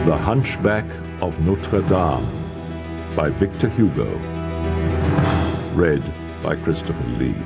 The Hunchback of Notre-Dame by Victor Hugo. Read by Christopher Lee.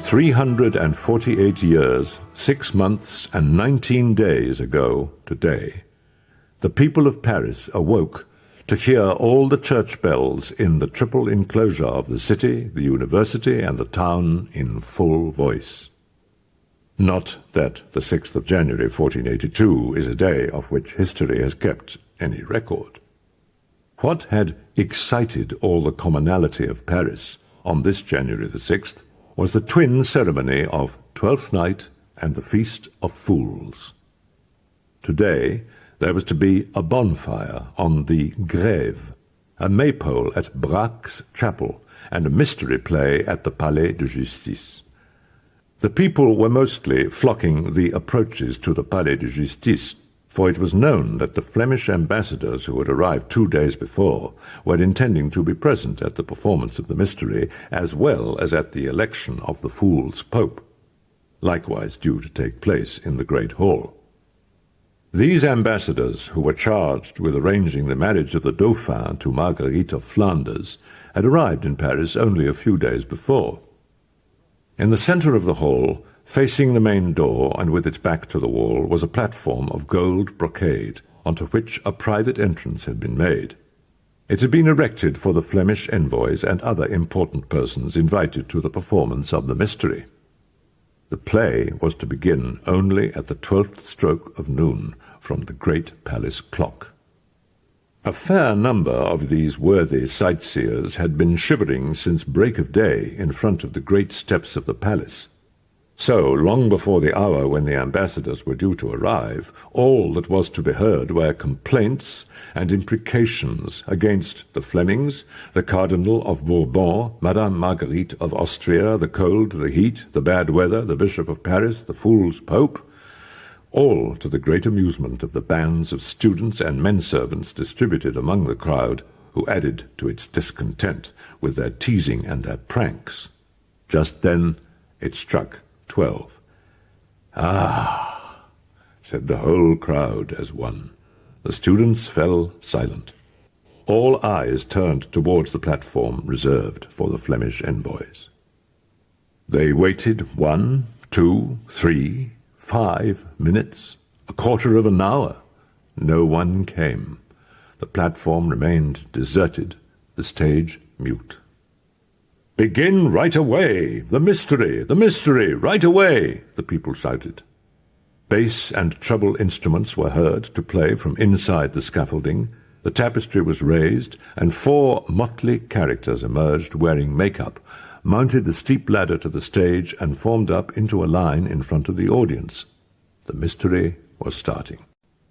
"348 years, 6 months, and 19 days ago today, the people of Paris awoke to hear all the church bells in the triple enclosure of the city, the university, and the town in full voice. Not that the 6th of January, 1482, is a day of which history has kept any record. What had excited all the commonalty of Paris on this January the 6th was the twin ceremony of Twelfth Night and the Feast of Fools. Today there was to be a bonfire on the Grève, a maypole at Braque's chapel, and a mystery play at the Palais de Justice. The people were mostly flocking the approaches to the Palais de Justice, for it was known that the Flemish ambassadors who had arrived 2 days before were intending to be present at the performance of the mystery, as well as at the election of the Fool's Pope, likewise due to take place in the Great Hall. These ambassadors, who were charged with arranging the marriage of the Dauphin to Marguerite of Flanders, had arrived in Paris only a few days before. In the centre of the hall, facing the main door and with its back to the wall, was a platform of gold brocade, onto which a private entrance had been made. It had been erected for the Flemish envoys and other important persons invited to the performance of the mystery. The play was to begin only at the 12th stroke of noon from the great palace clock. A fair number of these worthy sightseers had been shivering since break of day in front of the great steps of the palace. So, long before the hour when the ambassadors were due to arrive, all that was to be heard were complaints and imprecations against the Flemings, the Cardinal of Bourbon, Madame Marguerite of Austria, the cold, the heat, the bad weather, the Bishop of Paris, the Fool's Pope, all to the great amusement of the bands of students and men-servants distributed among the crowd, who added to its discontent with their teasing and their pranks. Just then it struck 12. "Ah," said the whole crowd as one. The students fell silent. All eyes turned towards the platform reserved for the Flemish envoys. They waited 1, 2, 3, 5 minutes, a quarter of an hour. No one came. The platform remained deserted, the stage mute. "Begin right away! The mystery! The mystery! Right away!" the people shouted. Bass and treble instruments were heard to play from inside the scaffolding, the tapestry was raised, and 4 motley characters emerged wearing make-up, mounted the steep ladder to the stage, and formed up into a line in front of the audience. The mystery was starting.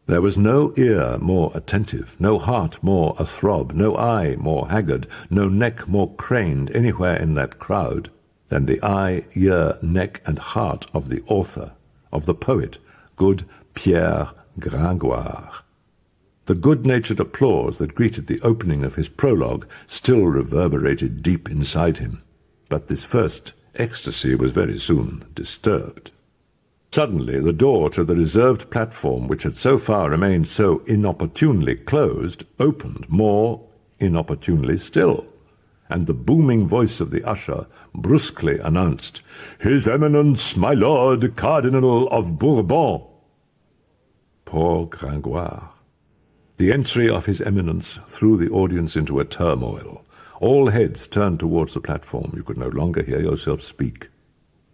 There was no ear more attentive, no heart more athrob, no eye more haggard, no neck more craned anywhere in that crowd than the eye, ear, neck, and heart of the author, of the poet, good Pierre Gringoire. The good-natured applause that greeted the opening of his prologue still reverberated deep inside him, but this first ecstasy was very soon disturbed. Suddenly the door to the reserved platform, which had so far remained so inopportunely closed, opened more inopportunely still, and the booming voice of the usher brusquely announced, "His Eminence, my Lord Cardinal of Bourbon." Poor Gringoire! The entry of His Eminence threw the audience into a turmoil. All heads turned towards the platform. You could no longer hear yourself speak.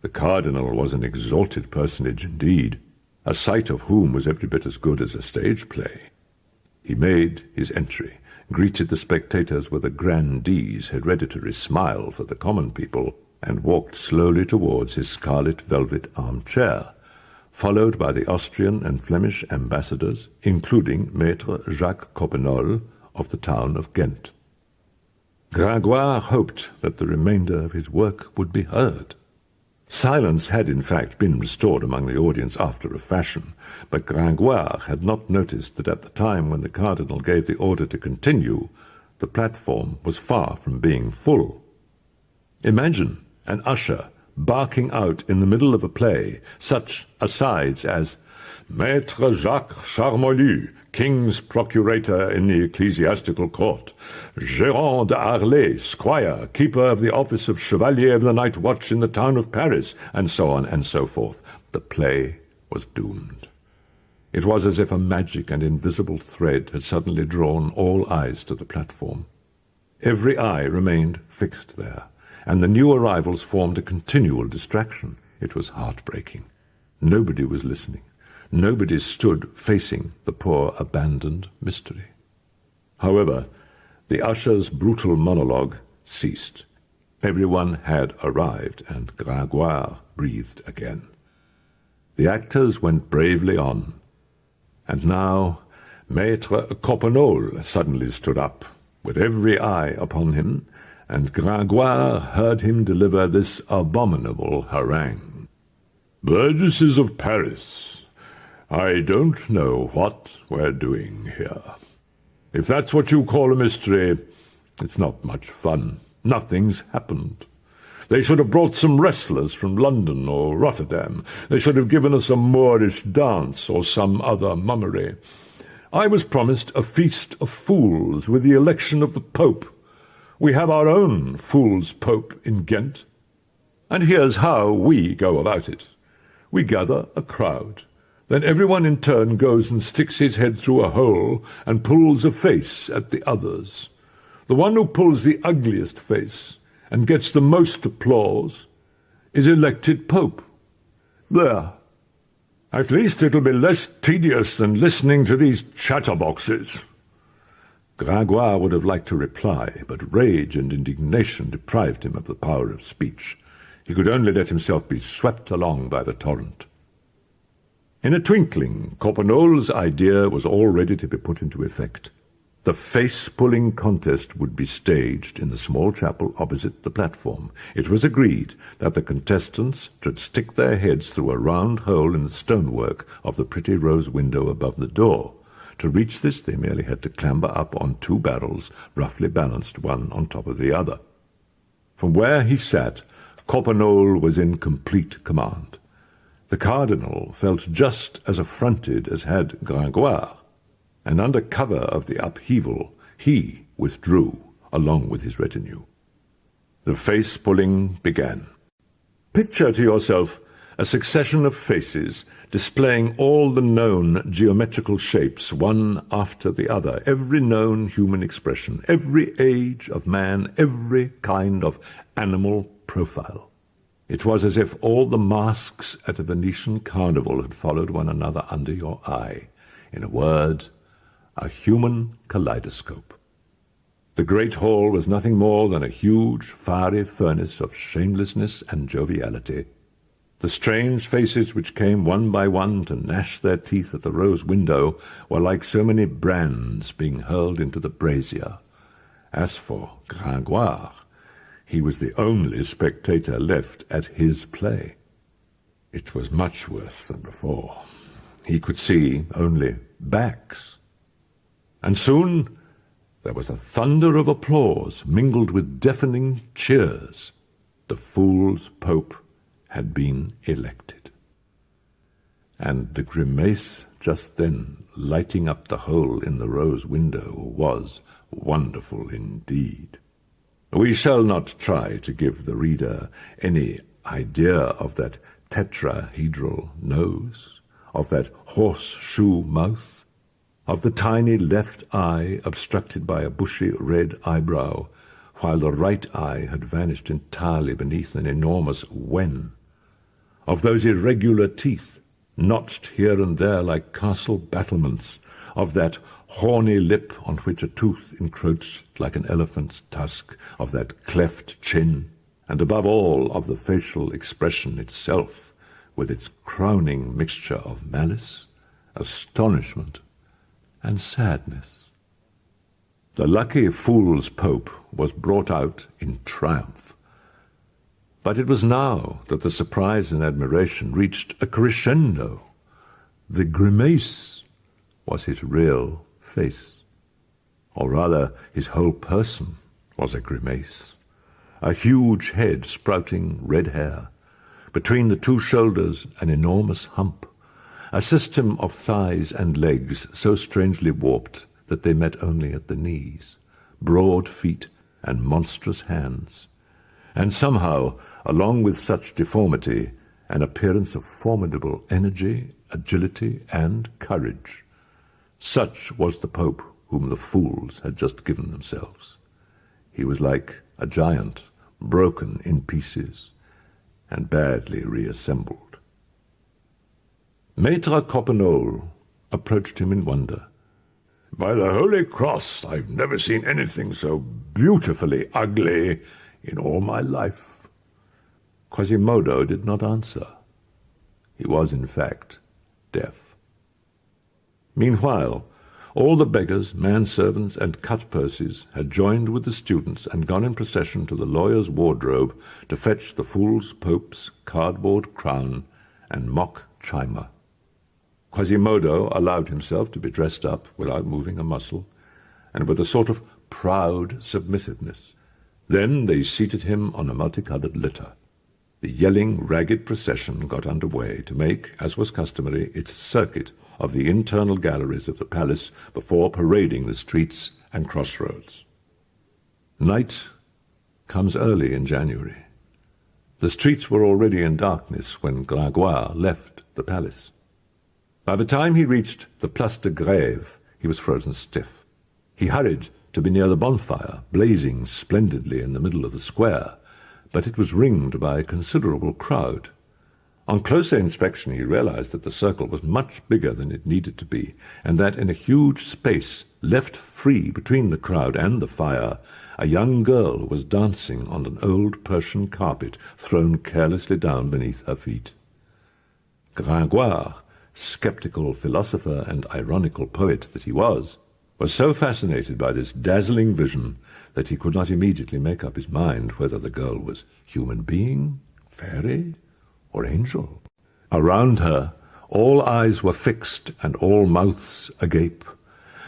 The Cardinal was an exalted personage indeed, a sight of whom was every bit as good as a stage play. He made his entry, greeted the spectators with a grandee's hereditary smile for the common people, and walked slowly towards his scarlet velvet armchair, followed by the Austrian and Flemish ambassadors, including Maître Jacques Coppenole of the town of Ghent. Gringoire hoped that the remainder of his work would be heard. Silence had in fact been restored among the audience after a fashion, but Gringoire had not noticed that at the time when the cardinal gave the order to continue, the platform was far from being full. Imagine an usher barking out in the middle of a play such asides as Maître Jacques Charmolue, King's Procurator in the Ecclesiastical Court, Gérard de Harlay, Squire, Keeper of the Office of Chevalier of the Night Watch in the town of Paris, and so on and so forth. The play was doomed. It was as if a magic and invisible thread had suddenly drawn all eyes to the platform. Every eye remained fixed there, and the new arrivals formed a continual distraction. It was heartbreaking. Nobody was listening. Nobody stood facing the poor abandoned mystery. However, the usher's brutal monologue ceased. Everyone had arrived, and Gringoire breathed again. The actors went bravely on, and now Maître Coppenole suddenly stood up, with every eye upon him, and Gringoire heard him deliver this abominable harangue. "Burgesses of Paris, I don't know what we're doing here. If that's what you call a mystery, it's not much fun. Nothing's happened. They should have brought some wrestlers from London or Rotterdam. They should have given us a Moorish dance or some other mummery. I was promised a feast of fools with the election of the Pope. We have our own fool's Pope in Ghent. And here's how we go about it. We gather a crowd. Then everyone in turn goes and sticks his head through a hole and pulls a face at the others. The one who pulls the ugliest face and gets the most applause is elected Pope. There. At least it'll be less tedious than listening to these chatterboxes." Gringoire would have liked to reply, but rage and indignation deprived him of the power of speech. He could only let himself be swept along by the torrent. In a twinkling, Coppenole's idea was all ready to be put into effect. The face-pulling contest would be staged in the small chapel opposite the platform. It was agreed that the contestants should stick their heads through a round hole in the stonework of the pretty rose window above the door. To reach this, they merely had to clamber up on two barrels, roughly balanced one on top of the other. From where he sat, Coppenole was in complete command. The cardinal felt just as affronted as had Gringoire, and under cover of the upheaval, he withdrew along with his retinue. The face-pulling began. Picture to yourself a succession of faces displaying all the known geometrical shapes, one after the other, every known human expression, every age of man, every kind of animal profile. It was as if all the masks at a Venetian carnival had followed one another under your eye. In a word, a human kaleidoscope. The great hall was nothing more than a huge, fiery furnace of shamelessness and joviality. The strange faces which came one by one to gnash their teeth at the rose window were like so many brands being hurled into the brazier. As for Gringoire, he was the only spectator left at his play. It was much worse than before. He could see only backs. And soon there was a thunder of applause mingled with deafening cheers. The fool's Pope had been elected. And the grimace just then lighting up the hole in the rose window was wonderful indeed. We shall not try to give the reader any idea of that tetrahedral nose, of that horseshoe mouth, of the tiny left eye obstructed by a bushy red eyebrow, while the right eye had vanished entirely beneath an enormous wen, of those irregular teeth, notched here and there like castle battlements, of that horny lip on which a tooth encroached like an elephant's tusk, of that cleft chin, and above all of the facial expression itself, with its crowning mixture of malice, astonishment, and sadness. The lucky fool's Pope was brought out in triumph. But it was now that the surprise and admiration reached a crescendo. The grimace was his real face, or rather his whole person was a grimace. A huge head sprouting red hair, between the two shoulders an enormous hump, a system of thighs and legs so strangely warped that they met only at the knees, broad feet and monstrous hands, and somehow, along with such deformity, an appearance of formidable energy, agility, and courage. Such was the Pope whom the fools had just given themselves. He was like a giant, broken in pieces, and badly reassembled. Maître Coppenole approached him in wonder. "By the Holy Cross, I've never seen anything so beautifully ugly in all my life." Quasimodo did not answer. He was, in fact, deaf. Meanwhile, all the beggars, manservants, and cut-purses had joined with the students and gone in procession to the lawyer's wardrobe to fetch the fool's Pope's cardboard crown and mock chimer. Quasimodo allowed himself to be dressed up without moving a muscle, and with a sort of proud submissiveness. Then they seated him on a multicolored litter. The yelling, ragged procession got under way to make, as was customary, its circuit of the internal galleries of the palace before parading the streets and crossroads. Night comes early in January. The streets were already in darkness when Gringoire left the palace. By the time he reached the Place de Grève, he was frozen stiff. He hurried to be near the bonfire, blazing splendidly in the middle of the square, but it was ringed by a considerable crowd. On closer inspection he realized that the circle was much bigger than it needed to be, and that in a huge space left free between the crowd and the fire, a young girl was dancing on an old Persian carpet thrown carelessly down beneath her feet. Gringoire, skeptical philosopher and ironical poet that he was so fascinated by this dazzling vision that he could not immediately make up his mind whether the girl was human being, fairy, or angel. Around her, all eyes were fixed and all mouths agape,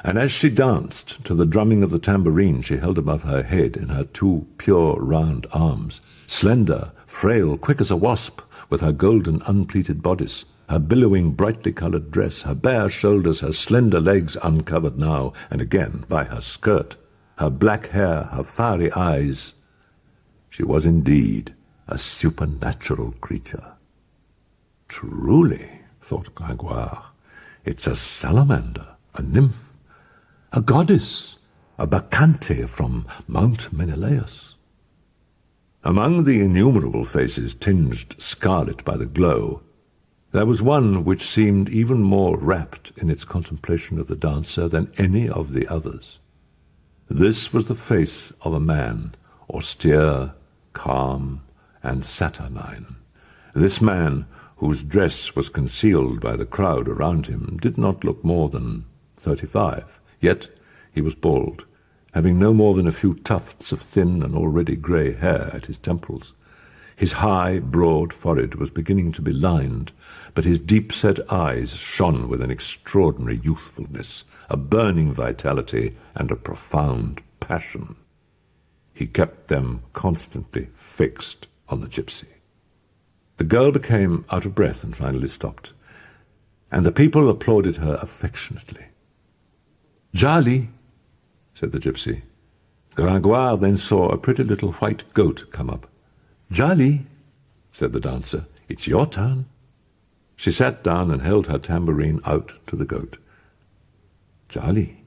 and as she danced to the drumming of the tambourine she held above her head in her two pure round arms, slender, frail, quick as a wasp, with her golden unpleated bodice, her billowing brightly coloured dress, her bare shoulders, her slender legs uncovered now and again by her skirt, her black hair, her fiery eyes. She was indeed a supernatural creature. Truly, thought Gringoire, it's a salamander, a nymph, a goddess, a bacchante from Mount Menelaus. Among the innumerable faces tinged scarlet by the glow, there was one which seemed even more rapt in its contemplation of the dancer than any of the others. This was the face of a man, austere, calm, and saturnine. This man, whose dress was concealed by the crowd around him, did not look more than 35, yet he was bald, having no more than a few tufts of thin and already grey hair at his temples. His high, broad forehead was beginning to be lined, but his deep-set eyes shone with an extraordinary youthfulness, a burning vitality, and a profound passion. He kept them constantly fixed on the gypsy. The girl became out of breath and finally stopped, and the people applauded her affectionately. "Jolly," said the gypsy. Gringoire then saw a pretty little white goat come up. "Jolly," said the dancer, "it's your turn." She sat down and held her tambourine out to the goat. "Jolly,"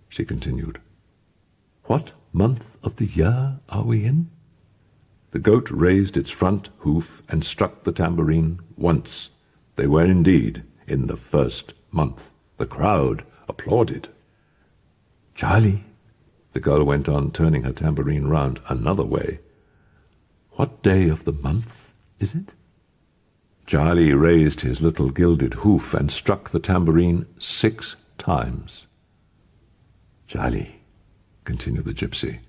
she continued, "what month of the year are we in?" The goat raised its front hoof and struck the tambourine once. They were indeed in the first month. The crowd applauded. "Jolly," the girl went on, turning her tambourine round another way, What day of the month is it?" Charlie raised his little gilded hoof and struck the tambourine 6 times. "Charlie," continued the gypsy,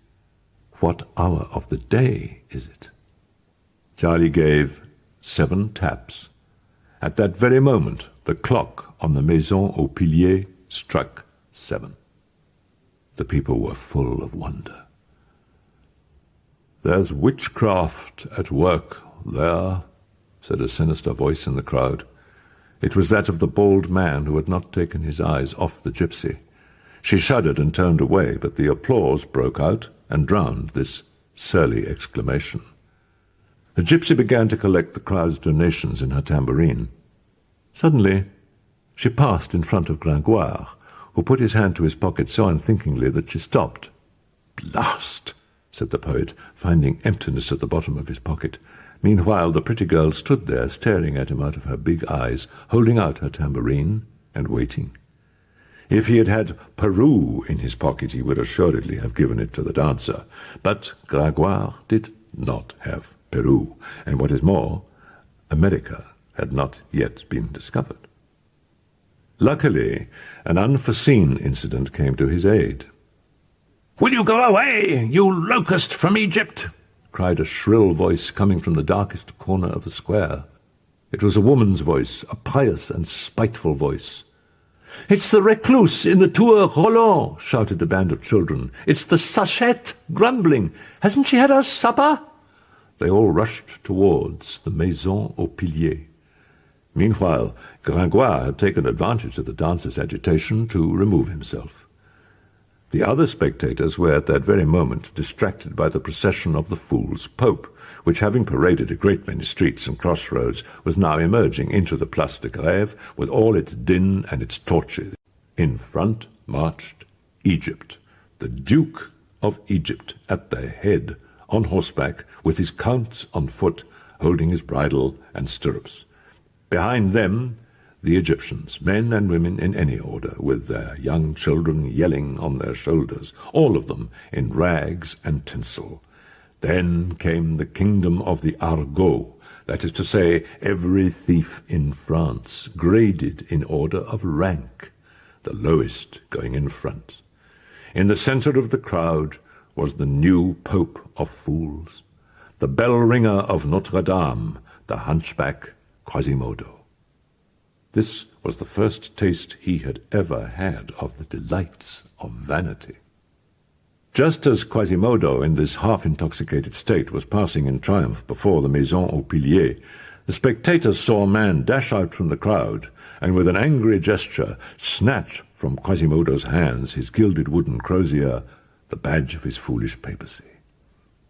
"what hour of the day is it?" Charlie gave 7 taps. At that very moment, the clock on the Maison aux Piliers struck 7. The people were full of wonder. "There's witchcraft at work there," said a sinister voice in the crowd. It was that of the bald man who had not taken his eyes off the gypsy. She shuddered and turned away, but the applause broke out and drowned this surly exclamation. The gypsy began to collect the crowd's donations in her tambourine. Suddenly, she passed in front of Gringoire, who put his hand to his pocket so unthinkingly that she stopped. "Blast!" said the poet, finding emptiness at the bottom of his pocket. Meanwhile, the pretty girl stood there, staring at him out of her big eyes, holding out her tambourine and waiting. If he had had Peru in his pocket, he would assuredly have given it to the dancer. But Gringoire did not have Peru, and what is more, America had not yet been discovered. Luckily, an unforeseen incident came to his aid. "Will you go away, you locust from Egypt?" cried a shrill voice coming from the darkest corner of the square. It was a woman's voice, a pious and spiteful voice. "It's the recluse in the Tour Roland," shouted a band of children. "It's the sachette, grumbling. Hasn't she had her supper?" They all rushed towards the Maison aux Piliers. Meanwhile, Gringoire had taken advantage of the dancer's agitation to remove himself. The other spectators were at that very moment distracted by the procession of the Fool's Pope, which, having paraded a great many streets and crossroads, was now emerging into the Place de Grève with all its din and its torches. In front marched Egypt, the Duke of Egypt at their head, on horseback, with his counts on foot, holding his bridle and stirrups. Behind them, the Egyptians, men and women in any order, with their young children yelling on their shoulders, all of them in rags and tinsel. Then came the kingdom of the argot, that is to say, every thief in France, graded in order of rank, the lowest going in front. In the centre of the crowd was the new Pope of Fools, the bell-ringer of Notre-Dame, the hunchback Quasimodo. This was the first taste he had ever had of the delights of vanity. Just as Quasimodo, in this half-intoxicated state, was passing in triumph before the Maison aux Piliers, the spectators saw a man dash out from the crowd, and with an angry gesture snatch from Quasimodo's hands his gilded wooden crozier, the badge of his foolish papacy.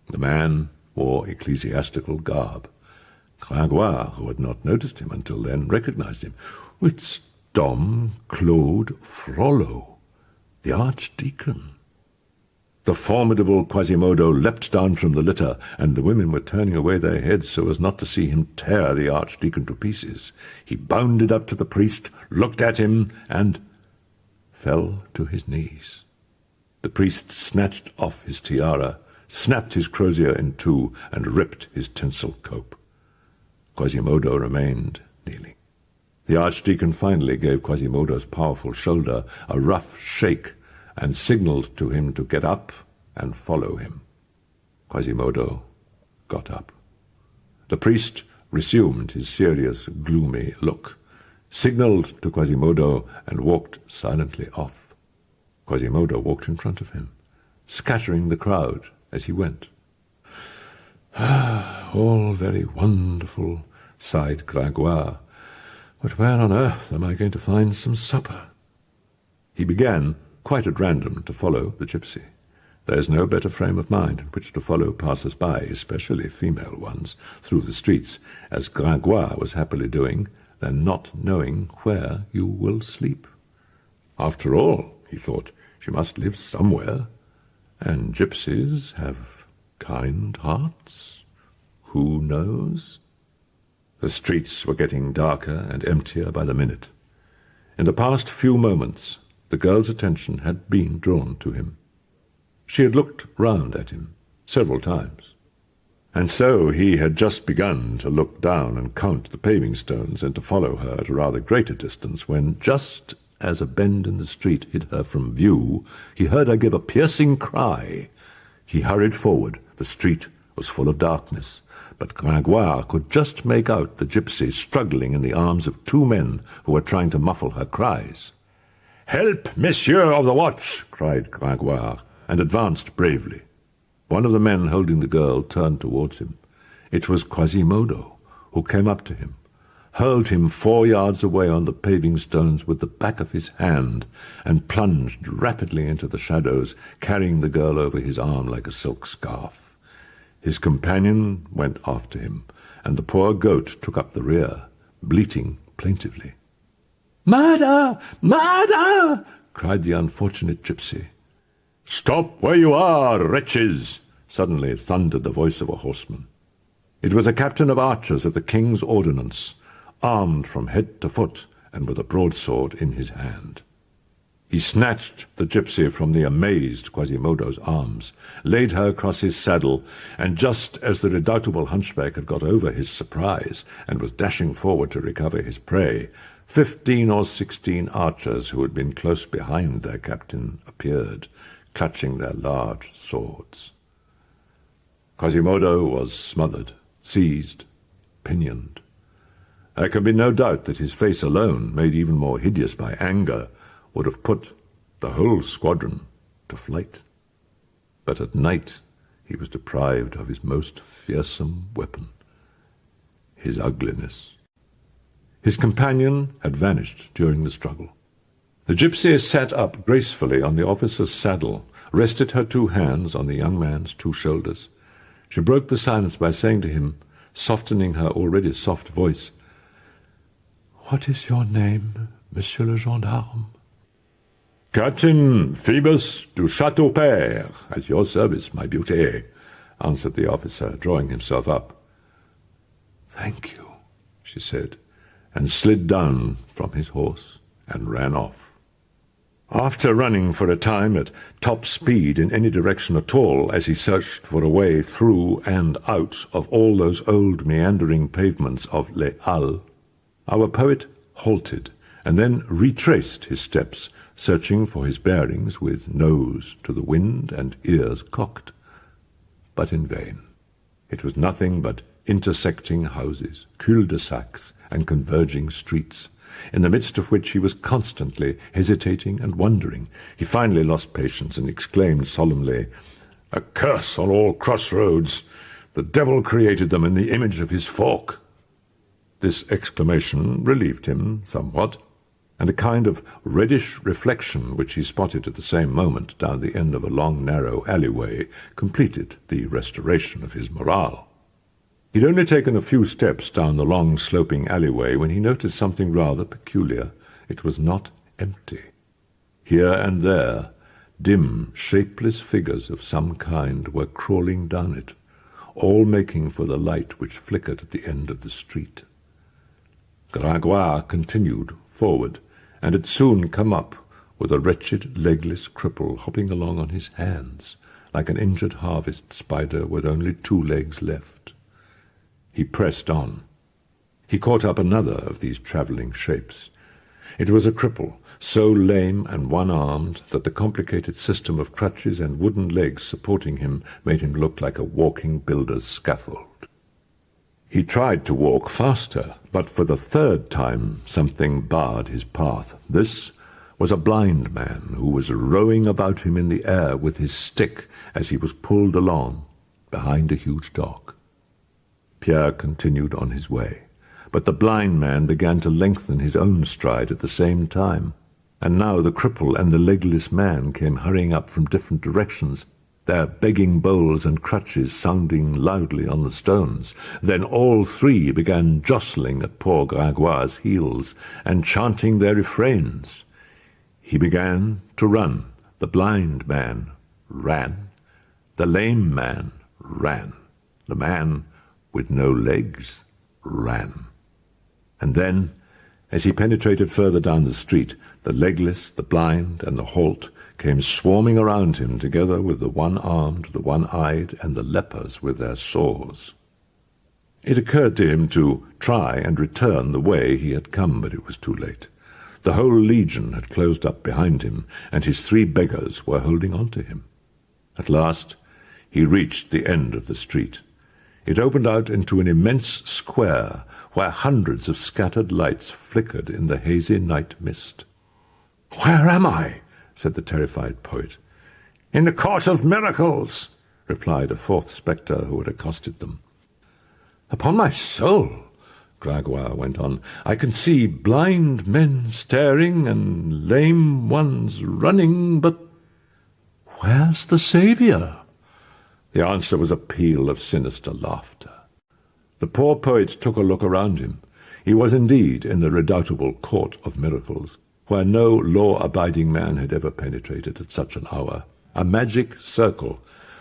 The man wore ecclesiastical garb. Gringoire, who had not noticed him until then, recognized him. "It's Dom Claude Frollo, the Archdeacon." The formidable Quasimodo leapt down from the litter, and the women were turning away their heads so as not to see him tear the Archdeacon to pieces. He bounded up to the priest, looked at him, and fell to his knees. The priest snatched off his tiara, snapped his crozier in two, and ripped his tinsel cope. Quasimodo remained kneeling. The Archdeacon finally gave Quasimodo's powerful shoulder a rough shake and signalled to him to get up and follow him. Quasimodo got up. The priest resumed his serious, gloomy look, signalled to Quasimodo, and walked silently off. Quasimodo walked in front of him, scattering the crowd as he went. "All very wonderful," sighed Gringoire, "but where on earth am I going to find some supper?" He began, quite at random, to follow the gypsy. There is no better frame of mind in which to follow passers-by, especially female ones, through the streets, as Gringoire was happily doing, than not knowing where you will sleep. After all, he thought, she must live somewhere, and gypsies have kind hearts. Who knows? The streets were getting darker and emptier by the minute. In the past few moments, the girl's attention had been drawn to him. She had looked round at him several times. And so he had just begun to look down and count the paving stones and to follow her at a rather greater distance when, just as a bend in the street hid her from view, he heard her give a piercing cry. He hurried forward. The street was full of darkness, but Gringoire could just make out the gypsy struggling in the arms of two men who were trying to muffle her cries. "Help, Monsieur of the Watch!" cried Gringoire, and advanced bravely. One of the men holding the girl turned towards him. It was Quasimodo, who came up to him, hurled him 4 yards away on the paving stones with the back of his hand, and plunged rapidly into the shadows, carrying the girl over his arm like a silk scarf. His companion went after him, and the poor goat took up the rear, bleating plaintively. "Murder! Murder!" cried the unfortunate gypsy. "Stop where you are, wretches!" suddenly thundered the voice of a horseman. It was a captain of archers of the king's ordnance, armed from head to foot and with a broadsword in his hand. He snatched the gypsy from the amazed Quasimodo's arms, laid her across his saddle, and just as the redoubtable Hunchback had got over his surprise and was dashing forward to recover his prey, 15 or 16 archers who had been close behind their captain appeared, clutching their large swords. Quasimodo was smothered, seized, pinioned. There can be no doubt that his face alone, made even more hideous by anger, would have put the whole squadron to flight. But at night he was deprived of his most fearsome weapon, his ugliness. His companion had vanished during the struggle. The gypsy sat up gracefully on the officer's saddle, rested her 2 hands on the young man's 2 shoulders. She broke the silence by saying to him, softening her already soft voice, "What is your name, Monsieur le Gendarme?" "Captain Phoebus du Château-Père, at your service, my beauty," answered the officer, drawing himself up. "Thank you," she said, and slid down from his horse and ran off. After running for a time at top speed in any direction at all, as he searched for a way through and out of all those old meandering pavements of Les Halles, our poet halted and then retraced his steps, searching for his bearings with nose to the wind and ears cocked. But in vain. It was nothing but intersecting houses, cul-de-sacs, and converging streets, in the midst of which he was constantly hesitating and wondering. He finally lost patience and exclaimed solemnly, "A curse on all crossroads! The devil created them in the image of his fork." This exclamation relieved him somewhat, and a kind of reddish reflection which he spotted at the same moment down the end of a long narrow alleyway completed the restoration of his morale. He'd only taken a few steps down the long sloping alleyway when he noticed something rather peculiar. It was not empty. Here and there, dim, shapeless figures of some kind were crawling down it, all making for the light which flickered at the end of the street. Gringoire continued forward, and had soon come up with a wretched, legless cripple hopping along on his hands, like an injured harvest spider with only 2 legs left. He pressed on. He caught up another of these travelling shapes. It was a cripple, so lame and one-armed that the complicated system of crutches and wooden legs supporting him made him look like a walking builder's scaffold. He tried to walk faster, but for the 3rd time something barred his path. This was a blind man who was rowing about him in the air with his stick as he was pulled along behind a huge dog. Pierre continued on his way, but the blind man began to lengthen his own stride at the same time, and now the cripple and the legless man came hurrying up from different directions, their begging bowls and crutches sounding loudly on the stones. Then all 3 began jostling at poor Gringoire's heels and chanting their refrains. He began to run. The blind man ran. The lame man ran. The man with no legs ran. And then, as he penetrated further down the street, the legless, the blind, and the halt came swarming around him, together with the one-armed, the one-eyed, and the lepers with their sores. It occurred to him to try and return the way he had come, but it was too late. The whole legion had closed up behind him, and his 3 beggars were holding on to him. At last he reached the end of the street. It opened out into an immense square, where hundreds of scattered lights flickered in the hazy night mist. "Where am I?" said the terrified poet. "In the Court of Miracles," replied a 4th spectre who had accosted them. "Upon my soul," Gringoire went on, "I can see blind men staring and lame ones running, but where's the Saviour?" The answer was a peal of sinister laughter. The poor poet took a look around him. He was indeed in the redoubtable Court of Miracles, where no law-abiding man had ever penetrated at such an hour, a magic circle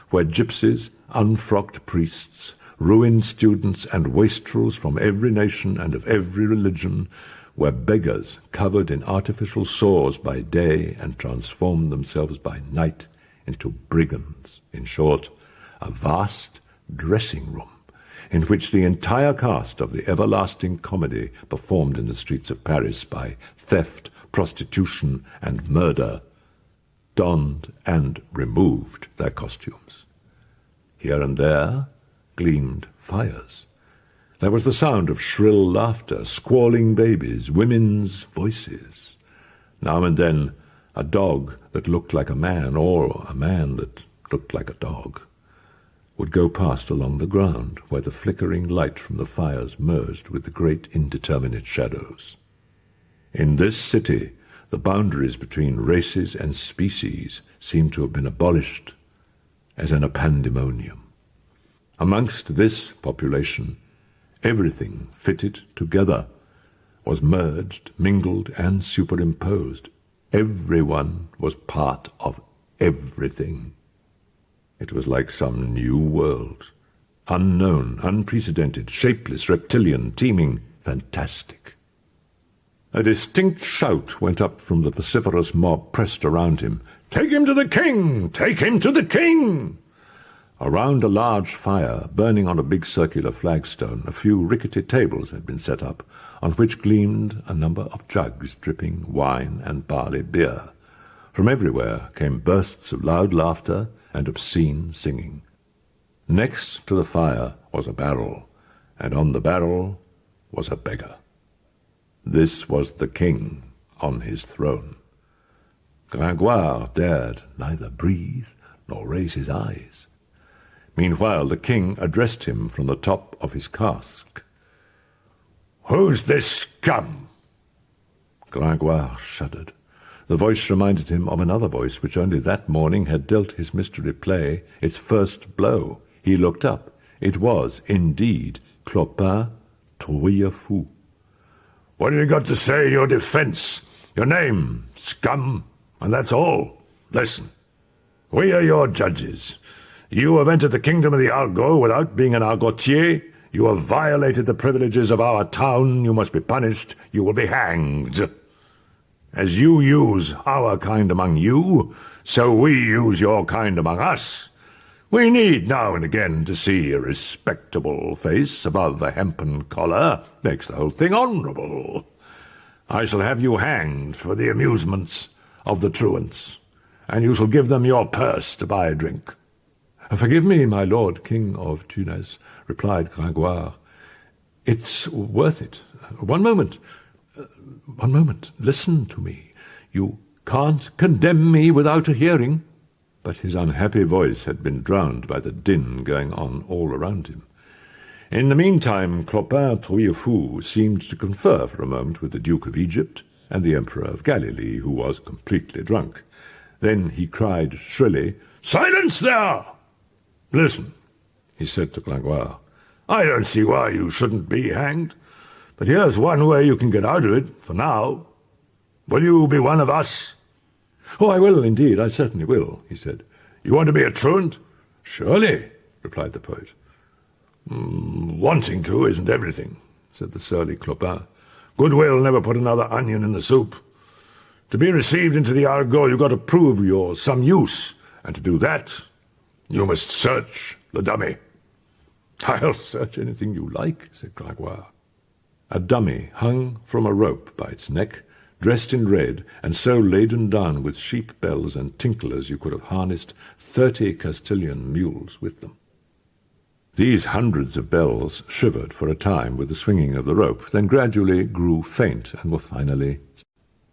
where gypsies, unfrocked priests, ruined students, and wastrels from every nation and of every religion, where beggars covered in artificial sores by day and transformed themselves by night into brigands. In short, a vast dressing-room in which the entire cast of the everlasting comedy performed in the streets of Paris by theft, prostitution, and murder donned and removed their costumes. Here and there gleamed fires. There was the sound of shrill laughter, squalling babies, women's voices. Now and then a dog that looked like a man, or a man that looked like a dog, would go past along the ground where the flickering light from the fires merged with the great indeterminate shadows. In this city, the boundaries between races and species seemed to have been abolished, as in a pandemonium. Amongst this population, everything fitted together, was merged, mingled, and superimposed. Everyone was part of everything. It was like some new world, unknown, unprecedented, shapeless, reptilian, teeming, fantastic. A distinct shout went up from the vociferous mob pressed around him. "Take him to the king! Take him to the king!" Around a large fire, burning on a big circular flagstone, a few rickety tables had been set up, on which gleamed a number of jugs dripping wine and barley beer. From everywhere came bursts of loud laughter and obscene singing. Next to the fire was a barrel, and on the barrel was a beggar. This was the king on his throne. Gringoire dared neither breathe nor raise his eyes. Meanwhile the king addressed him from the top of his cask. "Who's this scum?" Gringoire shuddered. The voice reminded him of another voice which only that morning had dealt his mystery play its first blow. He looked up. It was, indeed, Clopin Trouillefou. "What have you got to say in your defense? Your name, scum, and that's all. Listen, we are your judges. You have entered the kingdom of the Argot without being an Argotier. You have violated the privileges of our town. You must be punished. You will be hanged. As you use our kind among you, so we use your kind among us. We need now and again to see a respectable face above the hempen collar. Makes the whole thing honourable. I shall have you hanged for the amusements of the truants, and you shall give them your purse to buy a drink." "Forgive me, my lord, King of Tunis," replied Gringoire. "It's worth it. One moment. Listen to me. You can't condemn me without a hearing." But his unhappy voice had been drowned by the din going on all around him. In the meantime, Clopin Trouillefou seemed to confer for a moment with the Duke of Egypt and the Emperor of Galilee, who was completely drunk. Then he cried shrilly, "Silence there! Listen," he said to Gringoire. "I don't see why you shouldn't be hanged, but here's one way you can get out of it, for now. Will you be one of us?" "Oh, I will, indeed, I certainly will," he said. "You want to be a truant?" "Surely," replied the poet. "Wanting to isn't everything," said the surly Clopin. "Goodwill never put another onion in the soup. To be received into the Argot, you've got to prove you're some use, and to do that, you must search the dummy. I'll search anything you like, said Gringoire. A dummy hung from a rope by its neck, dressed in red, and so laden down with sheep bells and tinklers you could have harnessed 30 Castilian mules with them. These hundreds of bells shivered for a time with the swinging of the rope, then gradually grew faint and were finally...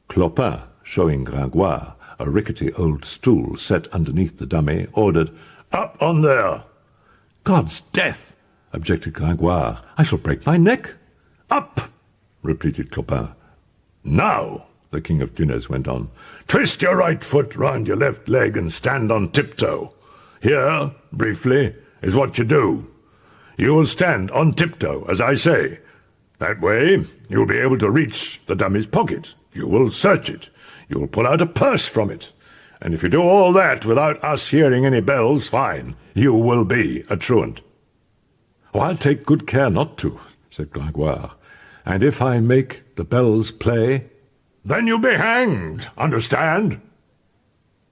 Clopin, showing Gringoire a rickety old stool set underneath the dummy, ordered, "Up on there!" "God's death!" objected Gringoire. "I shall break my neck." "Up!" repeated Clopin. "Now," the King of Tunis went on, "twist your right foot round your left leg and stand on tiptoe. Here, briefly, is what you do. You will stand on tiptoe, as I say. That way, you will be able to reach the dummy's pocket. You will search it. You will pull out a purse from it. And if you do all that without us hearing any bells, fine. You will be a truant." "Oh, I'll take good care not to," said Gringoire. "And if I make the bells play—" "Then you'll be hanged, understand?"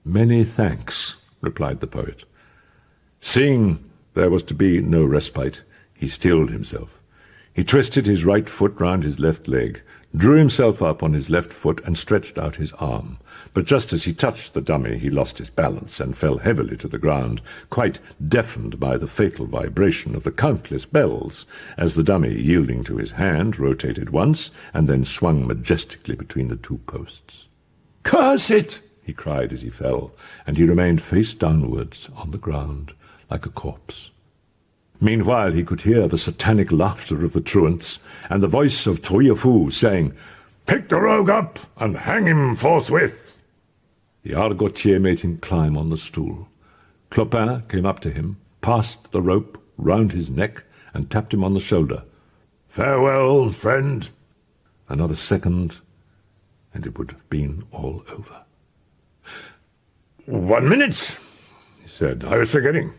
"Many thanks," replied the poet. Seeing there was to be no respite, he steeled himself. He twisted his right foot round his left leg, drew himself up on his left foot, and stretched out his arm. But just as he touched the dummy, he lost his balance and fell heavily to the ground, quite deafened by the fatal vibration of the countless bells, as the dummy, yielding to his hand, rotated once, and then swung majestically between the two posts. "Curse it!" he cried as he fell, and he remained face downwards on the ground, like a corpse. Meanwhile he could hear the satanic laughter of the truants, and the voice of Trouillefou saying, "Pick the rogue up, and hang him forthwith." The Argotier made him climb on the stool. Clopin came up to him, passed the rope round his neck, and tapped him on the shoulder. "Farewell, friend." Another second, and it would have been all over. "1 minute," he said. "I was forgetting.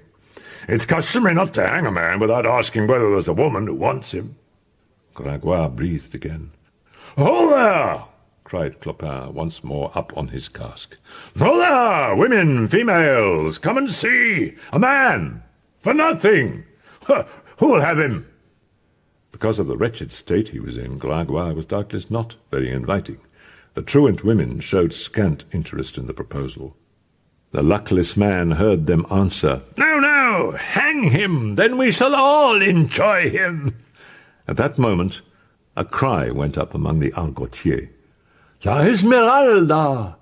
It's customary not to hang a man without asking whether there's a woman who wants him." Gringoire breathed again. "Hold there!" cried Clopin, once more up on his cask. "Hold there! Women, females, come and see! A man! For nothing! Who will have him?" Because of the wretched state he was in, Gringoire was doubtless not very inviting. The truant women showed scant interest in the proposal. The luckless man heard them answer, "No, no, hang him, then we shall all enjoy him." At that moment a cry went up among the Argotiers. "La Esmeralda!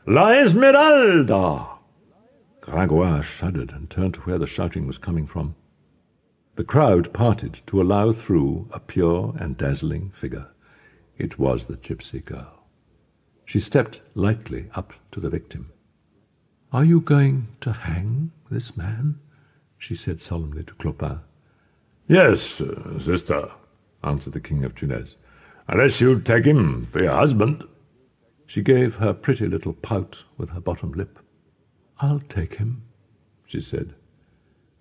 La Esmeralda!" Gringoire shuddered and turned to where the shouting was coming from. The crowd parted to allow through a pure and dazzling figure. It was the gypsy girl. She stepped lightly up to the victim. "Are you going to hang this man?" she said solemnly to Clopin. "Yes, sister," answered the King of Tunis, "unless you take him for your husband." She gave her pretty little pout with her bottom lip. "I'll take him," she said.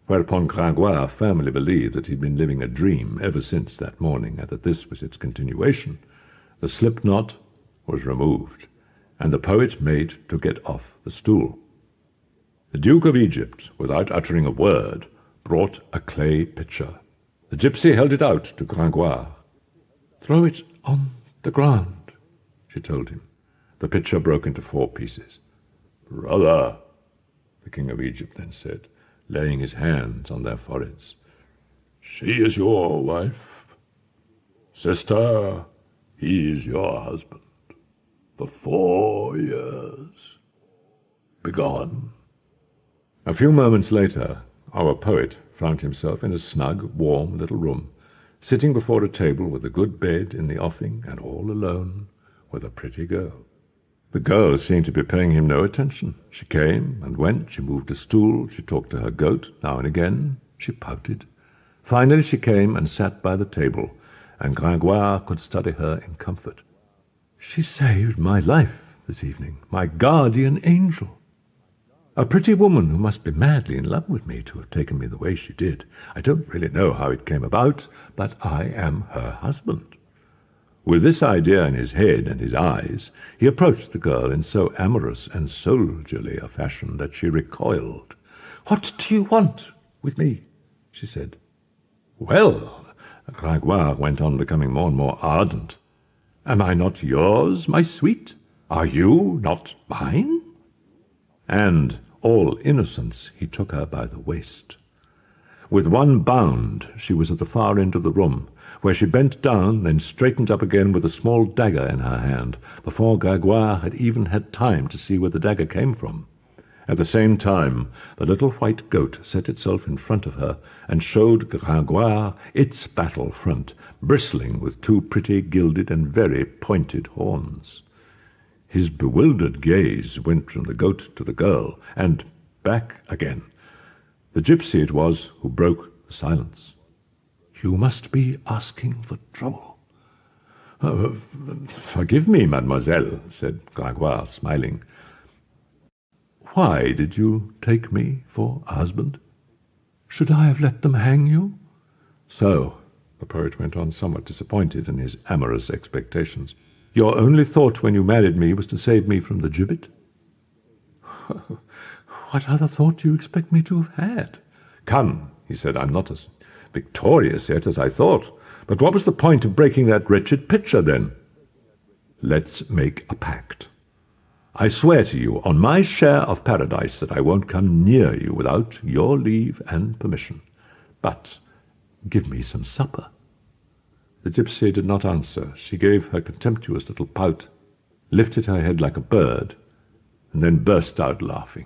Whereupon Gringoire firmly believed that he'd been living a dream ever since that morning, and that this was its continuation. The slip knot was removed, and the poet made to get off the stool. The Duke of Egypt, without uttering a word, brought a clay pitcher. The gypsy held it out to Gringoire. "Throw it on the ground," she told him. The pitcher broke into 4 pieces. "Brother," the King of Egypt then said, laying his hands on their foreheads, "she is your wife. Sister, he is your husband. For 4 years. Begone." A few moments later, our poet found himself in a snug, warm little room, sitting before a table with a good bed in the offing, and all alone with a pretty girl. The girl seemed to be paying him no attention. She came and went, she moved a stool, she talked to her goat, now and again she pouted. Finally she came and sat by the table, and Gringoire could study her in comfort. "She saved my life this evening, my guardian angel. A pretty woman who must be madly in love with me to have taken me the way she did. I don't really know how it came about, but I am her husband. With this idea in his head and his eyes, he approached the girl in so amorous and soldierly a fashion that she recoiled. "What do you want with me?" she said. "Well," Gringoire went on, becoming more and more ardent, "am I not yours, my sweet? Are you not mine?" And, all innocence, he took her by the waist. With one bound she was at the far end of the room, where she bent down, then straightened up again with a small dagger in her hand, before Gringoire had even had time to see where the dagger came from. At the same time, the little white goat set itself in front of her and showed Gringoire its battle front, bristling with two pretty gilded and very pointed horns. His bewildered gaze went from the goat to the girl, and back again. The gypsy it was who broke the silence. "You must be asking for trouble." "Forgive me, mademoiselle," said Gringoire, smiling. "Why did you take me for a husband?" "Should I have let them hang you?" "So," the poet went on, somewhat disappointed in his amorous expectations, "your only thought when you married me was to save me from the gibbet?" "What other thought do you expect me to have had?" "Come," he said, "I'm not as victorious yet as I thought. But what was the point of breaking that wretched pitcher, then?" "Let's make a pact. I swear to you, on my share of paradise, that I won't come near you without your leave and permission. But give me some supper." The gypsy did not answer. She gave her contemptuous little pout, lifted her head like a bird, and then burst out laughing.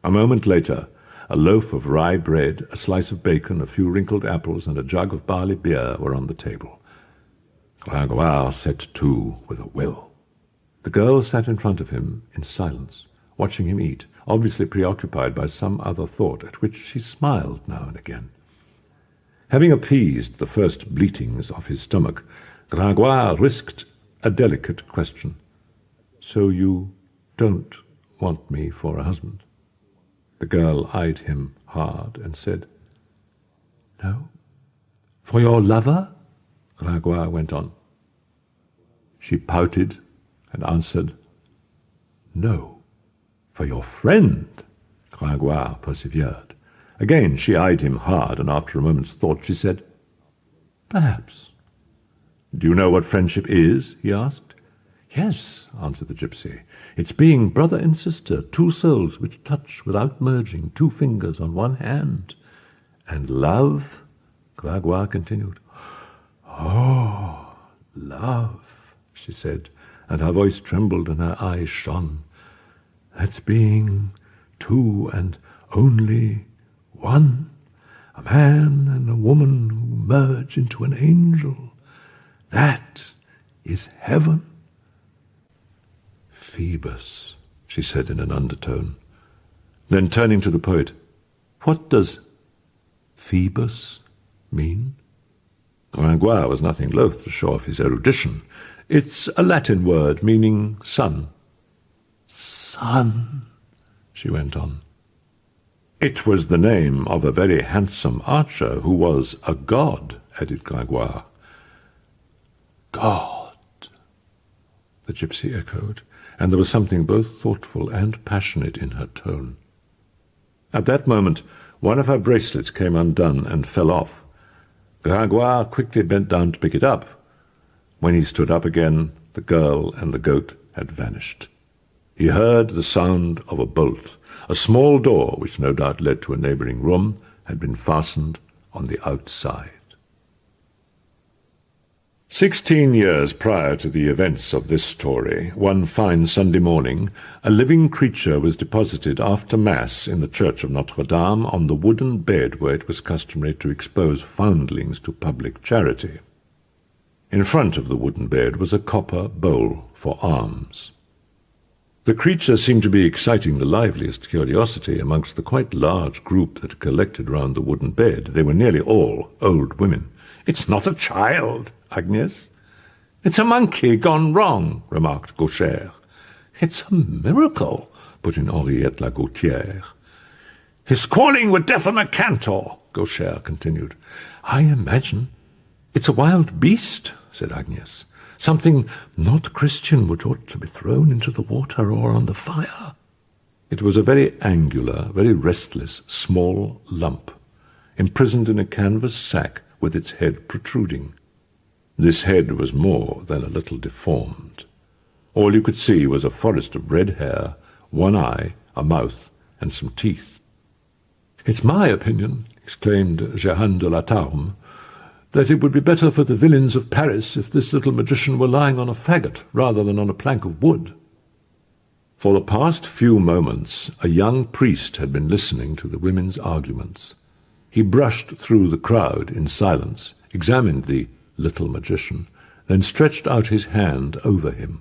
A moment later, a loaf of rye bread, a slice of bacon, a few wrinkled apples, and a jug of barley beer were on the table. Gringoire set to with a will. The girl sat in front of him in silence, watching him eat, obviously preoccupied by some other thought, at which she smiled now and again. Having appeased the first bleatings of his stomach, Gringoire risked a delicate question. "So you don't want me for a husband?" The girl eyed him hard and said, "No." "For your lover?" Gringoire went on. She pouted and answered, "No." "For your friend?" Gringoire persevered. Again she eyed him hard, and after a moment's thought she said, "Perhaps." "Do you know what friendship is?" he asked. "Yes," answered the gypsy. "It's being brother and sister, two souls which touch without merging, two fingers on one hand." "And love?" Gringoire continued. "Oh, love," she said, and her voice trembled and her eyes shone. "That's being two and only one, a man and a woman who merge into an angel. That is heaven." "Phoebus," she said in an undertone. Then turning to the poet, "What does Phoebus mean?" Gringoire was nothing loath to show off his erudition. "It's a Latin word meaning sun." "Sun," she went on. "It was the name of a very handsome archer who was a god," added Gringoire. "God," the gypsy echoed, and there was something both thoughtful and passionate in her tone. At that moment, one of her bracelets came undone and fell off. Gringoire quickly bent down to pick it up. When he stood up again, the girl and the goat had vanished. He heard the sound of a bolt. A small door, which no doubt led to a neighbouring room, had been fastened on the outside. 16 years prior to the events of this story, one fine Sunday morning, a living creature was deposited after Mass in the church of Notre-Dame on the wooden bed where it was customary to expose foundlings to public charity. In front of the wooden bed was a copper bowl for alms. The creature seemed to be exciting the liveliest curiosity amongst the quite large group that collected round the wooden bed. They were nearly all old women. "It's not a child, Agnès." "It's a monkey gone wrong," remarked Gaucher. "It's a miracle," put in Henriette la Gautière. "His squalling would deafen a cantor," Gaucher continued. "I imagine it's a wild beast," said Agnès. Something not Christian which ought to be thrown into the water or on the fire. It was a very angular, very restless, small lump, imprisoned in a canvas sack with its head protruding. This head was more than a little deformed. All you could see was a forest of red hair, one eye, a mouth, and some teeth. "It's my opinion," exclaimed Jehan de la Tarme, "that it would be better for the villains of Paris if this little magician were lying on a faggot rather than on a plank of wood." For the past few moments a young priest had been listening to the women's arguments. He brushed through the crowd in silence, examined the little magician, then stretched out his hand over him.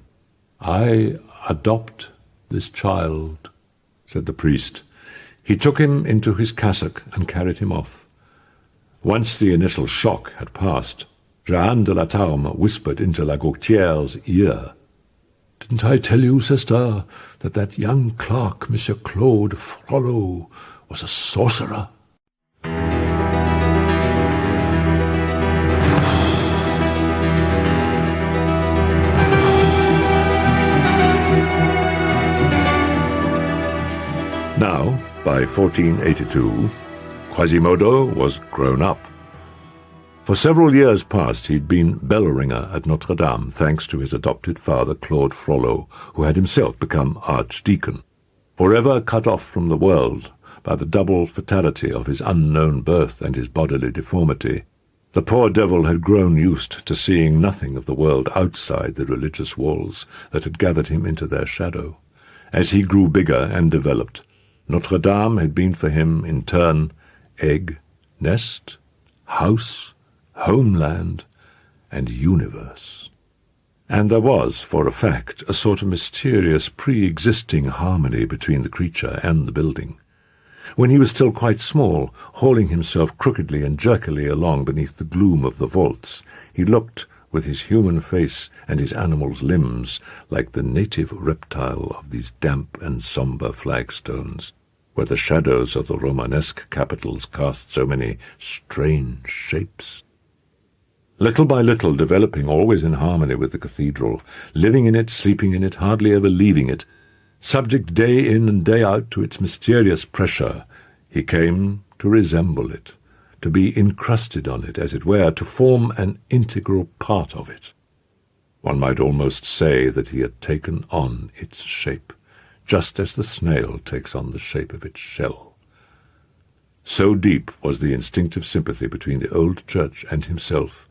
"I adopt this child," said the priest. He took him into his cassock and carried him off. Once the initial shock had passed, Jehan de la Tarme whispered into La Gautiere's ear, "Didn't I tell you, sister, that young clerk, Monsieur Claude Frollo, was a sorcerer?" Now, by 1482, Quasimodo was grown up. For several years past he'd been bell ringer at Notre-Dame, thanks to his adopted father, Claude Frollo, who had himself become archdeacon. Forever cut off from the world by the double fatality of his unknown birth and his bodily deformity, the poor devil had grown used to seeing nothing of the world outside the religious walls that had gathered him into their shadow. As he grew bigger and developed, Notre-Dame had been for him, in turn, egg, nest, house, homeland, and universe. And there was, for a fact, a sort of mysterious pre-existing harmony between the creature and the building. When he was still quite small, hauling himself crookedly and jerkily along beneath the gloom of the vaults, he looked, with his human face and his animal's limbs, like the native reptile of these damp and sombre flagstones, where the shadows of the Romanesque capitals cast so many strange shapes. Little by little, developing always in harmony with the cathedral, living in it, sleeping in it, hardly ever leaving it, subject day in and day out to its mysterious pressure, he came to resemble it, to be incrusted on it, as it were, to form an integral part of it. One might almost say that he had taken on its shape, just as the snail takes on the shape of its shell. So deep was the instinctive sympathy between the old church and himself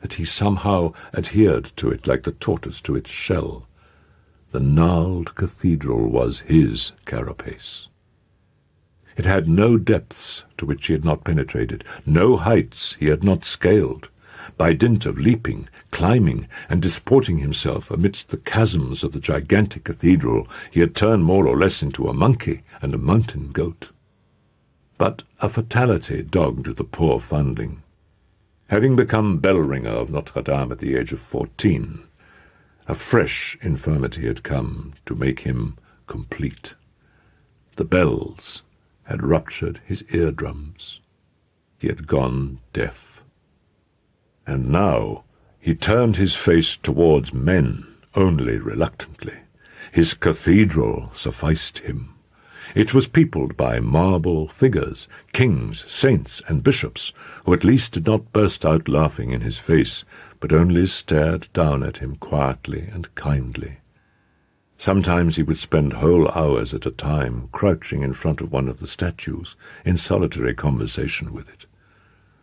that he somehow adhered to it like the tortoise to its shell. The gnarled cathedral was his carapace. It had no depths to which he had not penetrated, no heights he had not scaled. By dint of leaping, climbing, and disporting himself amidst the chasms of the gigantic cathedral, he had turned more or less into a monkey and a mountain goat. But a fatality dogged the poor foundling. Having become bell-ringer of Notre-Dame at the age of 14, a fresh infirmity had come to make him complete. The bells had ruptured his eardrums. He had gone deaf. And now he turned his face towards men only reluctantly. His cathedral sufficed him. It was peopled by marble figures, kings, saints, and bishops, who at least did not burst out laughing in his face, but only stared down at him quietly and kindly. Sometimes he would spend whole hours at a time crouching in front of one of the statues, in solitary conversation with it.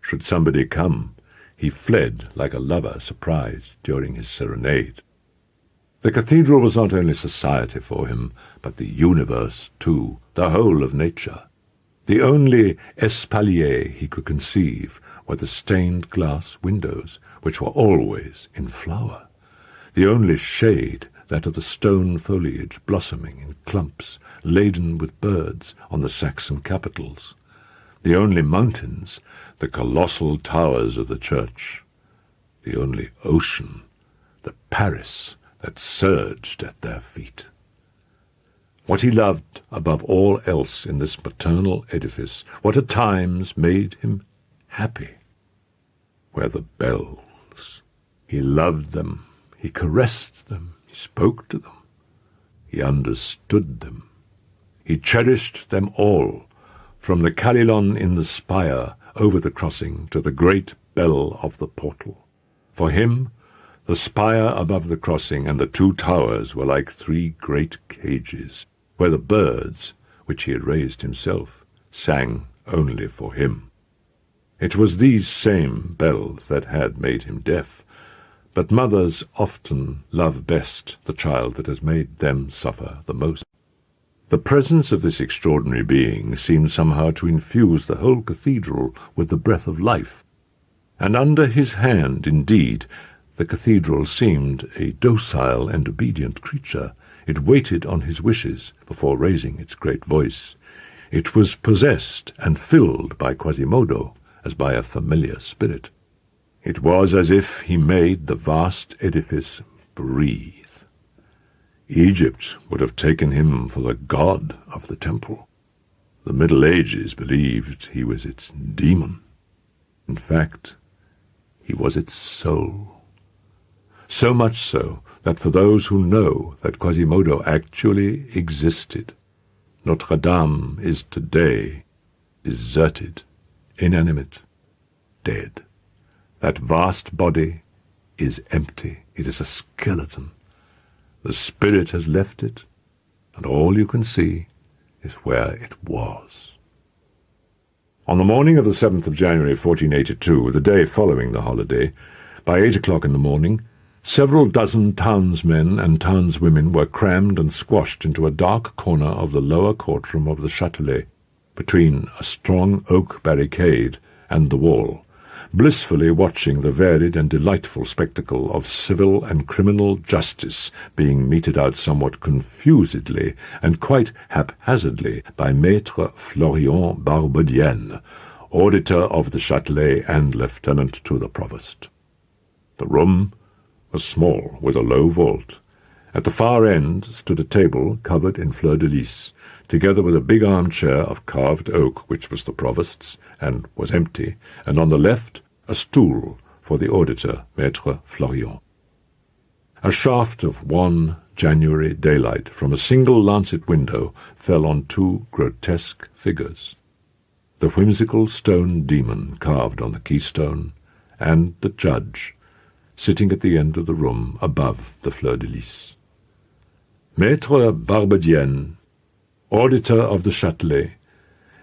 Should somebody come, he fled like a lover surprised during his serenade. The cathedral was not only society for him, but the universe too, the whole of nature. The only espalier he could conceive were the stained glass windows, which were always in flower. The only shade, that of the stone foliage blossoming in clumps, laden with birds on the Saxon capitals. The only mountains, the colossal towers of the church. The only ocean, the Paris that surged at their feet. What he loved above all else in this maternal edifice, what at times made him happy, were the bells. He loved them, He caressed them, he spoke to them, he understood them. He cherished them all, from the carillon in the spire over the crossing to the great bell of the portal. For him, the spire above the crossing and the two towers were like three great cages, where the birds, which he had raised himself, sang only for him. It was these same bells that had made him deaf, but mothers often love best the child that has made them suffer the most. The presence of this extraordinary being seemed somehow to infuse the whole cathedral with the breath of life, and under his hand, indeed, the cathedral seemed a docile and obedient creature. It waited on his wishes before raising its great voice. It was possessed and filled by Quasimodo as by a familiar spirit. It was as if he made the vast edifice breathe. Egypt would have taken him for the god of the temple. The Middle Ages believed he was its demon. In fact, he was its soul. So much so that for those who know that Quasimodo actually existed, Notre-Dame is today deserted, inanimate, dead. That vast body is empty. It is a skeleton. The spirit has left it, and all you can see is where it was. On the morning of the 7th of January, 1482, the day following the holiday, by 8 o'clock in the morning, several dozen townsmen and townswomen were crammed and squashed into a dark corner of the lower courtroom of the Châtelet, between a strong oak barricade and the wall, blissfully watching the varied and delightful spectacle of civil and criminal justice being meted out somewhat confusedly and quite haphazardly by Maître Florian Barbedienne, auditor of the Châtelet and lieutenant to the provost. The room was small, with a low vault. At the far end stood a table covered in fleur-de-lis, together with a big armchair of carved oak, which was the provost's, and was empty, and on the left a stool for the auditor, Maître Florian. A shaft of wan January daylight from a single lancet window fell on two grotesque figures, the whimsical stone demon carved on the keystone, and the judge, sitting at the end of the room above the fleur-de-lis. Maître Barbedienne, auditor of the Châtelet,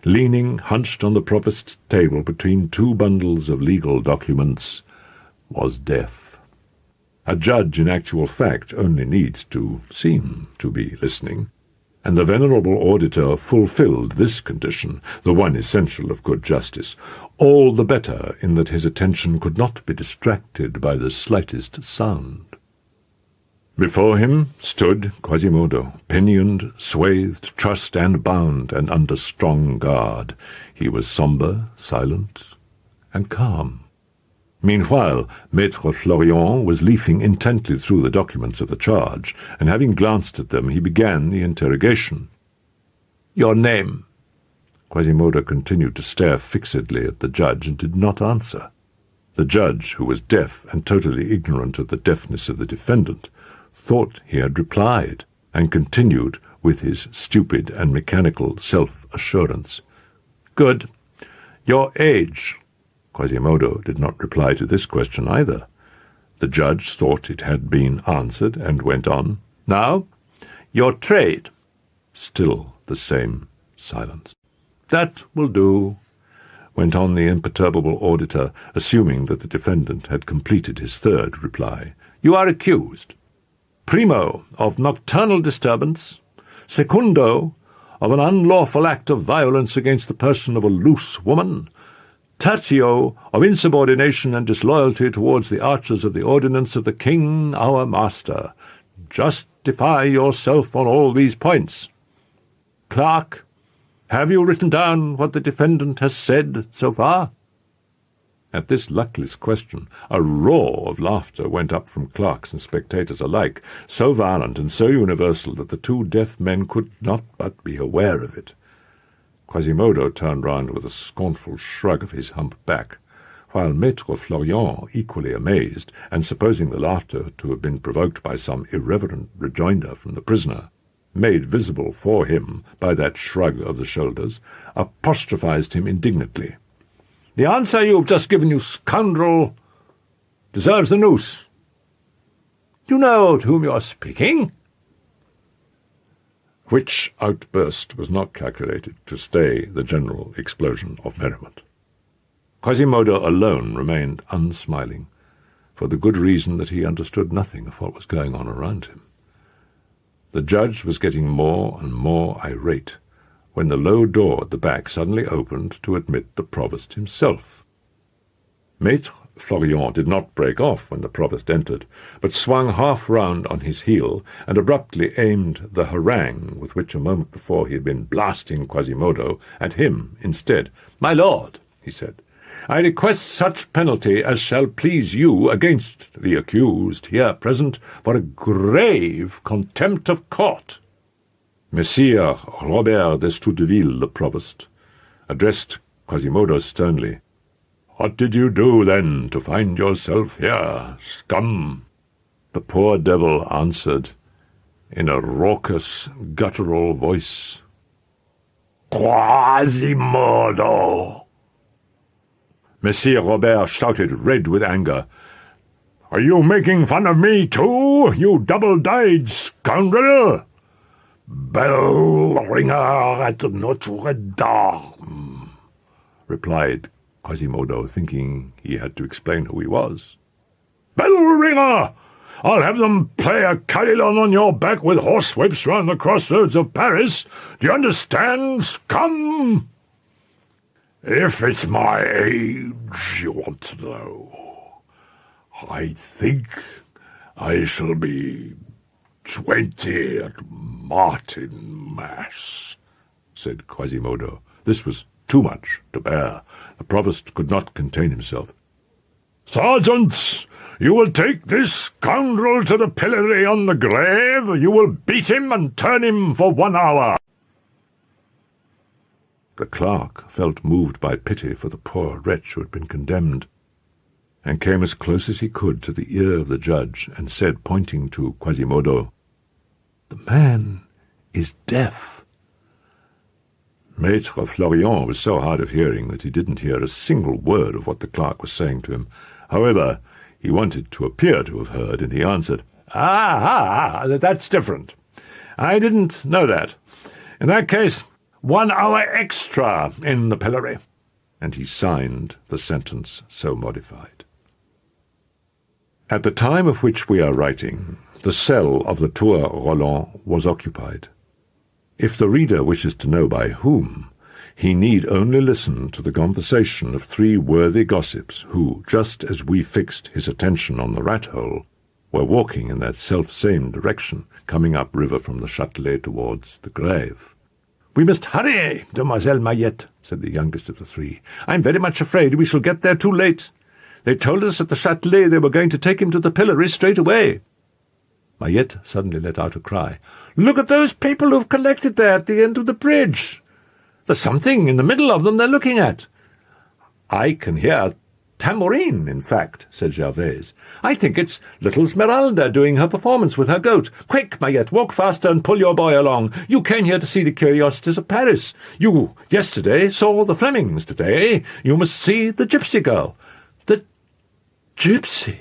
leaning hunched on the provost's table between two bundles of legal documents, was deaf. A judge, in actual fact, only needs to seem to be listening, and the venerable auditor fulfilled this condition, the one essential of good justice, all the better in that his attention could not be distracted by the slightest sound. Before him stood Quasimodo, pinioned, swathed, trussed, and bound, and under strong guard. He was sombre, silent, and calm. Meanwhile, Maître Florian was leafing intently through the documents of the charge, and having glanced at them, he began the interrogation. "Your name?" Quasimodo continued to stare fixedly at the judge and did not answer. The judge, who was deaf and totally ignorant of the deafness of the defendant, thought he had replied, and continued with his stupid and mechanical self-assurance. "Good. Your age?" Quasimodo did not reply to this question either. The judge thought it had been answered, and went on. "Now, your trade?" Still the same silence. "That will do," went on the imperturbable auditor, assuming that the defendant had completed his third reply. "You are accused, primo, of nocturnal disturbance, secundo, of an unlawful act of violence against the person of a loose woman, tertio, of insubordination and disloyalty towards the archers of the ordinance of the king our master. Justify yourself on all these points. Clerk, have you written down what the defendant has said so far?" At this luckless question, a roar of laughter went up from clerks and spectators alike, so violent and so universal that the two deaf men could not but be aware of it. Quasimodo turned round with a scornful shrug of his hump back. while Maître Florian, equally amazed, and supposing the laughter to have been provoked by some irreverent rejoinder from the prisoner, made visible for him by that shrug of the shoulders, apostrophized him indignantly. "The answer you have just given, you scoundrel, deserves the noose. You know to whom you are speaking?" Which outburst was not calculated to stay the general explosion of merriment. Quasimodo alone remained unsmiling, for the good reason that he understood nothing of what was going on around him. The judge was getting more and more irate, when the low door at the back suddenly opened to admit the provost himself. Maître Florian did not break off when the provost entered, but swung half round on his heel and abruptly aimed the harangue with which a moment before he had been blasting Quasimodo at him instead. "My lord," he said, "I request such penalty as shall please you against the accused here present for a grave contempt of court." Messire Robert d'Estouteville, the provost, addressed Quasimodo sternly. "What did you do, then, to find yourself here, scum?" The poor devil answered, in a raucous, guttural voice, "Quasimodo!" Messire Robert shouted, red with anger, "Are you making fun of me, too, you double-dyed scoundrel? Bell ringer at Notre-Dame," replied Quasimodo, thinking he had to explain who he was. "Bell ringer! I'll have them play a carillon on your back with horsewhips round the crossroads of Paris. Do you understand, scum? If it's my age you want to know, I think I shall be 20 at Martinmas," said Quasimodo. This was too much to bear. The provost could not contain himself. "Sergeant, you will take this scoundrel to the pillory on the grave. You will beat him and turn him for 1 hour." The clerk felt moved by pity for the poor wretch who had been condemned, and came as close as he could to the ear of the judge, and said, pointing to Quasimodo, "The man is deaf." Maître Florian was so hard of hearing that he didn't hear a single word of what the clerk was saying to him. However, he wanted to appear to have heard, and he answered, That's different. I didn't know that. In that case, 1 hour extra in the pillory." And he signed the sentence so modified. At the time of which we are writing, the cell of the Tour Roland was occupied. If the reader wishes to know by whom, he need only listen to the conversation of 3 worthy gossips who, just as we fixed his attention on the rat-hole, were walking in that self-same direction, coming up river from the Châtelet towards the grave. "We must hurry, Demoiselle Mahiette," said the youngest of the 3. "I'm very much afraid we shall get there too late. They told us at the Châtelet they were going to take him to the pillory straight away." Mahiette suddenly let out a cry. "Look at those people who've collected there at the end of the bridge. There's something in the middle of them they're looking at." "I can hear tambourine, in fact," said Gervaise. "I think it's little Smeralda doing her performance with her goat. Quick, Mahiette, walk faster and pull your boy along. You came here to see the curiosities of Paris. You, yesterday, saw the Flemings. Today, you must see the gypsy girl." "The gypsy?"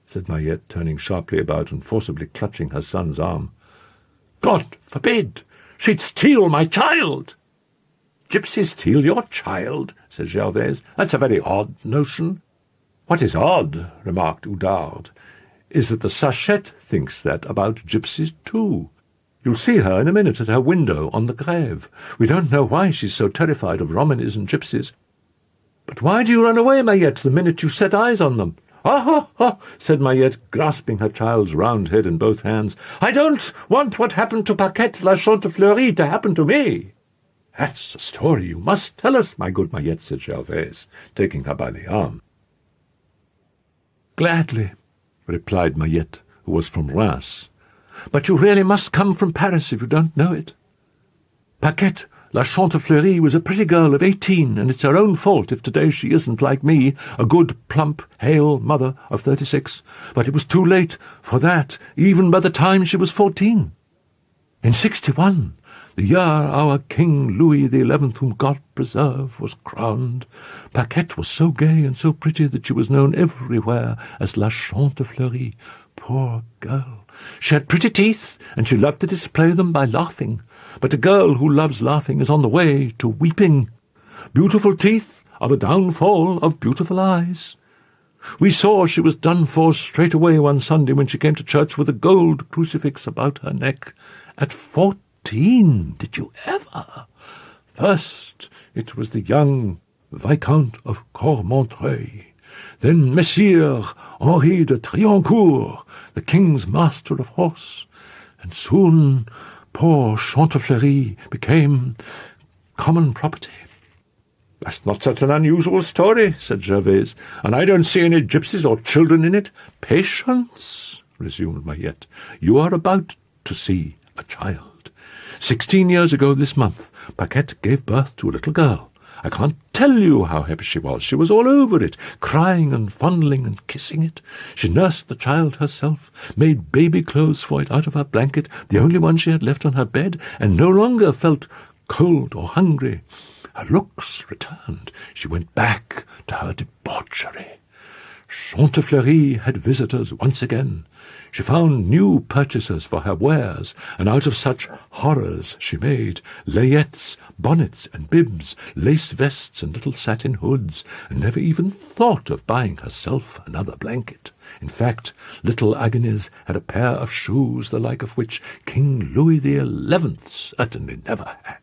said Mahiette, turning sharply about and forcibly clutching her son's arm. "God forbid! She'd steal my child." "Gypsies steal your child?" said Gervaise. "That's a very odd notion." "What is odd," remarked Oudarde, "is that the sachette thinks that about gypsies too. You'll see her in a minute at her window on the grave. We don't know why she's so terrified of Romanis and gypsies." "But why do you run away, Mahiette, the minute you set eyes on them?" "Ah, said Mahiette, grasping her child's round head in both hands. "I don't want what happened to Paquette la Chantefleurie to happen to me." "That's a story you must tell us, my good Mahiette," said Gervaise, taking her by the arm. "Gladly," replied Mahiette, who was from Reims. "But you really must come from Paris if you don't know it. Paquette La Chantefleurie was a pretty girl of 18, and it's her own fault if today she isn't, like me, a good, plump, hale mother of 36. But it was too late for that, even by the time she was 14. In 61, the year our King Louis XI, whom God preserve, was crowned, Paquette was so gay and so pretty that she was known everywhere as La Chantefleurie. Poor girl. She had pretty teeth, and she loved to display them by laughing. But a girl who loves laughing is on the way to weeping. Beautiful teeth are the downfall of beautiful eyes. We saw she was done for straight away one Sunday when she came to church with a gold crucifix about her neck. At 14, did you ever? First, it was the young Viscount of Cormontreuil, then Messire Henri de Triancourt, the king's master of horse, and soon poor Chantefleurie became common property. That's not such an unusual story, said Gervaise, and I don't see any gypsies or children in it. Patience, resumed Mariette. You are about to see a child. 16 years ago this month, Paquette gave birth to a little girl. I can't tell you how happy she was. She was all over it, crying and fondling and kissing it. She nursed the child herself, made baby clothes for it out of her blanket, the only one she had left on her bed, and no longer felt cold or hungry. Her looks returned. She went back to her debauchery. Chantefleurie had visitors once again. She found new purchasers for her wares, and out of such horrors she made layettes, bonnets and bibs, lace vests and little satin hoods, and never even thought of buying herself another blanket. In fact, little Agnes had a pair of shoes the like of which King Louis XI certainly never had.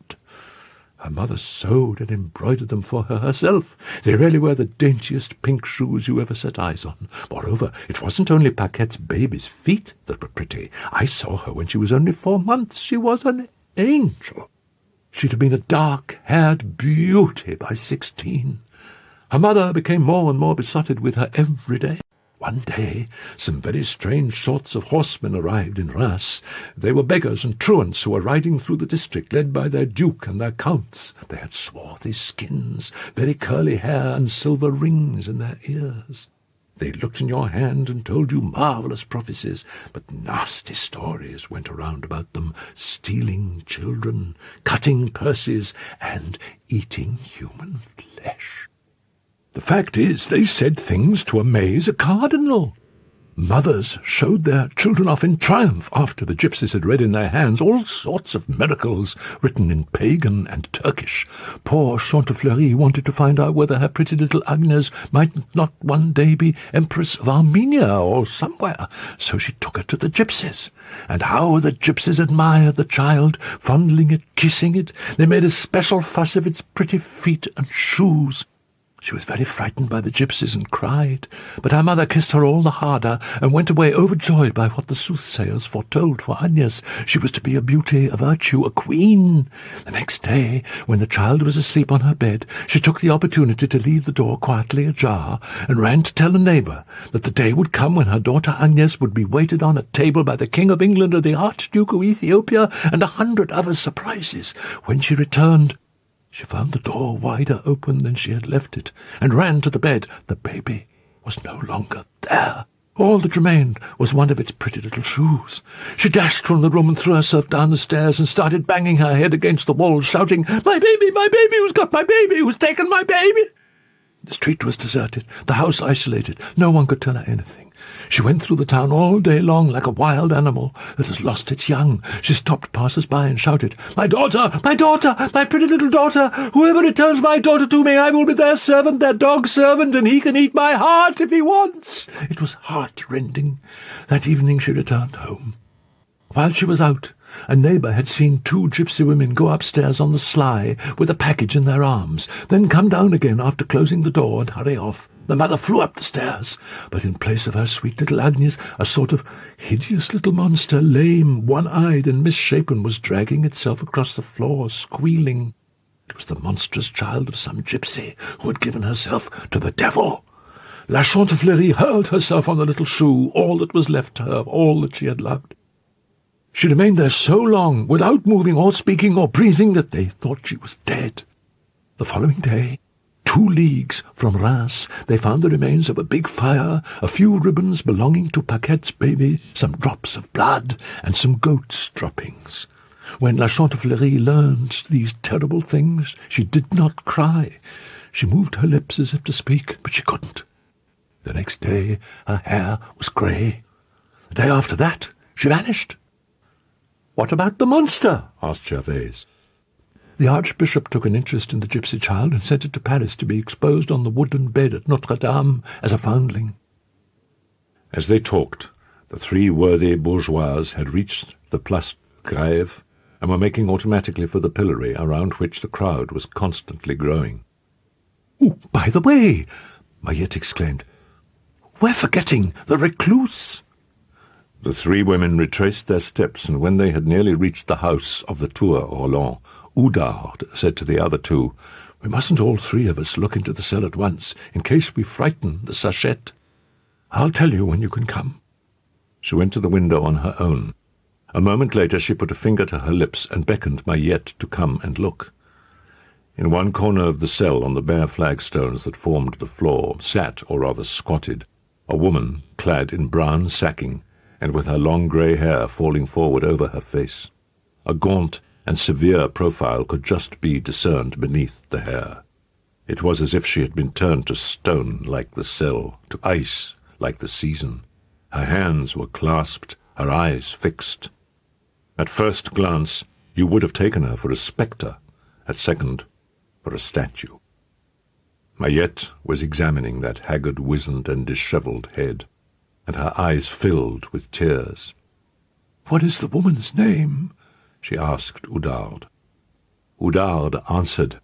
Her mother sewed and embroidered them for her herself. They really were the daintiest pink shoes you ever set eyes on. Moreover, it wasn't only Paquette's baby's feet that were pretty. I saw her when she was only 4 months. She was an angel. She'd have been a dark-haired beauty by 16. Her mother became more and more besotted with her every day. One day, some very strange sorts of horsemen arrived in Reims. They were beggars and truants who were riding through the district, led by their duke and their counts. They had swarthy skins, very curly hair, and silver rings in their ears. They looked in your hand and told you marvellous prophecies, but nasty stories went around about them, stealing children, cutting purses, and eating human flesh. The fact is, they said things to amaze a cardinal. Mothers showed their children off in triumph after the gypsies had read in their hands all sorts of miracles written in pagan and Turkish. Poor Chantefleurie wanted to find out whether her pretty little Agnes might not one day be Empress of Armenia or somewhere, so she took her to the gypsies. And how the gypsies admired the child, fondling it, kissing it. They made a special fuss of its pretty feet and shoes. She was very frightened by the gypsies and cried, but her mother kissed her all the harder and went away overjoyed by what the soothsayers foretold for Agnes. She was to be a beauty, a virtue, a queen. The next day, when the child was asleep on her bed, she took the opportunity to leave the door quietly ajar and ran to tell a neighbour that the day would come when her daughter Agnes would be waited on at table by the King of England or the Archduke of Ethiopia and 100 other surprises. When she returned, she found the door wider open than she had left it, and ran to the bed. The baby was no longer there. All that remained was one of its pretty little shoes. She dashed from the room and threw herself down the stairs and started banging her head against the wall, shouting, my baby, who's got my baby, who's taken my baby?" The street was deserted, the house isolated. No one could tell her anything. She went through the town all day long like a wild animal that has lost its young. She stopped passers-by and shouted, my daughter, my pretty little daughter! Whoever returns my daughter to me, I will be their servant, their dog servant, and he can eat my heart if he wants." It was heart-rending. That evening she returned home. While she was out, a neighbour had seen 2 gypsy women go upstairs on the sly with a package in their arms, then come down again after closing the door and hurry off. The mother flew up the stairs, but in place of her sweet little Agnes, a sort of hideous little monster, lame, one-eyed and misshapen, was dragging itself across the floor, squealing. It was the monstrous child of some gypsy who had given herself to the devil. La Chantefleurie hurled herself on the little shoe, all that was left to her, all that she had loved. She remained there so long, without moving or speaking or breathing, that they thought she was dead. The following day, 2 leagues from Reims, they found the remains of a big fire, a few ribbons belonging to Paquette's baby, some drops of blood, and some goat's droppings. When La Chantefleurie learned these terrible things, she did not cry. She moved her lips as if to speak, but she couldn't. The next day her hair was grey. The day after that she vanished. "What about the monster?" asked Gervaise. The Archbishop took an interest in the gypsy child and sent it to Paris to be exposed on the wooden bed at Notre-Dame as a foundling. As they talked, the 3 worthy bourgeois had reached the Place Grève and were making automatically for the pillory, around which the crowd was constantly growing. "Oh, by the way," Mayette exclaimed, "we're forgetting the recluse." The 3 women retraced their steps, and when they had nearly reached the house of the Tour Roland, Oudard said to the other 2, "We mustn't all 3 of us look into the cell at once, in case we frighten the sachette. I'll tell you when you can come." She went to the window on her own. A moment later she put a finger to her lips and beckoned Mayette to come and look. In one corner of the cell, on the bare flagstones that formed the floor, sat, or rather squatted, a woman clad in brown sacking, and with her long grey hair falling forward over her face. A gaunt and severe profile could just be discerned beneath the hair. It was as if she had been turned to stone like the cell, to ice like the season. Her hands were clasped, her eyes fixed. At first glance you would have taken her for a spectre, at second for a statue. Mayette was examining that haggard, wizened, and dishevelled head, and her eyes filled with tears. "What is the woman's name?" she asked Oudard. Oudard answered,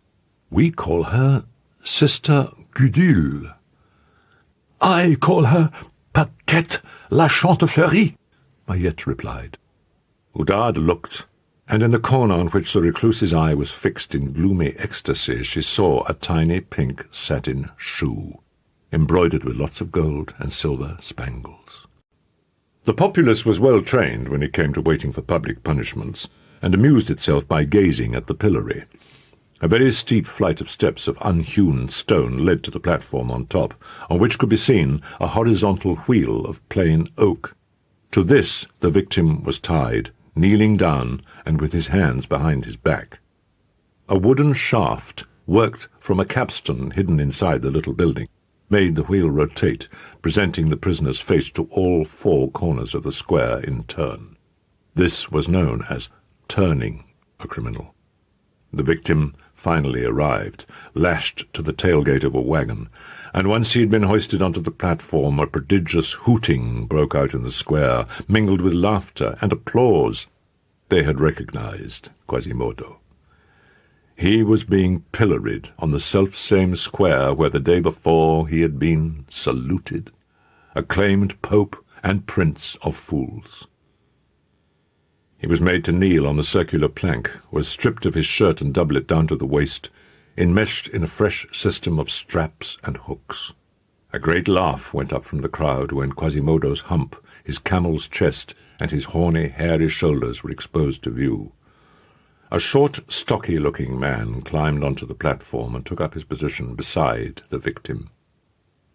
"We call her Sister Gudule." "I call her Paquette La Chantefleurie," Mayette replied. Oudard looked, and in the corner on which the recluse's eye was fixed in gloomy ecstasy she saw a tiny pink satin shoe, embroidered with lots of gold and silver spangles. The populace was well trained when it came to waiting for public punishments, and amused itself by gazing at the pillory. A very steep flight of steps of unhewn stone led to the platform on top, on which could be seen a horizontal wheel of plain oak. To this the victim was tied, kneeling down and with his hands behind his back. A wooden shaft, worked from a capstan hidden inside the little building, made the wheel rotate, presenting the prisoner's face to all 4 corners of the square in turn. This was known as turning a criminal. The victim finally arrived, lashed to the tailgate of a wagon, and once he had been hoisted onto the platform, a prodigious hooting broke out in the square, mingled with laughter and applause. They had recognized Quasimodo. He was being pilloried on the self-same square where the day before he had been saluted, acclaimed Pope and Prince of Fools. He was made to kneel on the circular plank, was stripped of his shirt and doublet down to the waist, enmeshed in a fresh system of straps and hooks. A great laugh went up from the crowd when Quasimodo's hump, his camel's chest, and his horny, hairy shoulders were exposed to view. A short, stocky-looking man climbed onto the platform and took up his position beside the victim.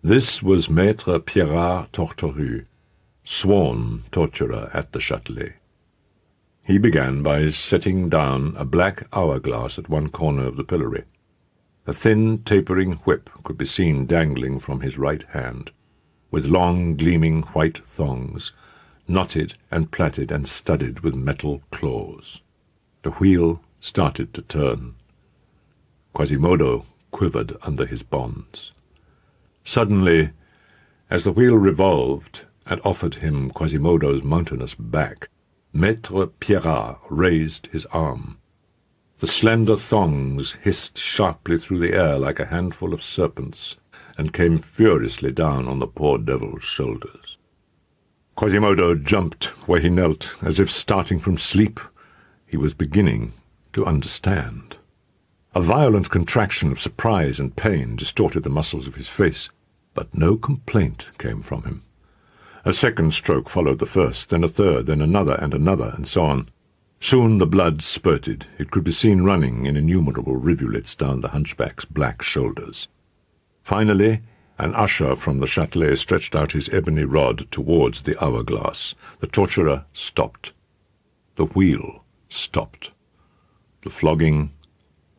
This was Maître Pierrat Torterue, sworn torturer at the Châtelet. He began by setting down a black hourglass at one corner of the pillory. A thin, tapering whip could be seen dangling from his right hand, with long, gleaming white thongs, knotted and plaited and studded with metal claws. The wheel started to turn. Quasimodo quivered under his bonds. Suddenly, as the wheel revolved and offered him Quasimodo's mountainous back, Maître Pierrat raised his arm. The slender thongs hissed sharply through the air like a handful of serpents, and came furiously down on the poor devil's shoulders. Quasimodo jumped where he knelt, as if starting from sleep. He was beginning to understand. A violent contraction of surprise and pain distorted the muscles of his face, but no complaint came from him. A second stroke followed the first, then a third, then another, and so on. Soon the blood spurted. It could be seen running in innumerable rivulets down the hunchback's black shoulders. Finally, an usher from the Châtelet stretched out his ebony rod towards the hourglass. The torturer stopped. The wheel stopped. The flogging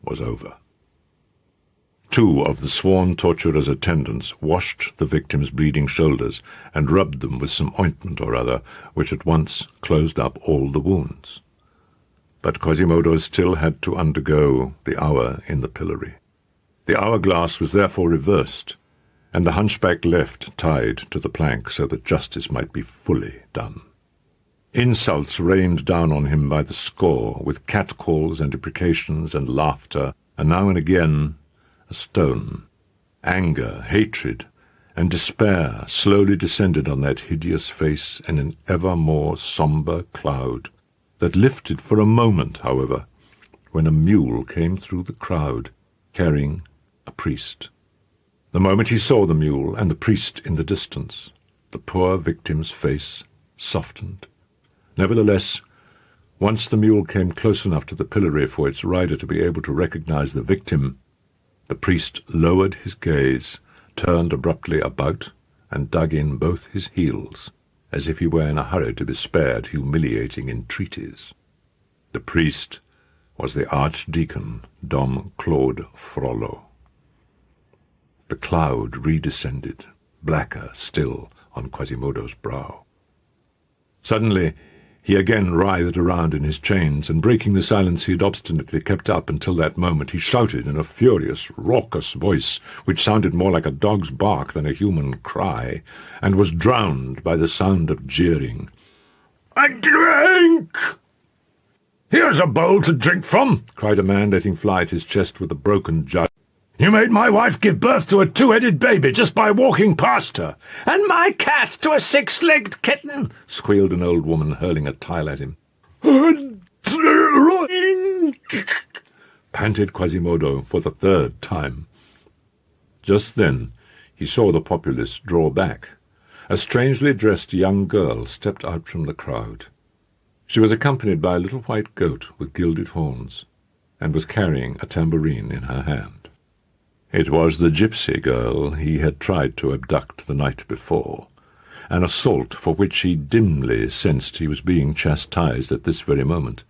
was over. 2 of the sworn torturer's attendants washed the victim's bleeding shoulders and rubbed them with some ointment or other, which at once closed up all the wounds. But Quasimodo still had to undergo the hour in the pillory. The hourglass was therefore reversed, and the hunchback left tied to the plank so that justice might be fully done. Insults rained down on him by the score, with catcalls and deprecations and laughter, and now and again a stone. Anger, hatred, and despair slowly descended on that hideous face in an ever more sombre cloud, that lifted for a moment, however, when a mule came through the crowd, carrying a priest. The moment he saw the mule and the priest in the distance, the poor victim's face softened. Nevertheless, once the mule came close enough to the pillory for its rider to be able to recognize the victim, the priest lowered his gaze, turned abruptly about, and dug in both his heels, as if he were in a hurry to be spared humiliating entreaties. The priest was the Archdeacon Dom Claude Frollo. The cloud redescended, blacker still, on Quasimodo's brow. Suddenly he again writhed around in his chains, and breaking the silence he had obstinately kept up until that moment, he shouted in a furious, raucous voice, which sounded more like a dog's bark than a human cry, and was drowned by the sound of jeering. "A drink! Here's a bowl to drink from!" cried a man, letting fly at his chest with a broken jug. "You made my wife give birth to a 2-headed baby just by walking past her, and my cat to a 6-legged kitten," squealed an old woman, hurling a tile at him. "A drink!" panted Quasimodo for the 3rd time. Just then he saw the populace draw back. A strangely dressed young girl stepped out from the crowd. She was accompanied by a little white goat with gilded horns, and was carrying a tambourine in her hand. It was the gypsy girl he had tried to abduct the night before, an assault for which he dimly sensed he was being chastised at this very moment.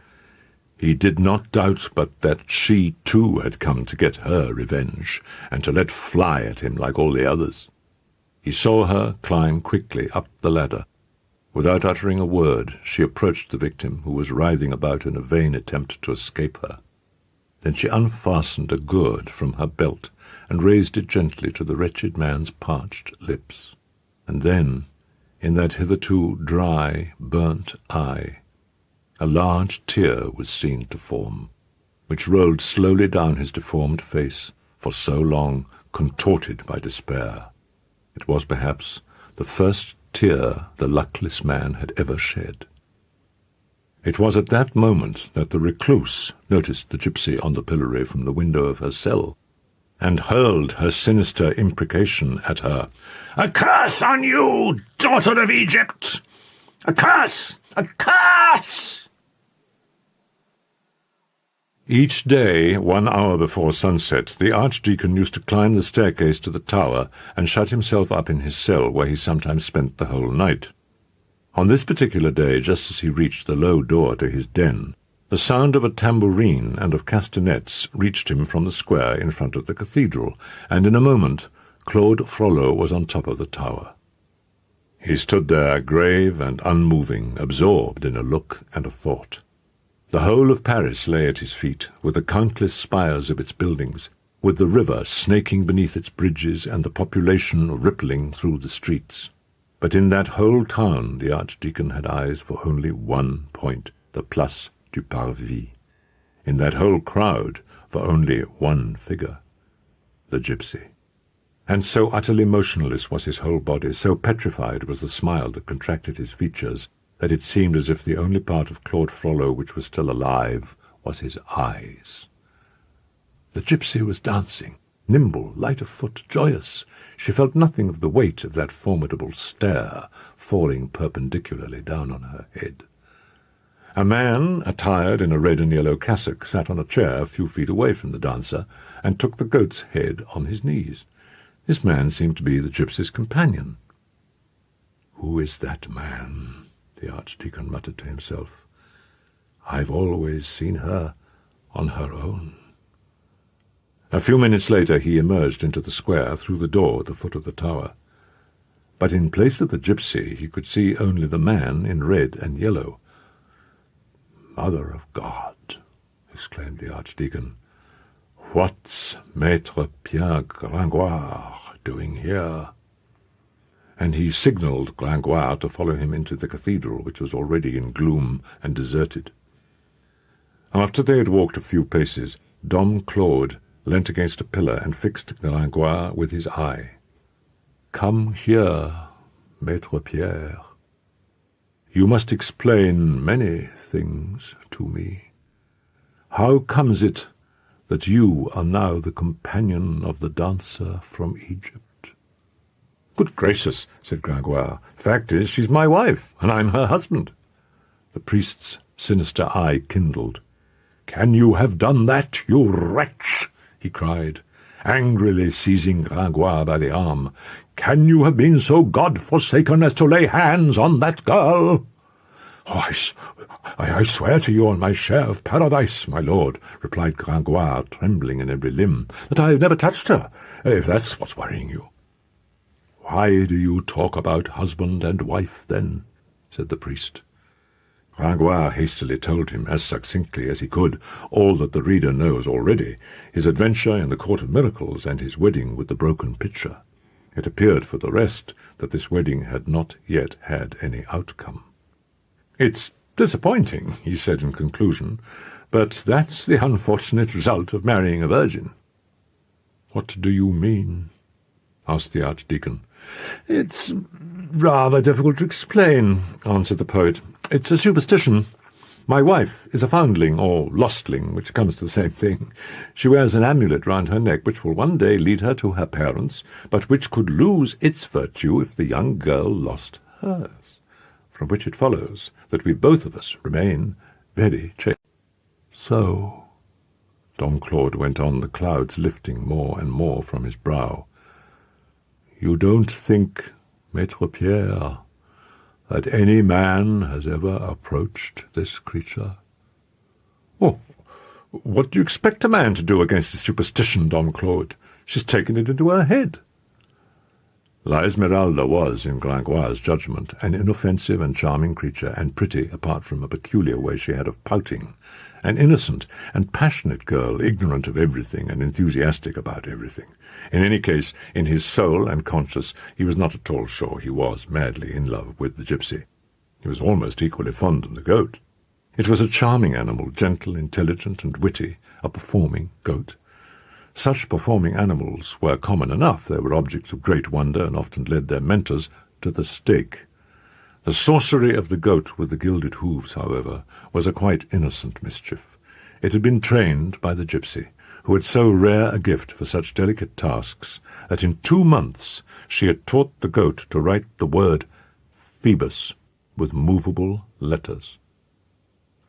He did not doubt but that she too had come to get her revenge, and to let fly at him like all the others. He saw her climb quickly up the ladder. Without uttering a word, she approached the victim, who was writhing about in a vain attempt to escape her. Then she unfastened a gourd from her belt, and raised it gently to the wretched man's parched lips. And then, in that hitherto dry, burnt eye, a large tear was seen to form, which rolled slowly down his deformed face, for so long contorted by despair. It was, perhaps, the first tear the luckless man had ever shed. It was at that moment that the recluse noticed the gypsy on the pillory from the window of her cell, and hurled her sinister imprecation at her. "A curse on you, daughter of Egypt! A curse! A curse!" Each day, 1 hour before sunset, the archdeacon used to climb the staircase to the tower and shut himself up in his cell, where he sometimes spent the whole night. On this particular day, just as he reached the low door to his den, the sound of a tambourine and of castanets reached him from the square in front of the cathedral, and in a moment Claude Frollo was on top of the tower. He stood there, grave and unmoving, absorbed in a look and a thought. The whole of Paris lay at his feet, with the countless spires of its buildings, with the river snaking beneath its bridges and the population rippling through the streets. But in that whole town the archdeacon had eyes for only one point, the Place du Parvis. In that whole crowd for only one figure, the gypsy. And so utterly motionless was his whole body, so petrified was the smile that contracted his features, that it seemed as if the only part of Claude Frollo which was still alive was his eyes. The gypsy was dancing, nimble, light of foot, joyous. She felt nothing of the weight of that formidable stare, falling perpendicularly down on her head. A man, attired in a red and yellow cassock, sat on a chair a few feet away from the dancer and took the goat's head on his knees. This man seemed to be the gypsy's companion. "Who is that man?" the archdeacon muttered to himself. "I've always seen her on her own." A few minutes later he emerged into the square through the door at the foot of the tower. But in place of the gypsy he could see only the man in red and yellow. "Mother of God!" exclaimed the archdeacon. "What's Maître Pierre Gringoire doing here?" And he signalled Gringoire to follow him into the cathedral, which was already in gloom and deserted. After they had walked a few paces, Dom Claude leant against a pillar and fixed Gringoire with his eye. "Come here, Maître Pierre. You must explain many things to me. How comes it that you are now the companion of the dancer from Egypt?" "Good gracious," said Gringoire. "Fact is, she's my wife, and I'm her husband." The priest's sinister eye kindled. "Can you have done that, you wretch?" he cried, angrily seizing Gringoire by the arm. "Can you have been so God-forsaken as to lay hands on that girl?" "Oh, I swear to you on my share of paradise, my lord," replied Gringoire, trembling in every limb, "that I have never touched her, if that's what's worrying you." "Why do you talk about husband and wife, then?" said the priest. Gringoire hastily told him, as succinctly as he could, all that the reader knows already, his adventure in the Court of Miracles and his wedding with the broken pitcher. It appeared, for the rest, that this wedding had not yet had any outcome. "It's disappointing," he said in conclusion, "but that's the unfortunate result of marrying a virgin." "What do you mean?" asked the archdeacon. "It's rather difficult to explain," answered the poet. "It's a superstition. My wife is a foundling, or lostling, which comes to the same thing. She wears an amulet round her neck which will one day lead her to her parents, but which could lose its virtue if the young girl lost hers, from which it follows that we both of us remain very chaste." "So," Dom Claude went on, the clouds lifting more and more from his brow, "you don't think, Maître Pierre, that any man has ever approached this creature?" "Oh, what do you expect a man to do against a superstition, Dom Claude? She's taken it into her head." La Esmeralda was, in Gringoire's judgment, an inoffensive and charming creature, and pretty, apart from a peculiar way she had of pouting, an innocent and passionate girl, ignorant of everything and enthusiastic about everything. In any case, in his soul and conscience, he was not at all sure he was madly in love with the gypsy. He was almost equally fond of the goat. It was a charming animal, gentle, intelligent, and witty, a performing goat. Such performing animals were common enough. They were objects of great wonder and often led their mentors to the stake. The sorcery of the goat with the gilded hooves, however, was a quite innocent mischief. It had been trained by the gypsy, who had so rare a gift for such delicate tasks that in 2 months she had taught the goat to write the word Phoebus with movable letters.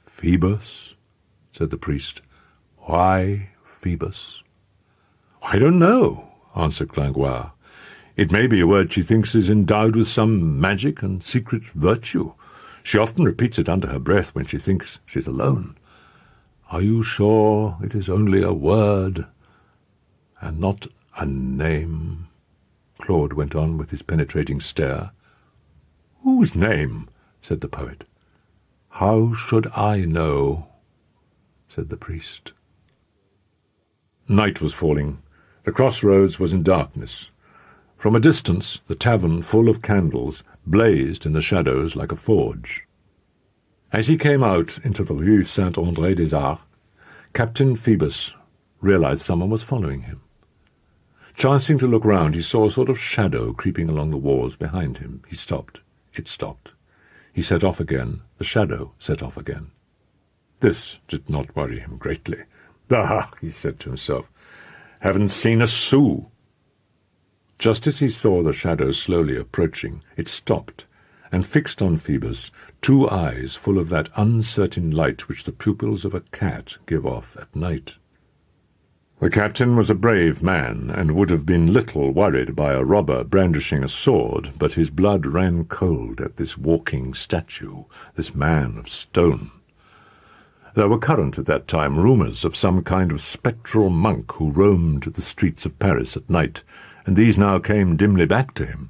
"Phoebus?" said the priest. "Why Phoebus?" "I don't know," answered Gringoire. "It may be a word she thinks is endowed with some magic and secret virtue. She often repeats it under her breath when she thinks she's alone." "Are you sure it is only a word, and not a name?" Claude went on with his penetrating stare. "Whose name?" said the poet. "How should I know?" said the priest. Night was falling. The crossroads was in darkness. From a distance, the tavern, full of candles, blazed in the shadows like a forge. As he came out into the Rue Saint-André-des-Arts, Captain Phoebus realized someone was following him. Chancing to look round, he saw a sort of shadow creeping along the walls behind him. He stopped. It stopped. He set off again. The shadow set off again. This did not worry him greatly. "Ah," he said to himself, "haven't seen a sou." Just as he saw the shadow slowly approaching, it stopped, and fixed on Phoebus 2 eyes full of that uncertain light which the pupils of a cat give off at night. The captain was a brave man, and would have been little worried by a robber brandishing a sword, but his blood ran cold at this walking statue, this man of stone. There were current at that time rumours of some kind of spectral monk who roamed the streets of Paris at night, and these now came dimly back to him.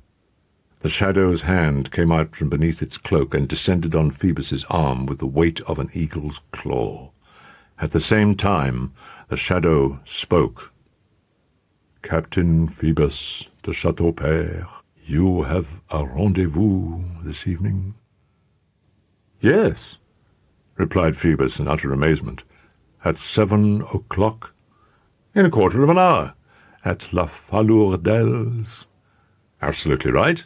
The shadow's hand came out from beneath its cloak and descended on Phoebus's arm with the weight of an eagle's claw. At the same time, the shadow spoke. "Captain Phoebus de Chateaupert, you have a rendezvous this evening?" "Yes," replied Phoebus in utter amazement. "At 7 o'clock?" "In a quarter of an hour. At La Falourdels." "Absolutely right."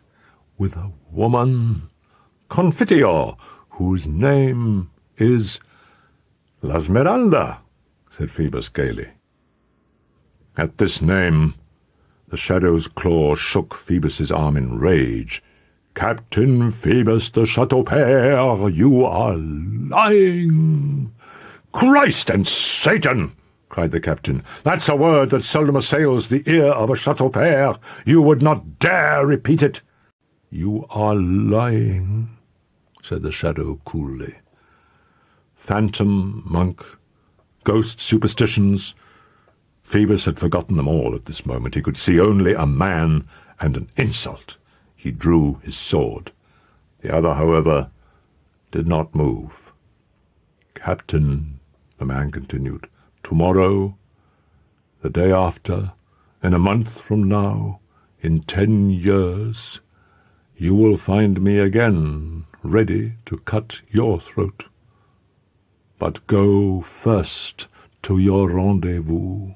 "With a woman?" "Confiteor, whose name is L'Esmeralda," said Phoebus gaily. At this name, the shadow's claw shook Phoebus's arm in rage. "Captain Phoebus de Chateaupert, you are lying!" "Christ and Satan!" cried the captain. "That's a word that seldom assails the ear of a Chateaupert. You would not dare repeat it." "You are lying," said the shadow coolly. Phantom, monk, ghost superstitions. Phoebus had forgotten them all at this moment. He could see only a man and an insult. He drew his sword. The other, however, did not move. "Captain," the man continued, "tomorrow, the day after, in a month from now, in 10 years, you will find me again, ready to cut your throat. But go first to your rendezvous."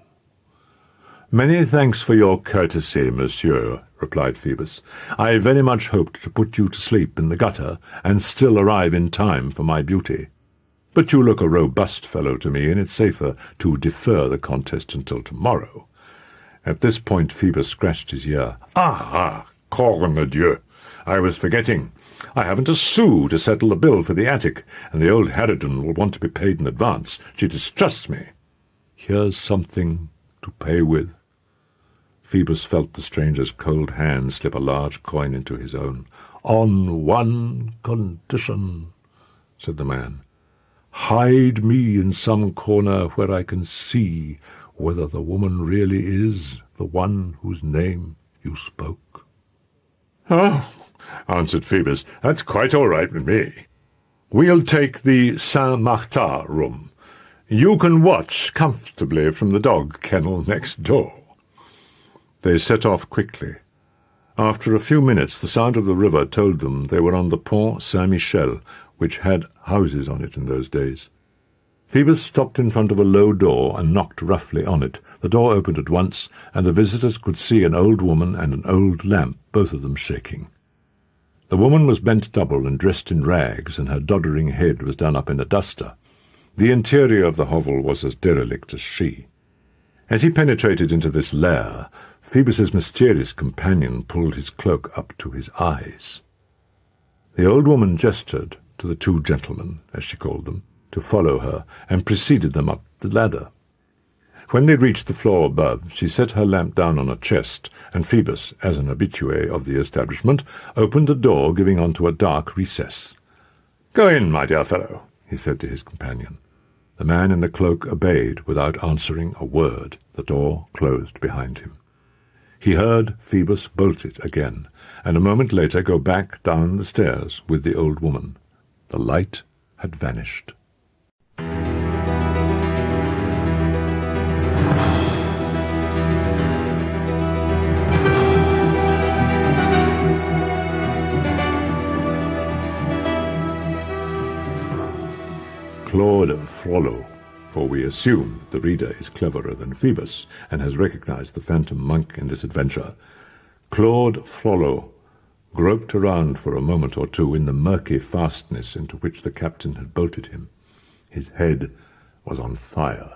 "Many thanks for your courtesy, monsieur," replied Phoebus. "I very much hoped to put you to sleep in the gutter, and still arrive in time for my beauty. But you look a robust fellow to me, and it's safer to defer the contest until tomorrow." At this point Phoebus scratched his ear. Corne Dieu! I was forgetting. I haven't a sou to settle the bill for the attic, and the old harridan will want to be paid in advance. She distrusts me." "Here's something to pay with." Phoebus felt the stranger's cold hand slip a large coin into his own. "On one condition," said the man. "Hide me in some corner where I can see whether the woman really is the one whose name you spoke." "Oh," answered Phoebus, "that's quite all right with me. We'll take the Saint-Martin room. You can watch comfortably from the dog kennel next door." They set off quickly. After a few minutes the sound of the river told them they were on the Pont Saint-Michel, which had houses on it in those days. Phoebus stopped in front of a low door and knocked roughly on it. The door opened at once, and the visitors could see an old woman and an old lamp, both of them shaking. The woman was bent double and dressed in rags, and her doddering head was done up in a duster. The interior of the hovel was as derelict as she. As he penetrated into this lair, Phoebus's mysterious companion pulled his cloak up to his eyes. The old woman gestured to the 2 gentlemen, as she called them, to follow her, and preceded them up the ladder. When they reached the floor above, she set her lamp down on a chest, and Phoebus, as an habitué of the establishment, opened a door giving onto a dark recess. "Go in, my dear fellow," he said to his companion. The man in the cloak obeyed without answering a word. The door closed behind him. He heard Phoebus bolt it again, and a moment later go back down the stairs with the old woman. The light had vanished. Claude Frollo, for we assume the reader is cleverer than Phoebus and has recognized the phantom monk in this adventure. Claude Frollo groped around for a moment or two in the murky fastness into which the captain had bolted him. His head was on fire.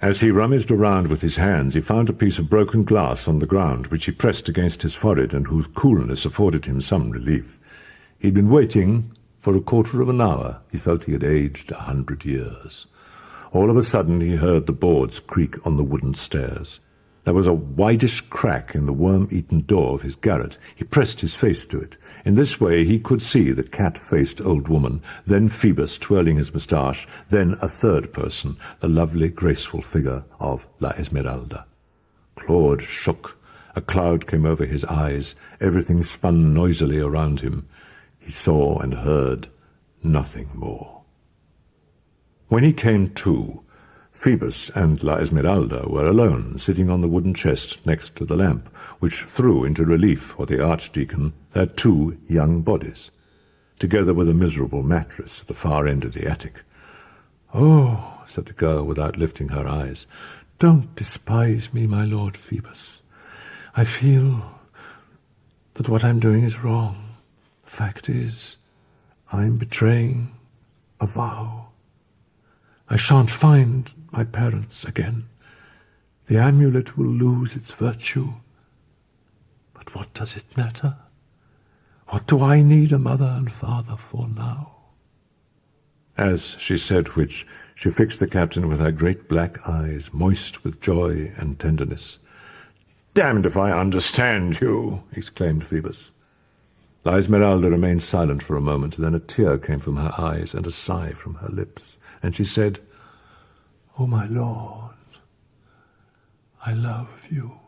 As he rummaged around with his hands, he found a piece of broken glass on the ground, which he pressed against his forehead and whose coolness afforded him some relief. He'd been waiting for a quarter of an hour. He felt he had aged 100 years. All of a sudden he heard the boards creak on the wooden stairs. There was a whitish crack in the worm-eaten door of his garret. He pressed his face to it. In this way he could see the cat-faced old woman, then Phoebus twirling his moustache, then a third person, the lovely, graceful figure of La Esmeralda. Claude shook. A cloud came over his eyes. Everything spun noisily around him. He saw and heard nothing more. When he came to, Phoebus and La Esmeralda were alone, sitting on the wooden chest next to the lamp, which threw into relief for the archdeacon their two young bodies, together with a miserable mattress at the far end of the attic. "Oh," said the girl without lifting her eyes, "don't despise me, my lord Phoebus. I feel that what I'm doing is wrong. The fact is, I'm betraying a vow. I shan't find my parents again. The amulet will lose its virtue. But what does it matter? What do I need a mother and father for now?" As she said which, she fixed the captain with her great black eyes, moist with joy and tenderness. "Damned if I understand you!" exclaimed Phoebus. La Esmeralda remained silent for a moment. Then a tear came from her eyes and a sigh from her lips, and she said, "Oh, my lord, I love you."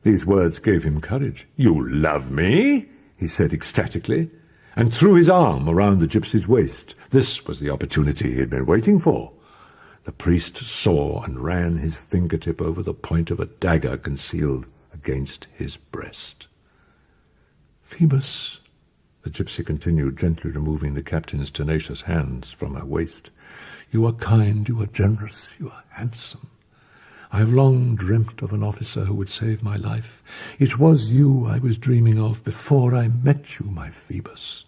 These words gave him courage. "You love me?" he said ecstatically, and threw his arm around the gypsy's waist. This was the opportunity he had been waiting for. The priest saw and ran his fingertip over the point of a dagger concealed against his breast. "Phoebus," the gypsy continued, gently removing the captain's tenacious hands from her waist, "you are kind, you are generous, you are handsome. I have long dreamt of an officer who would save my life. It was you I was dreaming of before I met you, my Phoebus.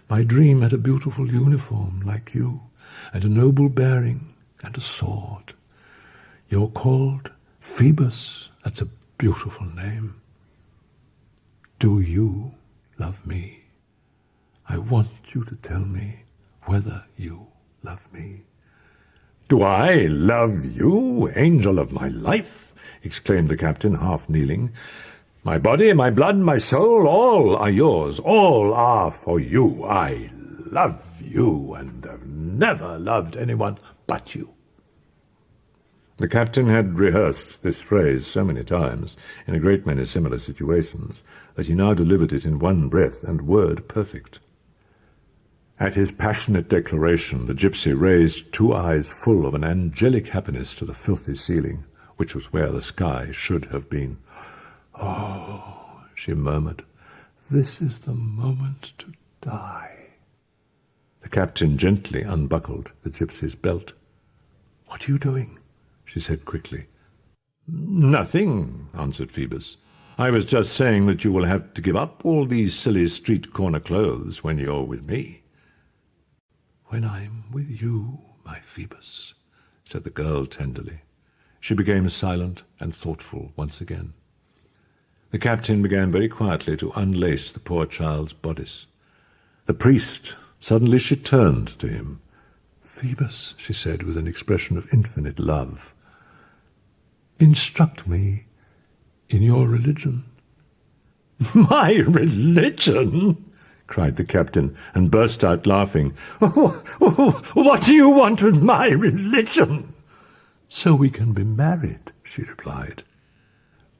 My dream had a beautiful uniform like you, and a noble bearing, and a sword. You're called Phoebus. That's a beautiful name. Do you love me? I want you to tell me whether you love me." "Do I love you, angel of my life?" exclaimed the captain, half kneeling. "My body, my blood, my soul, all are yours. All are for you. I love you, and have never loved anyone but you." The captain had rehearsed this phrase so many times, in a great many similar situations, that he now delivered it in one breath and word perfect. At his passionate declaration, the gypsy raised two eyes full of an angelic happiness to the filthy ceiling, which was where the sky should have been. "Oh," she murmured, "this is the moment to die." The captain gently unbuckled the gypsy's belt. "What are you doing?" she said quickly. "Nothing," answered Phoebus. "I was just saying that you will have to give up all these silly street-corner clothes when you're with me." "When I'm with you, my Phoebus," said the girl tenderly. She became silent and thoughtful once again. The captain began very quietly to unlace the poor child's bodice. The priest, suddenly she turned to him. "Phoebus," she said with an expression of infinite love, "instruct me in your religion." "My religion?" cried the captain, and burst out laughing. What do you want with my religion?" "So we can be married," she replied.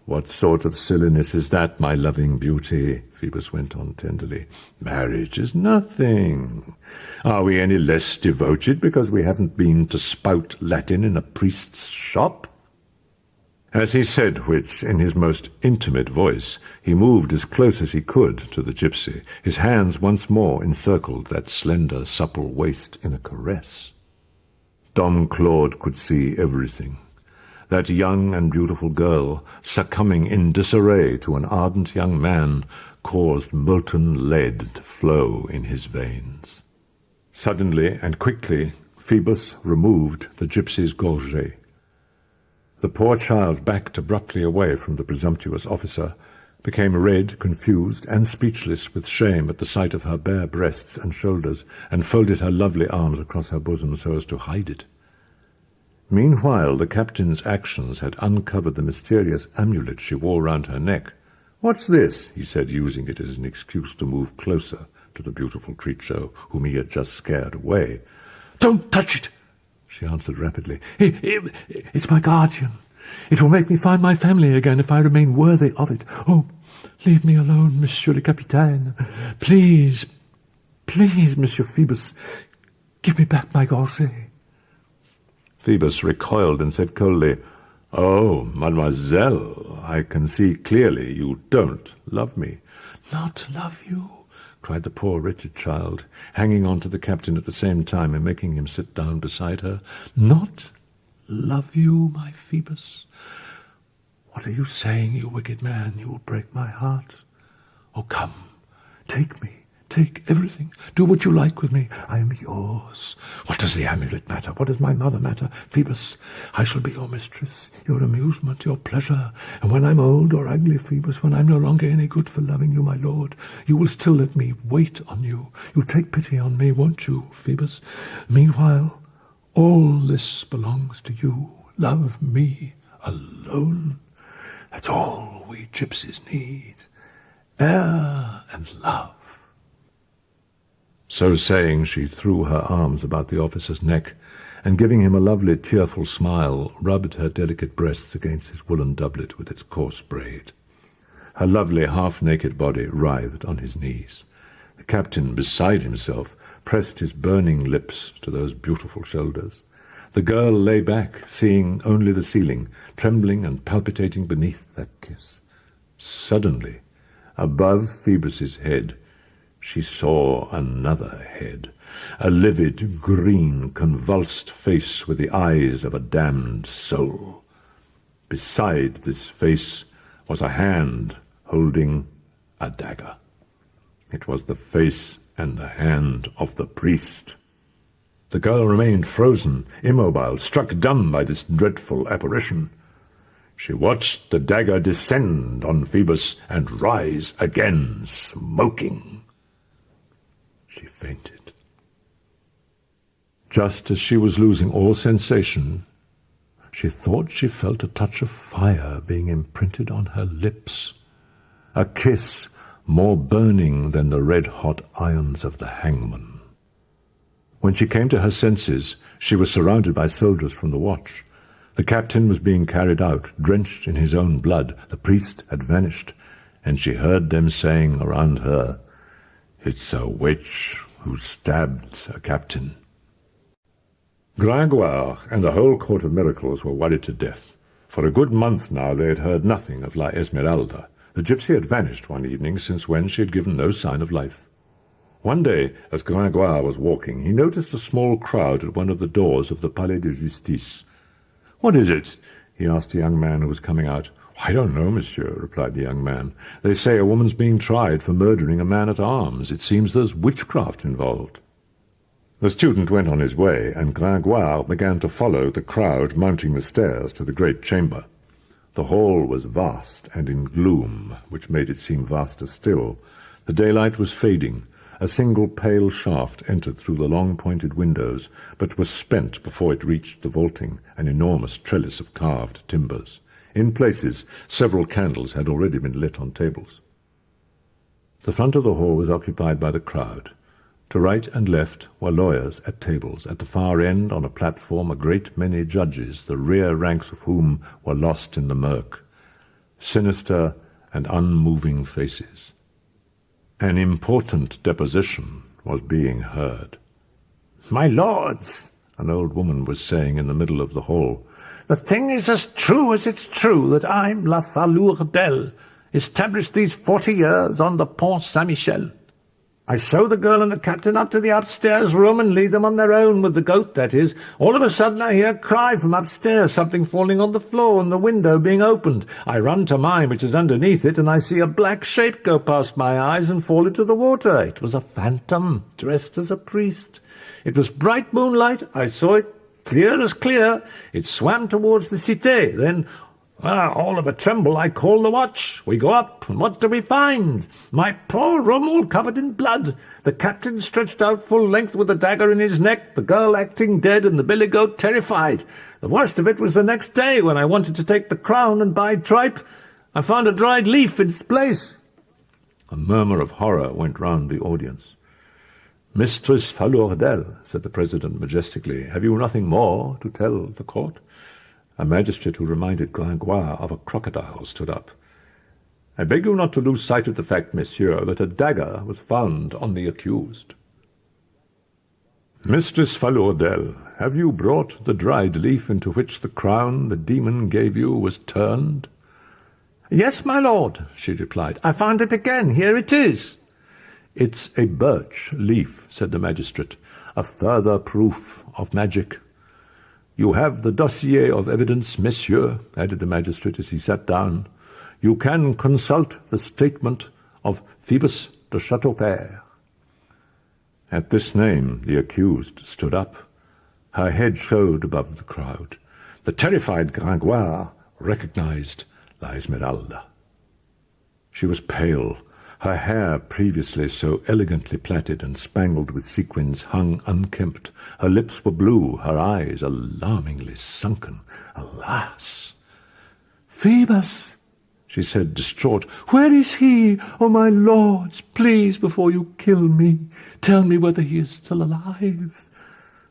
"What sort of silliness is that, my loving beauty?" Phoebus went on tenderly. "Marriage is nothing. Are we any less devoted because we haven't been to spout Latin in a priest's shop?" As he said which, in his most intimate voice, he moved as close as he could to the gypsy. His hands once more encircled that slender, supple waist in a caress. Dom Claude could see everything. That young and beautiful girl, succumbing in disarray to an ardent young man, caused molten lead to flow in his veins. Suddenly and quickly, Phoebus removed the gypsy's gorget. The poor child backed abruptly away from the presumptuous officer, became red, confused, and speechless with shame at the sight of her bare breasts and shoulders, and folded her lovely arms across her bosom so as to hide it. Meanwhile, the captain's actions had uncovered the mysterious amulet she wore round her neck. "What's this?" he said, using it as an excuse to move closer to the beautiful creature whom he had just scared away. "Don't touch it," she answered rapidly. It's my guardian. It will make me find my family again if I remain worthy of it. Oh, leave me alone, Monsieur le Capitaine. Please, please, Monsieur Phoebus, give me back my gorget." Phoebus recoiled and said coldly, "Oh, mademoiselle, I can see clearly you don't love me." "Not love you?" cried the poor wretched child, hanging on to the captain at the same time and making him sit down beside her. "Not love you, my Phoebus? What are you saying, you wicked man? You will break my heart. Oh, come, take me, take everything. Do what you like with me. I am yours. What does the amulet matter? What does my mother matter? Phoebus, I shall be your mistress, your amusement, your pleasure. And when I'm old or ugly, Phoebus, when I'm no longer any good for loving you, my lord, you will still let me wait on you. You'll take pity on me, won't you, Phoebus? Meanwhile, all this belongs to you. Love me alone. That's all we gypsies need. Air and love." So saying, she threw her arms about the officer's neck, and giving him a lovely tearful smile, rubbed her delicate breasts against his woolen doublet with its coarse braid. Her lovely half-naked body writhed on his knees. The captain, beside himself, pressed his burning lips to those beautiful shoulders. The girl lay back, seeing only the ceiling, trembling and palpitating beneath that kiss. Suddenly, above Phoebus's head, she saw another head, a livid, green, convulsed face with the eyes of a damned soul. Beside this face was a hand holding a dagger. It was the face and the hand of the priest. The girl remained frozen, immobile, struck dumb by this dreadful apparition. She watched the dagger descend on Phoebus and rise again, smoking. She fainted. Just as she was losing all sensation, she thought she felt a touch of fire being imprinted on her lips, a kiss more burning than the red-hot irons of the hangman. When she came to her senses, she was surrounded by soldiers from the watch. The captain was being carried out, drenched in his own blood. The priest had vanished, and she heard them saying around her, "It's a witch who stabbed a captain." Gringoire and the whole court of miracles were worried to death. For a good month now they had heard nothing of La Esmeralda. The gypsy had vanished one evening, since when she had given no sign of life. One day, as Gringoire was walking, he noticed a small crowd at one of the doors of the Palais de Justice. "What is it?" he asked a young man who was coming out. "I don't know, monsieur," replied the young man. "They say a woman's being tried for murdering a man-at-arms. It seems there's witchcraft involved." The student went on his way, and Gringoire began to follow the crowd mounting the stairs to the great chamber. The hall was vast and in gloom, which made it seem vaster still. The daylight was fading. A single pale shaft entered through the long pointed windows, but was spent before it reached the vaulting, an enormous trellis of carved timbers. In places, several candles had already been lit on tables. The front of the hall was occupied by the crowd. To right and left were lawyers at tables. At the far end, on a platform, a great many judges, the rear ranks of whom were lost in the murk. Sinister and unmoving faces. An important deposition was being heard. "My lords," an old woman was saying in the middle of the hall, "the thing is as true as it's true that I'm La Falourdel, established these 40 years on the Pont Saint-Michel. I sew the girl and the captain up to the upstairs room and leave them on their own, with the goat, that is. All of a sudden I hear a cry from upstairs, something falling on the floor and the window being opened. I run to mine, which is underneath it, and I see a black shape go past my eyes and fall into the water. It was a phantom, dressed as a priest. It was bright moonlight. I saw it clear as clear. It swam towards the Cité. Then All of a tremble I call the watch. We go up, and what do we find? My poor room all covered in blood, the captain stretched out full length with a dagger in his neck, the girl acting dead, and the billy goat terrified. The worst of it was the next day, when I wanted to take the crown and buy tripe. I found a dried leaf in its place. A murmur of horror went round the audience. "Mistress Falourdel," said the president majestically, "have you nothing more to tell the court?" A magistrate who reminded Gringoire of a crocodile stood up. "I beg you not to lose sight of the fact, monsieur, that a dagger was found on the accused." "Mistress Falourdel, have you brought the dried leaf into which the crown the demon gave you was turned?" "Yes, my lord," she replied. "I found it again. Here it is." "It's a birch leaf," said the magistrate, "a further proof of magic." "You have the dossier of evidence, monsieur," added the magistrate as he sat down. "You can consult the statement of Phoebus de Chateaupert." At this name the accused stood up. Her head showed above the crowd. The terrified Gringoire recognized La Esmeralda. She was pale. Her hair, previously so elegantly plaited and spangled with sequins, hung unkempt. Her lips were blue, her eyes alarmingly sunken. Alas! "Phoebus," she said, distraught, "where is he? Oh, my lords, please, before you kill me, tell me whether he is still alive."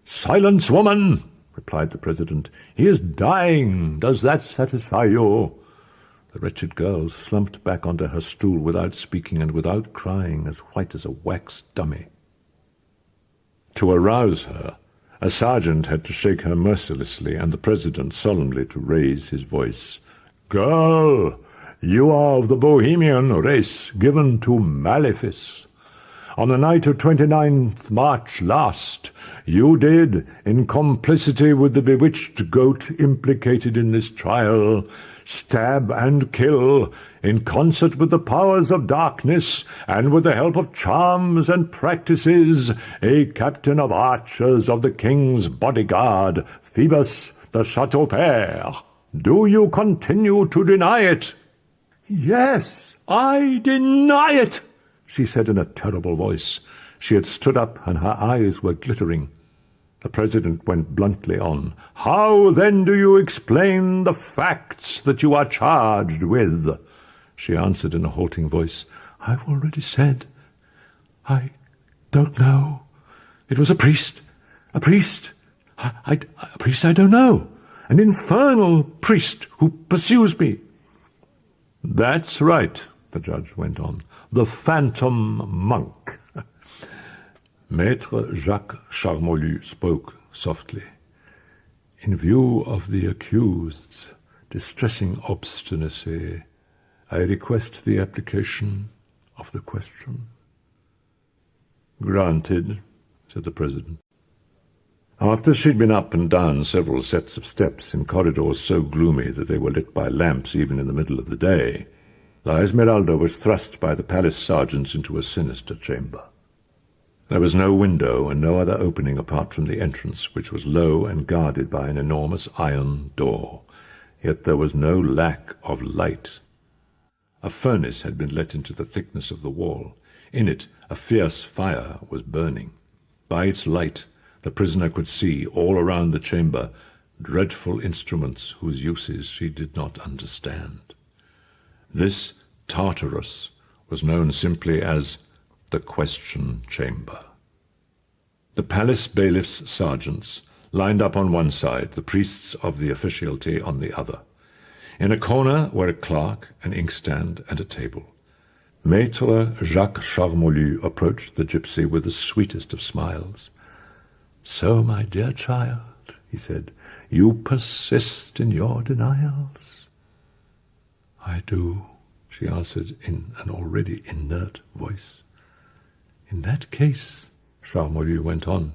"Silence, woman," replied the president. "He is dying. Does that satisfy you?" The wretched girl slumped back onto her stool without speaking and without crying, as white as a wax dummy. To arouse her, a sergeant had to shake her mercilessly, and the president solemnly to raise his voice. "Girl, you are of the Bohemian race, given to malefice. On the night of 29th March last, you did, in complicity with the bewitched goat implicated in this trial, stab and kill, in concert with the powers of darkness, and with the help of charms and practices, a captain of archers of the king's bodyguard, Phoebus de Chateaupert. Do you continue to deny it?" "Yes, I deny it," she said in a terrible voice. She had stood up, and her eyes were glittering. The president went bluntly on. "How, then, do you explain the facts that you are charged with?" She answered in a halting voice, "I've already said. I don't know. It was a priest. A priest. A priest I don't know. An infernal priest who pursues me." "That's right," the judge went on. "The phantom monk." Maître Jacques Charmolue spoke softly. "In view of the accused's distressing obstinacy, I request the application of the question." "Granted," said the president. After she'd been up and down several sets of steps in corridors so gloomy that they were lit by lamps even in the middle of the day, La Esmeralda was thrust by the palace sergeants into a sinister chamber. There was no window and no other opening apart from the entrance, which was low and guarded by an enormous iron door. Yet there was no lack of light. A furnace had been let into the thickness of the wall. In it a fierce fire was burning. By its light the prisoner could see, all around the chamber, dreadful instruments whose uses she did not understand. This Tartarus was known simply as the question chamber. The palace bailiff's sergeants lined up on one side, the priests of the officialty on the other. In a corner were a clerk, an inkstand, and a table. Maître Jacques Charmolue approached the gypsy with the sweetest of smiles. "So, my dear child," he said, "you persist in your denials?" "I do," she answered in an already inert voice. "In that case," Charmolue went on,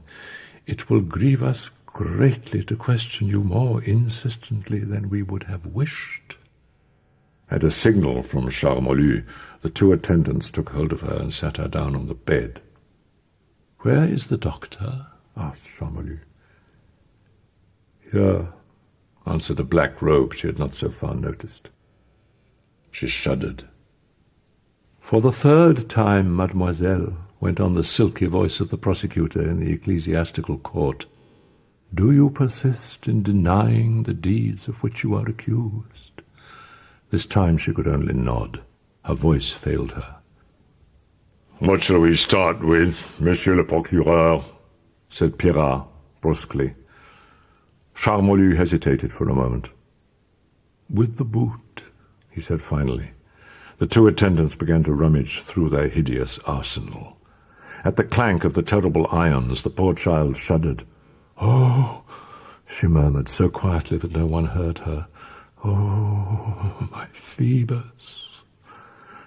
"it will grieve us greatly to question you more insistently than we would have wished." At a signal from Charmolue, the two attendants took hold of her and sat her down on the bed. "Where is the doctor?" asked Charmolue. "Here, answered a black robe she had not so far noticed. She shuddered. "For the third time, mademoiselle," went on the silky voice of the prosecutor in the ecclesiastical court, "do you persist in denying the deeds of which you are accused?" This time she could only nod. Her voice failed her. "What shall we start with, monsieur le procureur?" said Pierrat brusquely. Charmolue hesitated for a moment. "With the boot," he said finally. The two attendants began to rummage through their hideous arsenal. At the clank of the terrible irons, the poor child shuddered. "Oh," she murmured so quietly that no one heard her. "Oh, my Phoebus."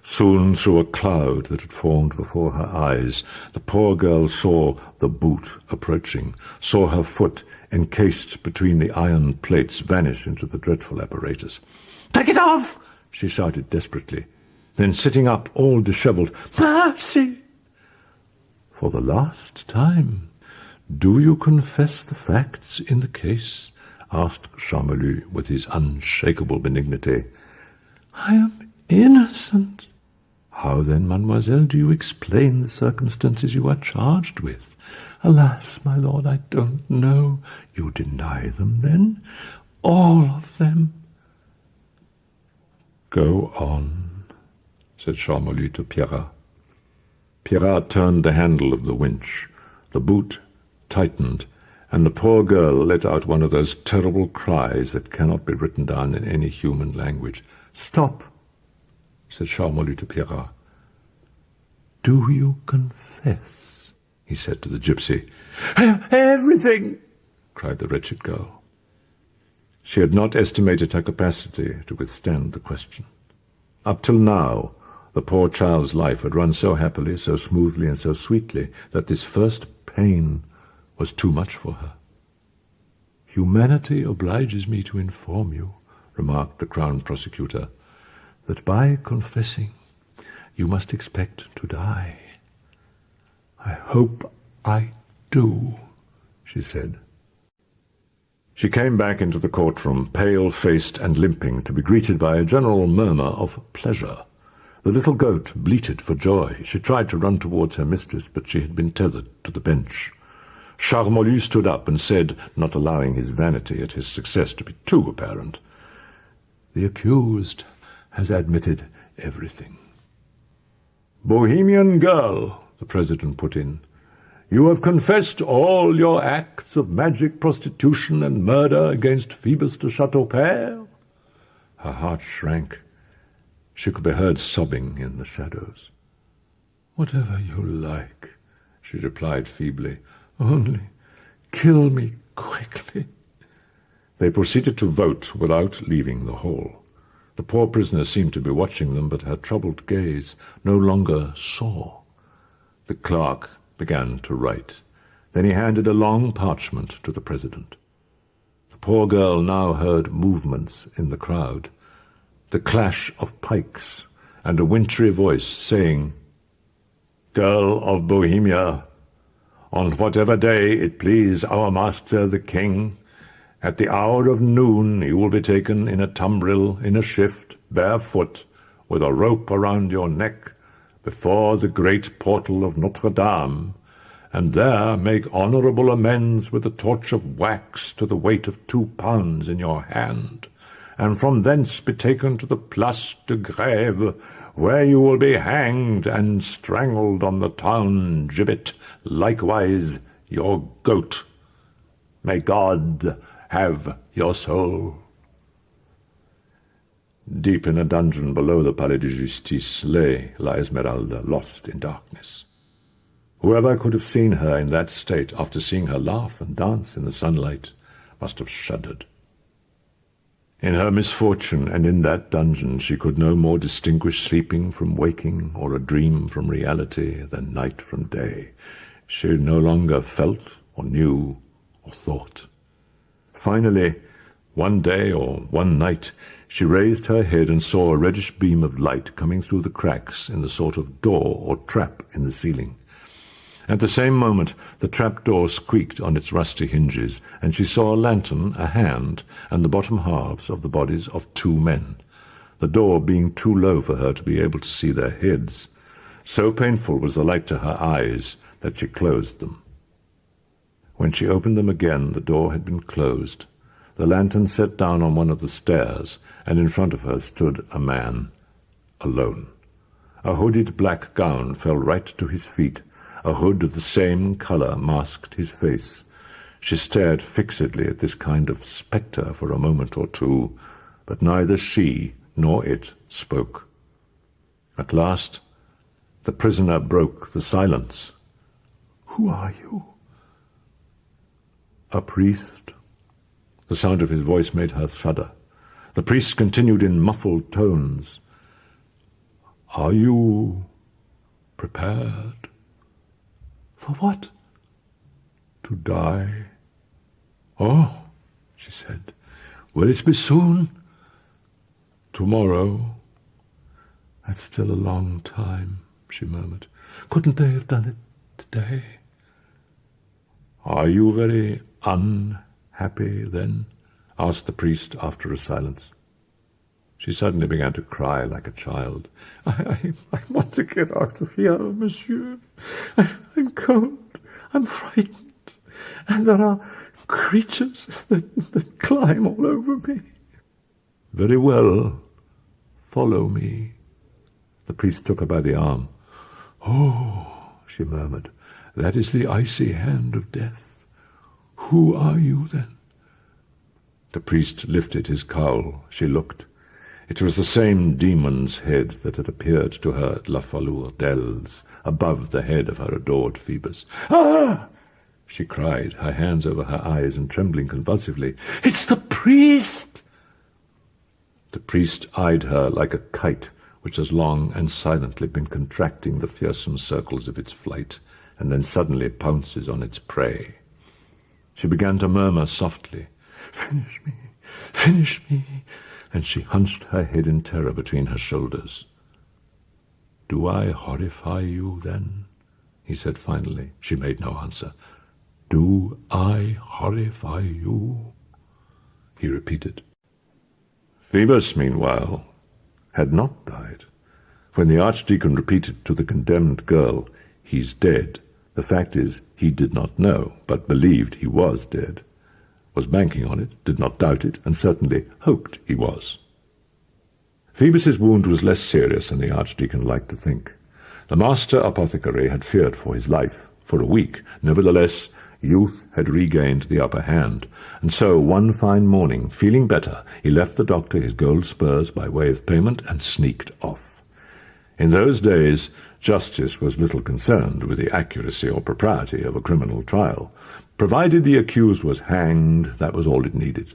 Soon, through a cloud that had formed before her eyes, the poor girl saw the boot approaching, saw her foot encased between the iron plates vanish into the dreadful apparatus. "Take it off!" she shouted desperately. Then, sitting up, all dishevelled, "Mercy!" "For the last time, do you confess the facts in the case?" asked Charmolue with his unshakable benignity. "I am innocent." "How then, mademoiselle, do you explain the circumstances you are charged with?" "Alas, my lord, I don't know." "You deny them, then?" "All of them." "Go on," said Charmolue to Pierrat. Pierrat turned the handle of the winch. The boot tightened, and the poor girl let out one of those terrible cries that cannot be written down in any human language. "Stop," said Charmolue to Pierrat. "Do you confess?" he said to the gypsy. "Everything!" cried the wretched girl. She had not estimated her capacity to withstand the question. Up till now, the poor child's life had run so happily, so smoothly, and so sweetly that this first pain was too much for her. "Humanity obliges me to inform you," remarked the Crown Prosecutor, "that by confessing you must expect to die." "I hope I do," she said. She came back into the courtroom, pale-faced and limping, to be greeted by a general murmur of pleasure. The little goat bleated for joy. She tried to run towards her mistress, but she had been tethered to the bench. Charmolue stood up and said, not allowing his vanity at his success to be too apparent, "The accused has admitted everything." "Bohemian girl," the president put in, "you have confessed all your acts of magic prostitution and murder against Phoebus de Chateaupert?" Her heart shrank. She could be heard sobbing in the shadows. "Whatever you like," she replied feebly. "Only kill me quickly." They proceeded to vote without leaving the hall. The poor prisoner seemed to be watching them, but her troubled gaze no longer saw. The clerk began to write. Then he handed a long parchment to the president. The poor girl now heard movements in the crowd, the clash of pikes, and a wintry voice saying, "Girl of Bohemia, on whatever day it please our master the king, at the hour of noon you will be taken in a tumbril, in a shift, barefoot, with a rope around your neck, before the great portal of Notre-Dame, and there make honourable amends with a torch of wax to the weight of 2 pounds in your hand, and from thence be taken to the Place de Grève, where you will be hanged and strangled on the town gibbet, likewise your goat. May God have your soul." Deep in a dungeon below the Palais de Justice lay La Esmeralda, lost in darkness. Whoever could have seen her in that state after seeing her laugh and dance in the sunlight must have shuddered. In her misfortune and in that dungeon she could no more distinguish sleeping from waking or a dream from reality than night from day. She no longer felt or knew or thought. Finally, one day or one night, she raised her head and saw a reddish beam of light coming through the cracks in the sort of door or trap in the ceiling. At the same moment the trap-door squeaked on its rusty hinges, and she saw a lantern, a hand, and the bottom halves of the bodies of 2 men, the door being too low for her to be able to see their heads. So painful was the light to her eyes that she closed them. When she opened them again, the door had been closed. The lantern set down on one of the stairs, and in front of her stood a man, alone. A hooded black gown fell right to his feet. A hood of the same colour masked his face. She stared fixedly at this kind of spectre for a moment or two, but neither she nor it spoke. At last the prisoner broke the silence. "Who are you?" "A priest." The sound of his voice made her shudder. The priest continued in muffled tones, "Are you prepared?" "For what?" "To die." "Oh," she said. "Will it be soon?" "Tomorrow." "That's still a long time," she murmured. "Couldn't they have done it today?" "Are you very unhappy, then?" asked the priest after a silence. She suddenly began to cry like a child. I want to get out of here, monsieur. I'm cold. I'm frightened. And there are creatures that climb all over me." "Very well. Follow me." The priest took her by the arm. "Oh," she murmured, "that is the icy hand of death. Who are you, then?" The priest lifted his cowl. She looked. It was the same demon's head that had appeared to her at La Falourdels, above the head of her adored Phoebus. "Ah!" she cried, her hands over her eyes and trembling convulsively. "It's the priest!" The priest eyed her like a kite which has long and silently been contracting the fearsome circles of its flight, and then suddenly pounces on its prey. She began to murmur softly, "Finish me, finish me," and she hunched her head in terror between her shoulders. "Do I horrify you, then?" he said finally. She made no answer. "Do I horrify you?" he repeated. Phoebus, meanwhile, had not died. When the archdeacon repeated to the condemned girl, "He's dead," the fact is he did not know, but believed he was dead, was banking on it, did not doubt it, and certainly hoped he was. Phoebus's wound was less serious than the archdeacon liked to think. The master apothecary had feared for his life for a week. Nevertheless, youth had regained the upper hand, and so one fine morning, feeling better, he left the doctor his gold spurs by way of payment and sneaked off. In those days, justice was little concerned with the accuracy or propriety of a criminal trial. Provided the accused was hanged, that was all it needed.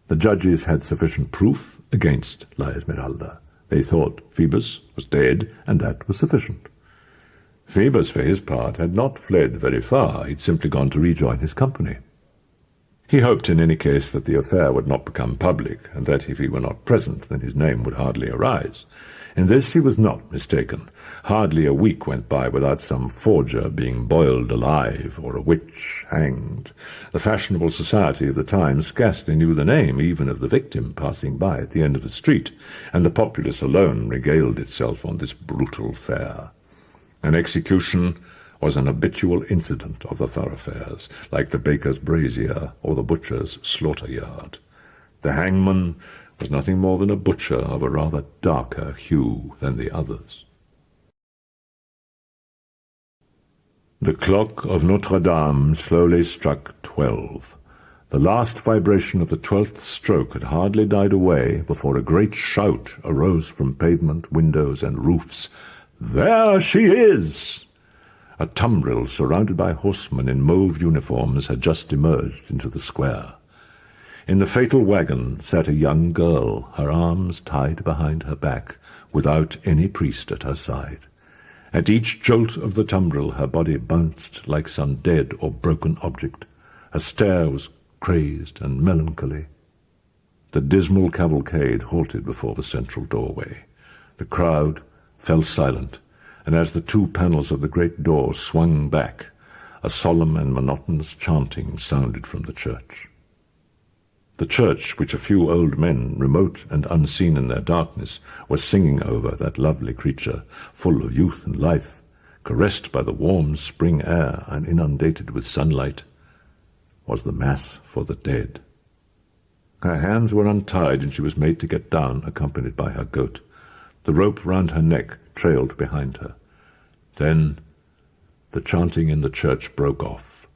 The judges had sufficient proof against La Esmeralda. They thought Phoebus was dead, and that was sufficient. Phoebus, for his part, had not fled very far. He'd simply gone to rejoin his company. He hoped in any case that the affair would not become public, and that if he were not present, then his name would hardly arise. In this he was not mistaken. Hardly a week went by without some forger being boiled alive or a witch hanged. The fashionable society of the time scarcely knew the name even of the victim passing by at the end of the street, and the populace alone regaled itself on this brutal fare. An execution was an habitual incident of the thoroughfares, like the baker's brazier or the butcher's slaughter-yard. The hangman was nothing more than a butcher of a rather darker hue than the others. The clock of Notre-Dame slowly struck 12. The last vibration of the 12th stroke had hardly died away before a great shout arose from pavement, windows, and roofs. "There she is!" A tumbril surrounded by horsemen in mauve uniforms had just emerged into the square. In the fatal wagon sat a young girl, her arms tied behind her back, without any priest at her side. At each jolt of the tumbril her body bounced like some dead or broken object. Her stare was crazed and melancholy. The dismal cavalcade halted before the central doorway. The crowd fell silent, and as the two panels of the great door swung back, a solemn and monotonous chanting sounded from the church. The church, which a few old men, remote and unseen in their darkness, were singing over that lovely creature, full of youth and life, caressed by the warm spring air and inundated with sunlight, was the Mass for the dead. Her hands were untied, and she was made to get down, accompanied by her goat. The rope round her neck trailed behind her. Then the chanting in the church broke off.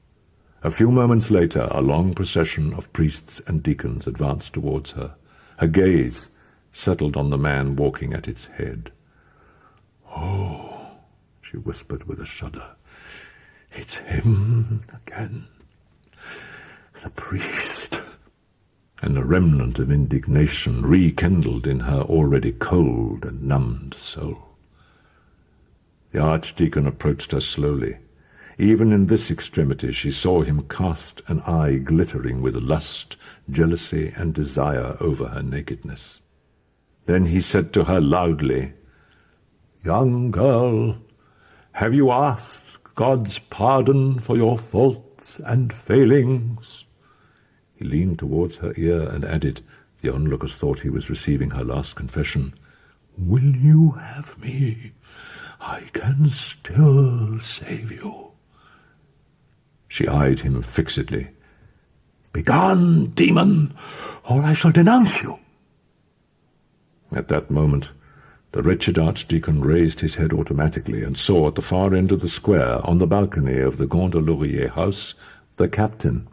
A few moments later, a long procession of priests and deacons advanced towards her. Her gaze settled on the man walking at its head. "Oh," she whispered with a shudder, "it's him again, the priest." And a remnant of indignation rekindled in her already cold and numbed soul. The archdeacon approached her slowly. Even in this extremity she saw him cast an eye glittering with lust, jealousy, and desire over her nakedness. Then he said to her loudly, "Young girl, have you asked God's pardon for your faults and failings?" He leaned towards her ear and added, the onlookers thought he was receiving her last confession, "Will you have me? I can still save you." She eyed him fixedly. "Begone, demon, or I shall denounce you." At that moment, the wretched archdeacon raised his head automatically and saw at the far end of the square, on the balcony of the Gondelaurier house, the captain.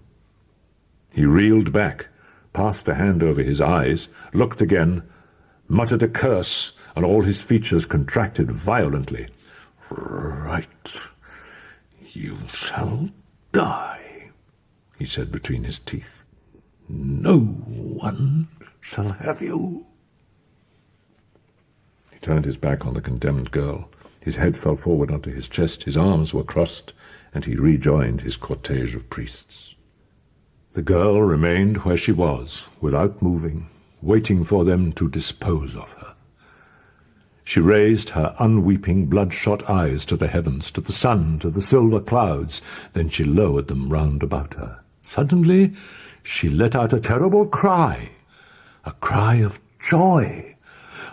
He reeled back, passed a hand over his eyes, looked again, muttered a curse, and all his features contracted violently. "Right, you shall die," he said between his teeth. "No one shall have you." He turned his back on the condemned girl. His head fell forward onto his chest, his arms were crossed, and he rejoined his cortege of priests. The girl remained where she was, without moving, waiting for them to dispose of her. She raised her unweeping, bloodshot eyes to the heavens, to the sun, to the silver clouds. Then she lowered them round about her. Suddenly she let out a terrible cry, a cry of joy.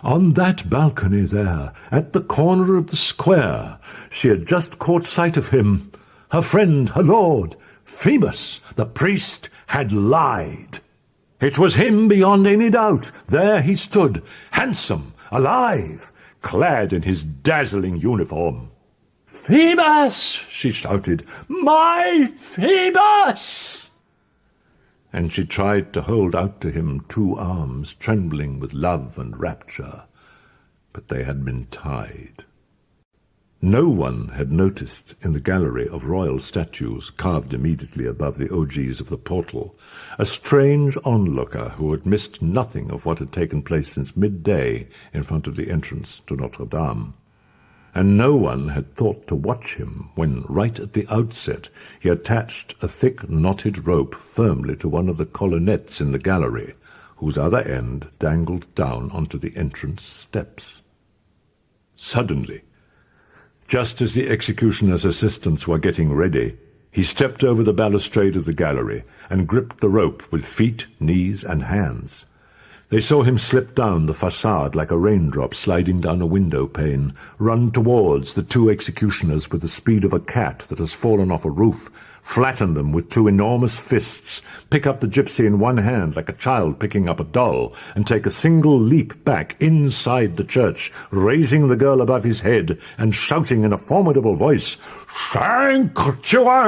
On that balcony there, at the corner of the square, she had just caught sight of him. Her friend, her lord, Phoebus, the priest, had lied. It was him beyond any doubt. There he stood, handsome, alive, clad in his dazzling uniform. "Phoebus!" she shouted. "My Phoebus!" And she tried to hold out to him two arms, trembling with love and rapture, but they had been tied. No one had noticed in the gallery of royal statues carved immediately above the ogis of the portal a strange onlooker who had missed nothing of what had taken place since midday in front of the entrance to Notre-Dame. And no one had thought to watch him when, right at the outset, he attached a thick knotted rope firmly to one of the colonnettes in the gallery, whose other end dangled down onto the entrance steps. Suddenly, just as the executioner's assistants were getting ready, he stepped over the balustrade of the gallery and gripped the rope with feet, knees, and hands. They saw him slip down the façade like a raindrop sliding down a window pane, run towards the two executioners with the speed of a cat that has fallen off a roof, flatten them with two enormous fists, pick up the gypsy in one hand like a child picking up a doll, and take a single leap back inside the church, raising the girl above his head and shouting in a formidable voice, "Sanctuary!"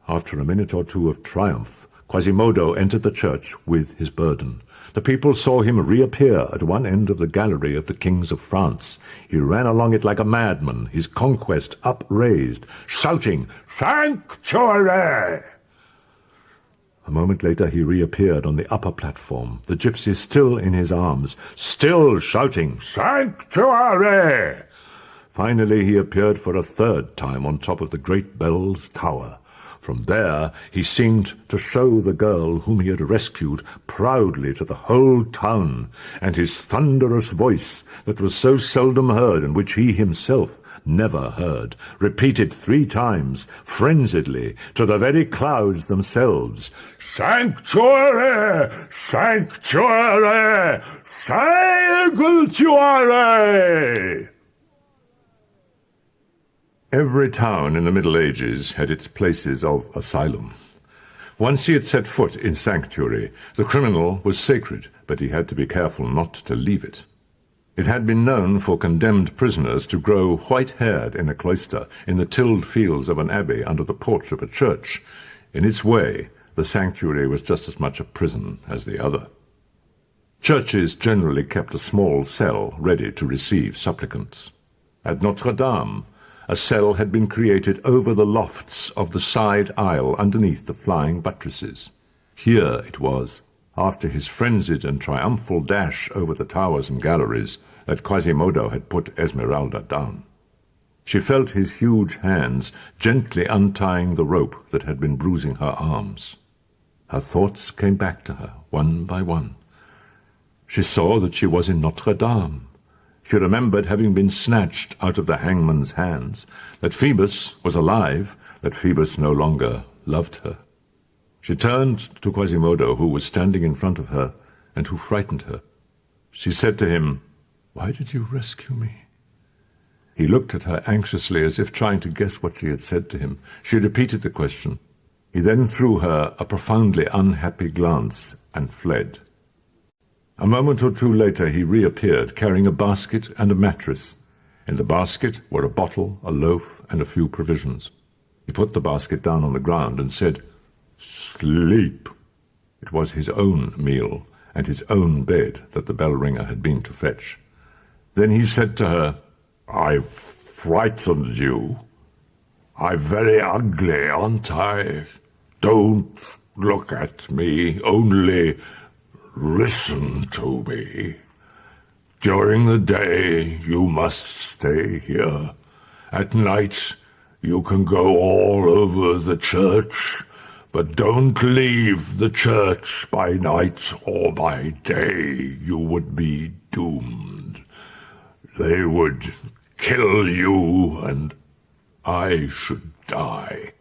After a minute or two of triumph, Quasimodo entered the church with his burden. The people saw him reappear at one end of the gallery of the kings of France. He ran along it like a madman, his conquest upraised, shouting, "Sanctuary!" A moment later he reappeared on the upper platform, the gypsy still in his arms, still shouting, "Sanctuary!" Finally he appeared for a third time on top of the great bell's tower. From there he seemed to show the girl whom he had rescued proudly to the whole town, and his thunderous voice, that was so seldom heard and which he himself never heard, repeated 3 times, frenziedly, to the very clouds themselves, "Sanctuary! Sanctuary! Sanctuary!" Every town in the Middle Ages had its places of asylum. Once he had set foot in sanctuary, the criminal was sacred, but he had to be careful not to leave it. It had been known for condemned prisoners to grow white-haired in a cloister, in the tilled fields of an abbey, under the porch of a church. In its way, the sanctuary was just as much a prison as the other. Churches generally kept a small cell ready to receive supplicants. At Notre-Dame, a cell had been created over the lofts of the side aisle underneath the flying buttresses. Here it was, after his frenzied and triumphal dash over the towers and galleries, that Quasimodo had put Esmeralda down. She felt his huge hands gently untying the rope that had been bruising her arms. Her thoughts came back to her, one by one. She saw that she was in Notre-Dame. She remembered having been snatched out of the hangman's hands, that Phoebus was alive, that Phoebus no longer loved her. She turned to Quasimodo, who was standing in front of her, and who frightened her. She said to him, "Why did you rescue me?" He looked at her anxiously, as if trying to guess what she had said to him. She repeated the question. He then threw her a profoundly unhappy glance and fled. A moment or 2 later he reappeared, carrying a basket and a mattress. In the basket were a bottle, a loaf, and a few provisions. He put the basket down on the ground and said, "Sleep." It was his own meal and his own bed that the bell-ringer had been to fetch. Then he said to her, "I've frightened you. I'm very ugly, aren't I? Don't look at me, only listen to me. During the day, you must stay here. At night, you can go all over the church, but don't leave the church by night or by day. You would be doomed. They would kill you, and I should die."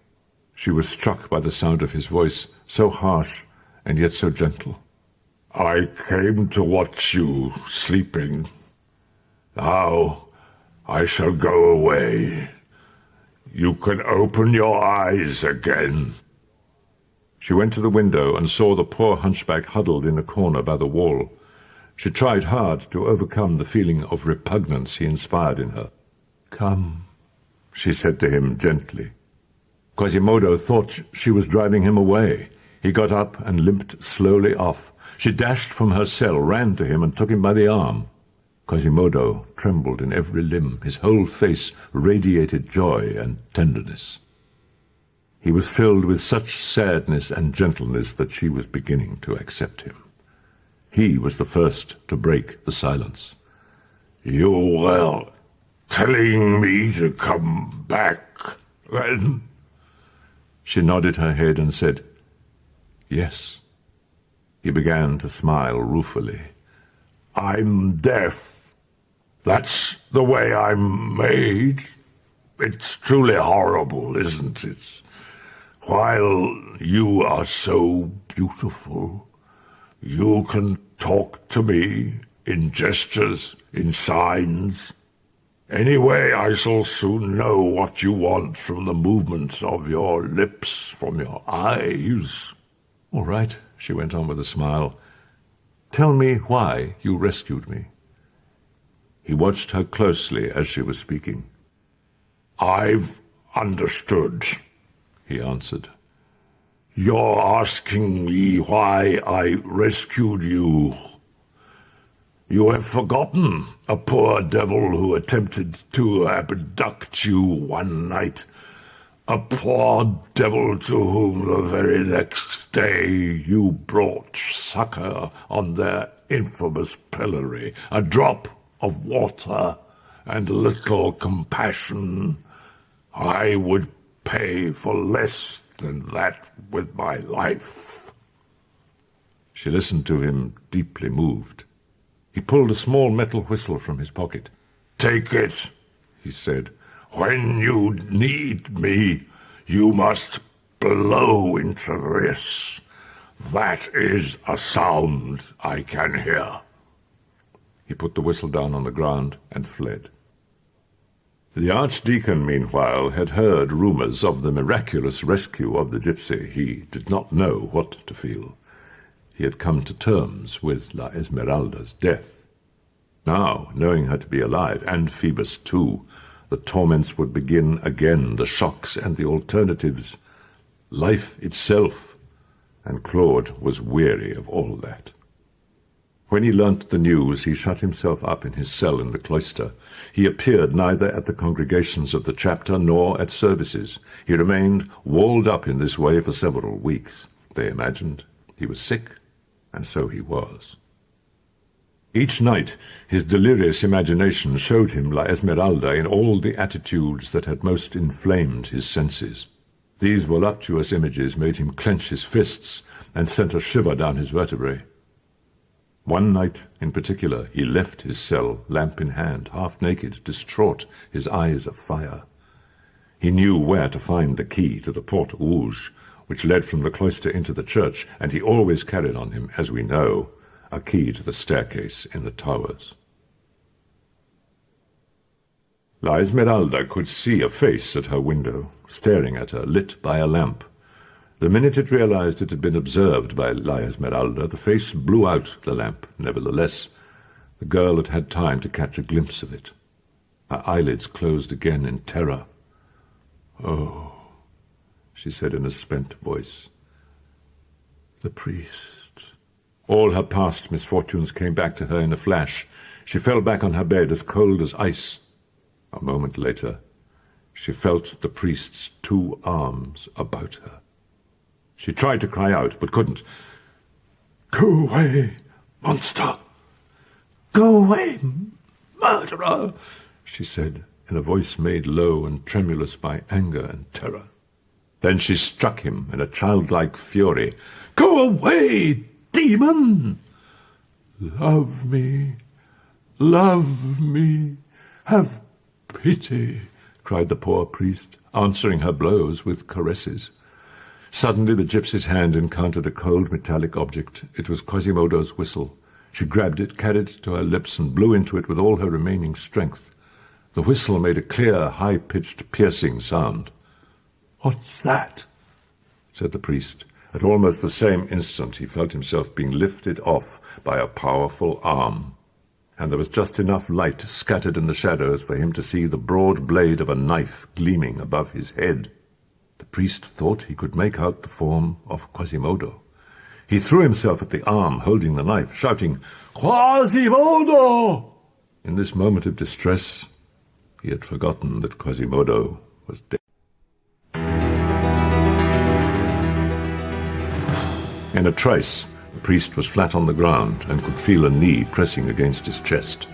She was struck by the sound of his voice, so harsh and yet so gentle. "I came to watch you sleeping. Now I shall go away. You can open your eyes again." She went to the window and saw the poor hunchback huddled in a corner by the wall. She tried hard to overcome the feeling of repugnance he inspired in her. "Come," she said to him gently. Quasimodo thought she was driving him away. He got up and limped slowly off. She dashed from her cell, ran to him, and took him by the arm. Quasimodo trembled in every limb. His whole face radiated joy and tenderness. He was filled with such sadness and gentleness that she was beginning to accept him. He was the first to break the silence. "You were telling me to come back, then?" She nodded her head and said, "Yes." He began to smile ruefully. "I'm deaf. That's the way I'm made. It's truly horrible, isn't it? While you are so beautiful, you can talk to me in gestures, in signs. Anyway, I shall soon know what you want from the movements of your lips, from your eyes." "All right," she went on with a smile. "Tell me why you rescued me." He watched her closely as she was speaking. "I've understood," he answered. "You're asking me why I rescued you. You have forgotten a poor devil who attempted to abduct you one night. A poor devil to whom the very next day you brought succor on their infamous pillory, a drop of water and a little compassion. I would pay for less than that with my life." She listened to him, deeply moved. He pulled a small metal whistle from his pocket. "Take it," he said. "When you need me, you must blow into this. That is a sound I can hear." He put the whistle down on the ground and fled. The Archdeacon, meanwhile, had heard rumours of the miraculous rescue of the gypsy. He did not know what to feel. He had come to terms with La Esmeralda's death. Now, knowing her to be alive, and Phoebus too, the torments would begin again, the shocks and the alternatives, life itself, and Claude was weary of all that. When he learnt the news, he shut himself up in his cell in the cloister. He appeared neither at the congregations of the chapter nor at services. He remained walled up in this way for several weeks. They imagined he was sick, and so he was. Each night his delirious imagination showed him La Esmeralda in all the attitudes that had most inflamed his senses. These voluptuous images made him clench his fists and sent a shiver down his vertebrae. One night in particular he left his cell, lamp in hand, half-naked, distraught, his eyes afire. He knew where to find the key to the Porte Rouge, which led from the cloister into the church, and he always carried on him, as we know, a key to the staircase in the towers. La Esmeralda could see a face at her window, staring at her, lit by a lamp. The minute it realized it had been observed by La Esmeralda, the face blew out the lamp. Nevertheless, the girl had had time to catch a glimpse of it. Her eyelids closed again in terror. "Oh," she said in a spent voice. "The priest." All her past misfortunes came back to her in a flash. She fell back on her bed as cold as ice. A moment later, she felt the priest's 2 arms about her. She tried to cry out, but couldn't. "Go away, monster! Go away, murderer!" she said, in a voice made low and tremulous by anger and terror. Then she struck him in a childlike fury. "Go away, demon! Love me, have pity!" cried the poor priest, answering her blows with caresses. Suddenly the gypsy's hand encountered a cold metallic object. It was Quasimodo's whistle. She grabbed it, carried it to her lips, and blew into it with all her remaining strength. The whistle made a clear, high-pitched, piercing sound. "What's that?" said the priest. At almost the same instant he felt himself being lifted off by a powerful arm, and there was just enough light scattered in the shadows for him to see the broad blade of a knife gleaming above his head. The priest thought he could make out the form of Quasimodo. He threw himself at the arm, holding the knife, shouting, "Quasimodo!" In this moment of distress, he had forgotten that Quasimodo was dead. In a trice, the priest was flat on the ground and could feel a knee pressing against his chest.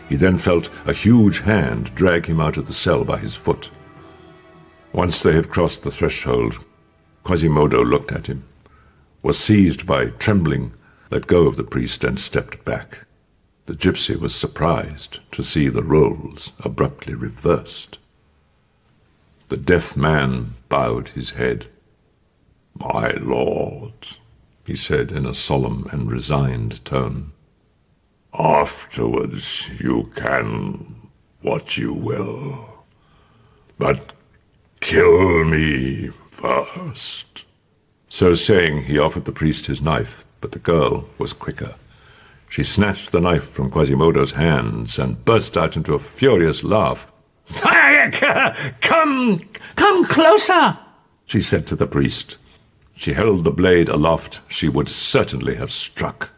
He then felt a huge hand drag him out of the cell by his foot. Once they had crossed the threshold, Quasimodo looked at him, was seized by trembling, let go of the priest, and stepped back. The gypsy was surprised to see the roles abruptly reversed. The deaf man bowed his head. "My lord," he said in a solemn and resigned tone, "afterwards you can what you will, but kill me first." So saying, he offered the priest his knife, but the girl was quicker. She snatched the knife from Quasimodo's hands and burst out into a furious laugh. Come closer," she said to the priest. She held the blade aloft. She would certainly have struck.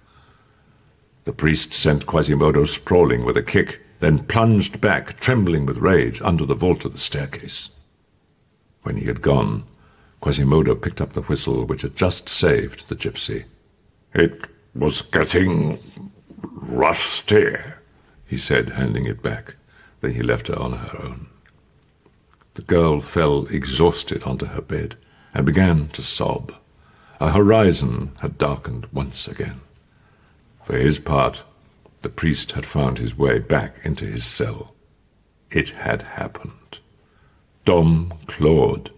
The priest sent Quasimodo sprawling with a kick, then plunged back, trembling with rage, under the vault of the staircase. When he had gone, Quasimodo picked up the whistle which had just saved the gypsy. "It was getting rusty," he said, handing it back. Then he left her on her own. The girl fell exhausted onto her bed. and began to sob. A horizon had darkened once again. For his part, the priest had found his way back into his cell. It had happened. Dom Claude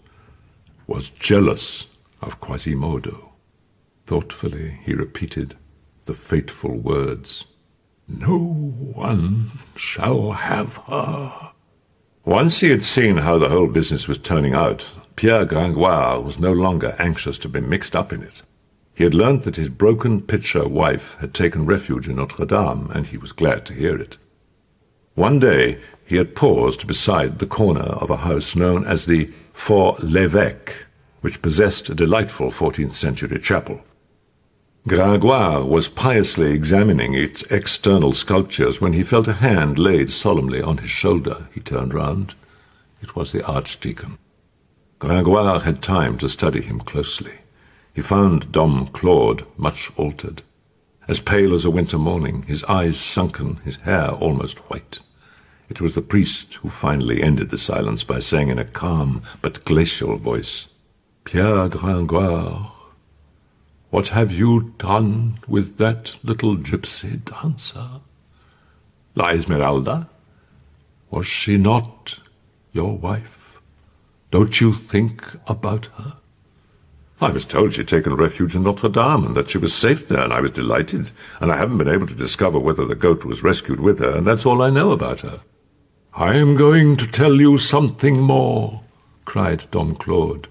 was jealous of Quasimodo. Thoughtfully he repeated the fateful words, "No one shall have her." Once he had seen how the whole business was turning out, Pierre Gringoire was no longer anxious to be mixed up in it. He had learnt that his broken pitcher wife had taken refuge in Notre-Dame, and he was glad to hear it. One day he had paused beside the corner of a house known as the Fort l'Évêque, which possessed a delightful 14th-century chapel. Gringoire was piously examining its external sculptures when he felt a hand laid solemnly on his shoulder. He turned round. It was the archdeacon. Gringoire had time to study him closely. He found Dom Claude much altered. As pale as a winter morning, his eyes sunken, his hair almost white. It was the priest who finally ended the silence by saying in a calm but glacial voice, "Pierre Gringoire, what have you done with that little gypsy dancer? La Esmeralda? Was she not your wife? Don't you think about her?" "I was told she'd taken refuge in Notre-Dame and that she was safe there, and I was delighted, and I haven't been able to discover whether the goat was rescued with her, and that's all I know about her." "I am going to tell you something more," cried Dom Claude.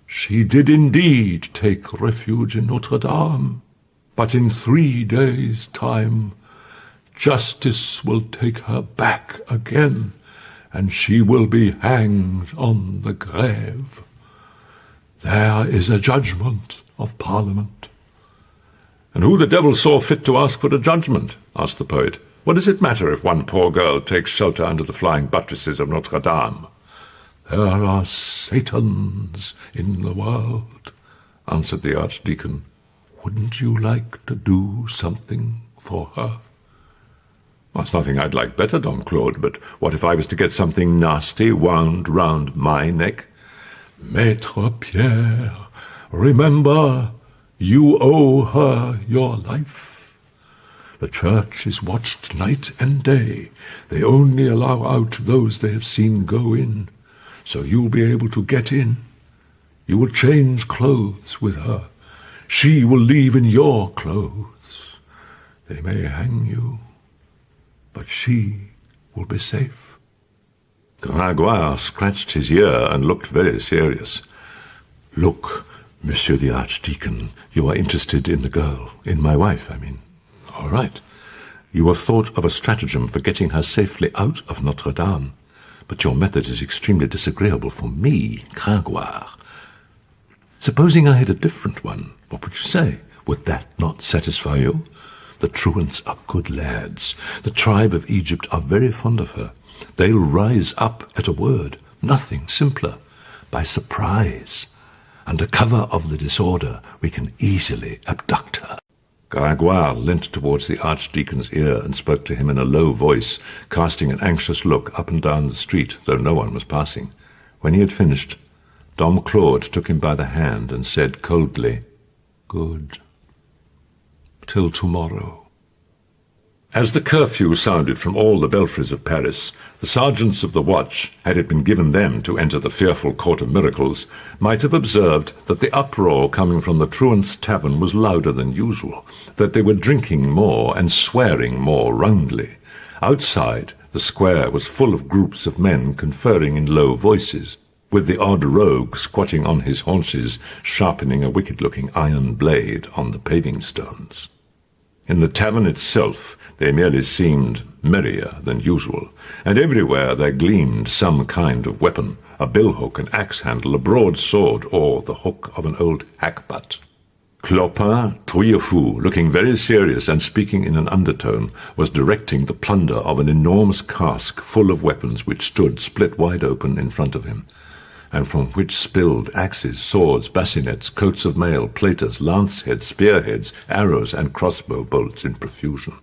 "She did indeed take refuge in Notre-Dame, but in 3 days' time justice will take her back again, and she will be hanged on the grave. There is a judgment of Parliament." "And who the devil saw fit to ask for a judgment?" asked the poet. "What does it matter if one poor girl takes shelter under the flying buttresses of Notre-Dame?" "There are Satans in the world," answered the archdeacon. "Wouldn't you like to do something for her?" "That's nothing I'd like better, Dom Claude, but what if I was to get something nasty wound round my neck?" "Maître Pierre, remember, you owe her your life. The church is watched night and day. They only allow out those they have seen go in. So you'll be able to get in. You will change clothes with her. She will leave in your clothes. They may hang you, but she will be safe." Gringoire scratched his ear and looked very serious. "Look, Monsieur the Archdeacon, you are interested in the girl, in my wife, I mean. All right. You have thought of a stratagem for getting her safely out of Notre-Dame, but your method is extremely disagreeable for me, Gringoire. Supposing I had a different one, what would you say? Would that not satisfy you? The truants are good lads. The tribe of Egypt are very fond of her. They'll rise up at a word, nothing simpler, by surprise. Under cover of the disorder, we can easily abduct her." Gringoire leant towards the archdeacon's ear and spoke to him in a low voice, casting an anxious look up and down the street, though no one was passing. When he had finished, Dom Claude took him by the hand and said coldly, "Good. Till tomorrow." As the curfew sounded from all the belfries of Paris, the sergeants of the watch, had it been given them to enter the fearful court of miracles, might have observed that the uproar coming from the truants' tavern was louder than usual, that they were drinking more and swearing more roundly. Outside, the square was full of groups of men conferring in low voices, with the odd rogue squatting on his haunches, sharpening a wicked-looking iron blade on the paving stones. In the tavern itself, they merely seemed merrier than usual, and everywhere there gleamed some kind of weapon, a billhook, an axe-handle, a broadsword, or the hook of an old hackbutt. Clopin Trouillefou, looking very serious and speaking in an undertone, was directing the plunder of an enormous cask full of weapons which stood split wide open in front of him, and from which spilled axes, swords, bassinets, coats of mail, platers, lance-heads, spearheads, arrows, and crossbow bolts in profusion.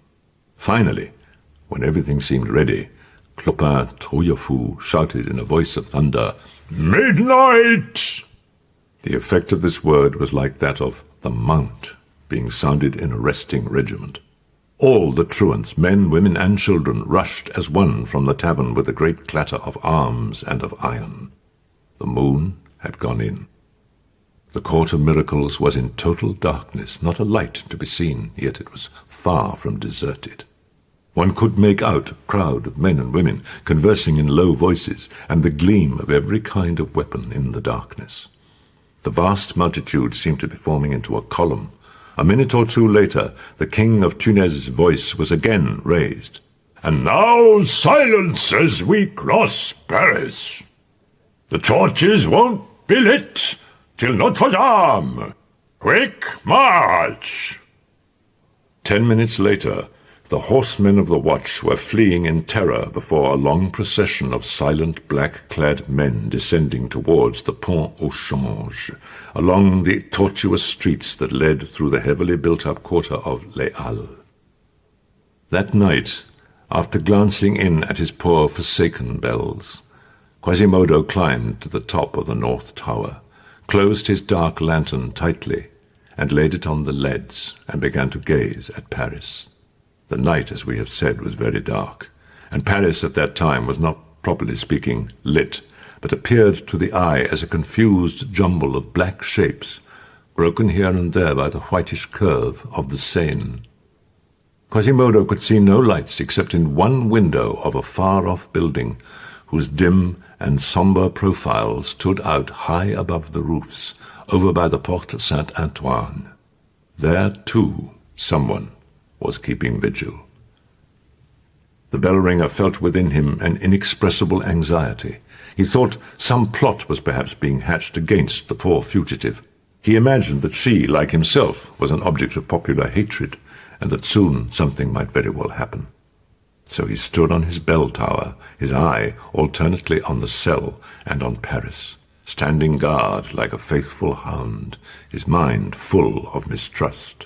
Finally, when everything seemed ready, Clopin Trouillefou shouted in a voice of thunder, "Midnight!" The effect of this word was like that of the mount being sounded in a resting regiment. All the truants, men, women, and children, rushed as one from the tavern with a great clatter of arms and of iron. The moon had gone in. The Court of Miracles was in total darkness, not a light to be seen, yet it was far from deserted. One could make out a crowd of men and women conversing in low voices, and the gleam of every kind of weapon in the darkness. The vast multitude seemed to be forming into a column. A minute or two later, the King of Tunes's voice was again raised. "And now silence as we cross Paris. The torches won't be lit till Notre-Dame. Quick march!" 10 minutes later, the horsemen of the watch were fleeing in terror before a long procession of silent black-clad men descending towards the Pont au Change, along the tortuous streets that led through the heavily built-up quarter of Les Halles. That night, after glancing in at his poor forsaken bells, Quasimodo climbed to the top of the north tower, closed his dark lantern tightly, and laid it on the leads, and began to gaze at Paris. The night, as we have said, was very dark, and Paris at that time was not, properly speaking, lit, but appeared to the eye as a confused jumble of black shapes, broken here and there by the whitish curve of the Seine. Quasimodo could see no lights except in one window of a far-off building, whose dim and sombre profile stood out high above the roofs, over by the Porte Saint-Antoine. There, too, someone was keeping vigil. The bell-ringer felt within him an inexpressible anxiety. He thought some plot was perhaps being hatched against the poor fugitive. He imagined that she, like himself, was an object of popular hatred, and that soon something might very well happen. So he stood on his bell tower, his eye alternately on the cell and on Paris, standing guard like a faithful hound, his mind full of mistrust.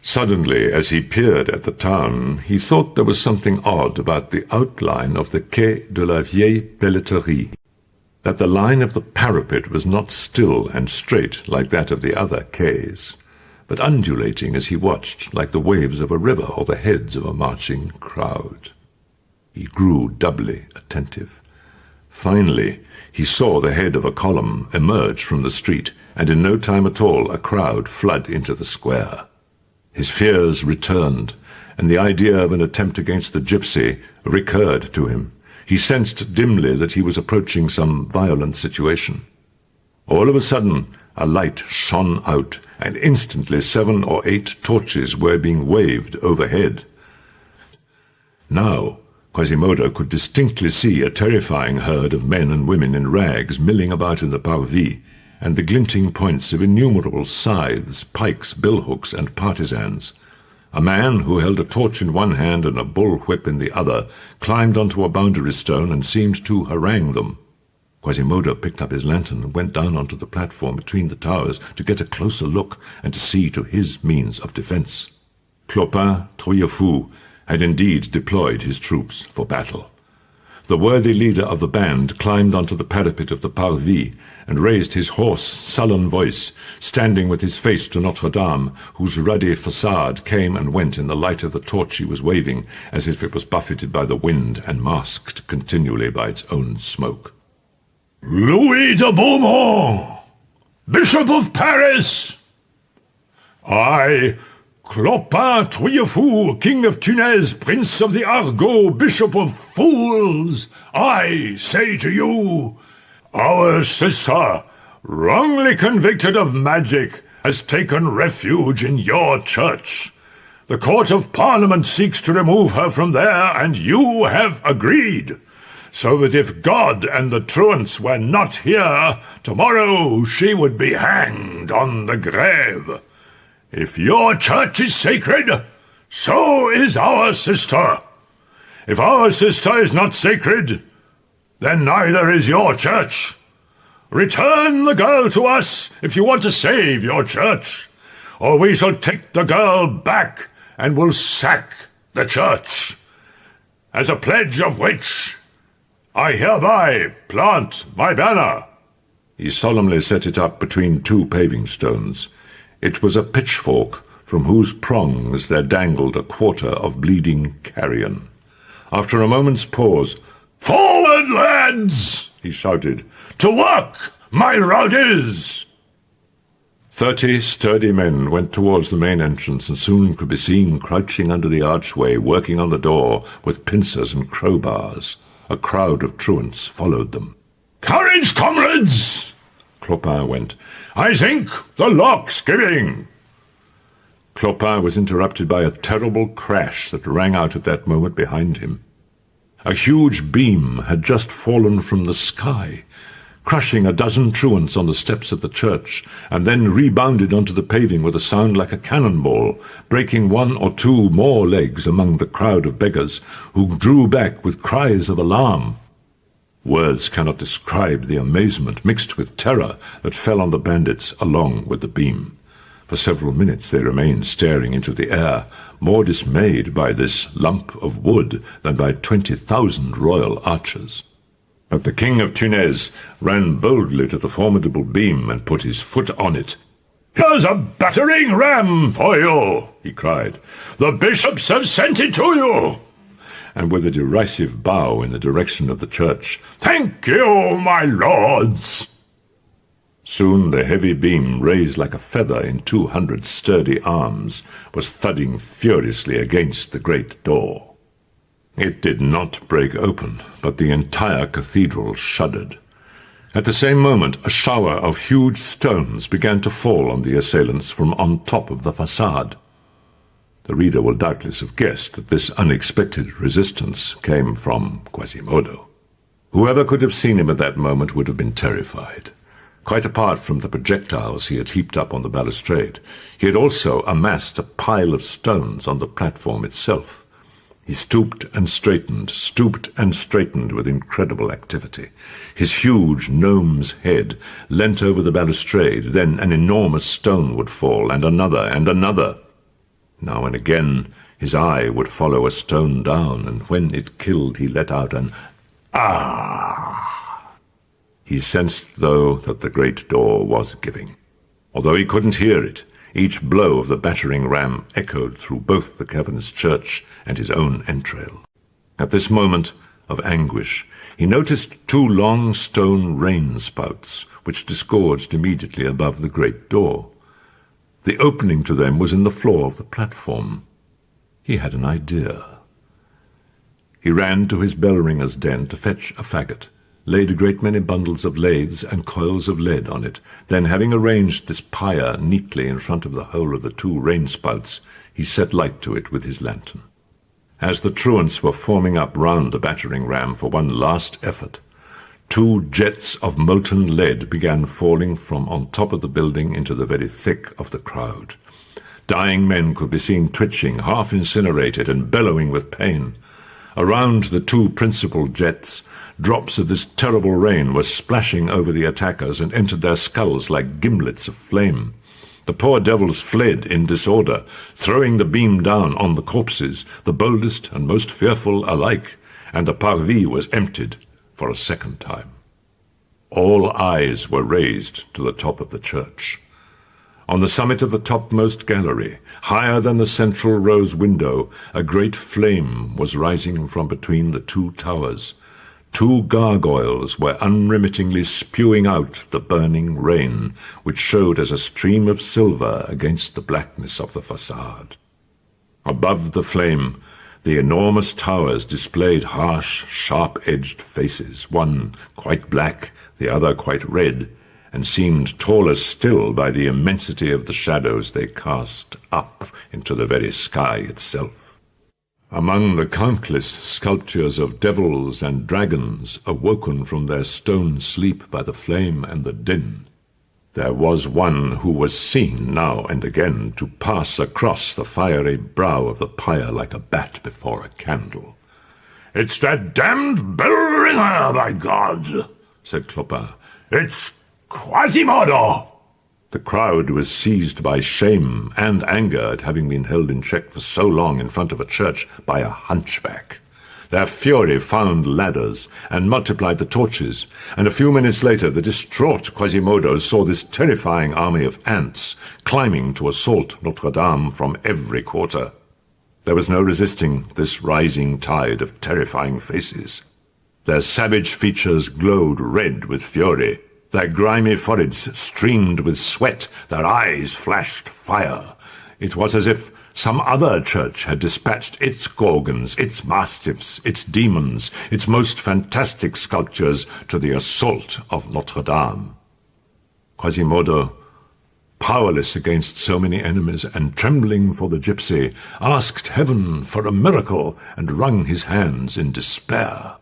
Suddenly, as he peered at the town, he thought there was something odd about the outline of the Quai de la Vieille Pelleterie, that the line of the parapet was not still and straight like that of the other quays, but undulating as he watched, like the waves of a river or the heads of a marching crowd. He grew doubly attentive. Finally, he saw the head of a column emerge from the street, and in no time at all a crowd flood into the square. His fears returned, and the idea of an attempt against the gypsy recurred to him. He sensed dimly that he was approaching some violent situation. All of a sudden, a light shone out, and instantly 7 or 8 torches were being waved overhead. Now, Quasimodo could distinctly see a terrifying herd of men and women in rags milling about in the parvis, and the glinting points of innumerable scythes, pikes, billhooks, and partisans. A man who held a torch in one hand and a bull-whip in the other climbed onto a boundary stone and seemed to harangue them. Quasimodo picked up his lantern and went down onto the platform between the towers to get a closer look and to see to his means of defence. Clopin Trouillefou had indeed deployed his troops for battle. The worthy leader of the band climbed onto the parapet of the parvis and raised his hoarse, sullen voice, standing with his face to Notre-Dame, whose ruddy facade came and went in the light of the torch he was waving, as if it was buffeted by the wind and masked continually by its own smoke. "Louis de Beaumont, Bishop of Paris! I, Clopin Trouillefou, King of Tunes, Prince of the Argot, Bishop of Fools, I say to you, our sister, wrongly convicted of magic, has taken refuge in your church. The Court of Parliament seeks to remove her from there, and you have agreed, so that if God and the truants were not here, tomorrow she would be hanged on the grave. If your church is sacred, so is our sister. If our sister is not sacred, then neither is your church. Return the girl to us if you want to save your church, or we shall take the girl back and will sack the church, as a pledge of which I hereby plant my banner." He solemnly set it up between two paving stones. It was a pitchfork, from whose prongs there dangled a quarter of bleeding carrion. After a moment's pause, "Forward, lads!" he shouted. "To work, my rowdies!" 30 sturdy men went towards the main entrance and soon could be seen crouching under the archway, working on the door with pincers and crowbars. A crowd of truants followed them. "Courage, comrades!" Clopin went. "I think the lock's giving." Clopin was interrupted by a terrible crash that rang out at that moment behind him. A huge beam had just fallen from the sky, crushing a dozen truants on the steps of the church, and then rebounded onto the paving with a sound like a cannonball, breaking one or two more legs among the crowd of beggars, who drew back with cries of alarm. Words cannot describe the amazement mixed with terror that fell on the bandits along with the beam. For several minutes they remained staring into the air, more dismayed by this lump of wood than by 20,000 royal archers. But the King of Tunis ran boldly to the formidable beam and put his foot on it. "Here's a battering ram for you," he cried. "The bishops have sent it to you." And with a derisive bow in the direction of the church, "Thank you, my lords." Soon the heavy beam, raised like a feather in 200 sturdy arms, was thudding furiously against the great door. It did not break open, but the entire cathedral shuddered. At the same moment, a shower of huge stones began to fall on the assailants from on top of the façade. The reader will doubtless have guessed that this unexpected resistance came from Quasimodo. Whoever could have seen him at that moment would have been terrified. Quite apart from the projectiles he had heaped up on the balustrade, he had also amassed a pile of stones on the platform itself. He stooped and straightened with incredible activity. His huge gnome's head leant over the balustrade, then an enormous stone would fall, and another, and another. Now and again his eye would follow a stone down, and when it killed he let out an "Ah!" He sensed, though, that the great door was giving. Although he couldn't hear it, each blow of the battering ram echoed through both the cavernous church and his own entrail. At this moment of anguish, he noticed two long stone rain-spouts, which disgorged immediately above the great door. The opening to them was in the floor of the platform. He had an idea. He ran to his bell-ringer's den to fetch a faggot, laid a great many bundles of laths and coils of lead on it. Then, having arranged this pyre neatly in front of the hole of the two rain-spouts, he set light to it with his lantern. As the truants were forming up round the battering ram for one last effort, two jets of molten lead began falling from on top of the building into the very thick of the crowd. Dying men could be seen twitching, half incinerated, and bellowing with pain. Around the two principal jets, drops of this terrible rain were splashing over the attackers and entered their skulls like gimlets of flame. The poor devils fled in disorder, throwing the beam down on the corpses, the boldest and most fearful alike, and the parvis was emptied for a second time. All eyes were raised to the top of the church. On the summit of the topmost gallery, higher than the central rose window, a great flame was rising from between the two towers. Two gargoyles were unremittingly spewing out the burning rain, which showed as a stream of silver against the blackness of the façade. Above the flame, the enormous towers displayed harsh, sharp-edged faces, one quite black, the other quite red, and seemed taller still by the immensity of the shadows they cast up into the very sky itself. Among the countless sculptures of devils and dragons awoken from their stone sleep by the flame and the din, there was one who was seen now and again to pass across the fiery brow of the pyre like a bat before a candle. "It's that damned bell-ringer, by God!" said Clopin. "It's Quasimodo!" The crowd was seized by shame and anger at having been held in check for so long in front of a church by a hunchback. Their fury found ladders and multiplied the torches, and a few minutes later the distraught Quasimodo saw this terrifying army of ants climbing to assault Notre-Dame from every quarter. There was no resisting this rising tide of terrifying faces. Their savage features glowed red with fury. Their grimy foreheads streamed with sweat. Their eyes flashed fire. It was as if some other church had dispatched its gorgons, its mastiffs, its demons, its most fantastic sculptures to the assault of Notre-Dame. Quasimodo, powerless against so many enemies and trembling for the gypsy, asked heaven for a miracle and wrung his hands in despair.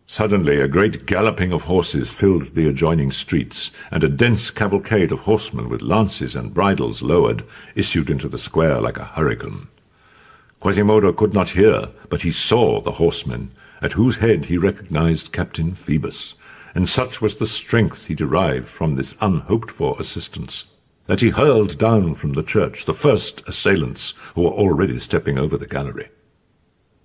Suddenly a great galloping of horses filled the adjoining streets, and a dense cavalcade of horsemen with lances and bridles lowered issued into the square like a hurricane. Quasimodo could not hear, but he saw the horsemen, at whose head he recognized Captain Phoebus, and such was the strength he derived from this unhoped-for assistance, that he hurled down from the church the first assailants who were already stepping over the gallery.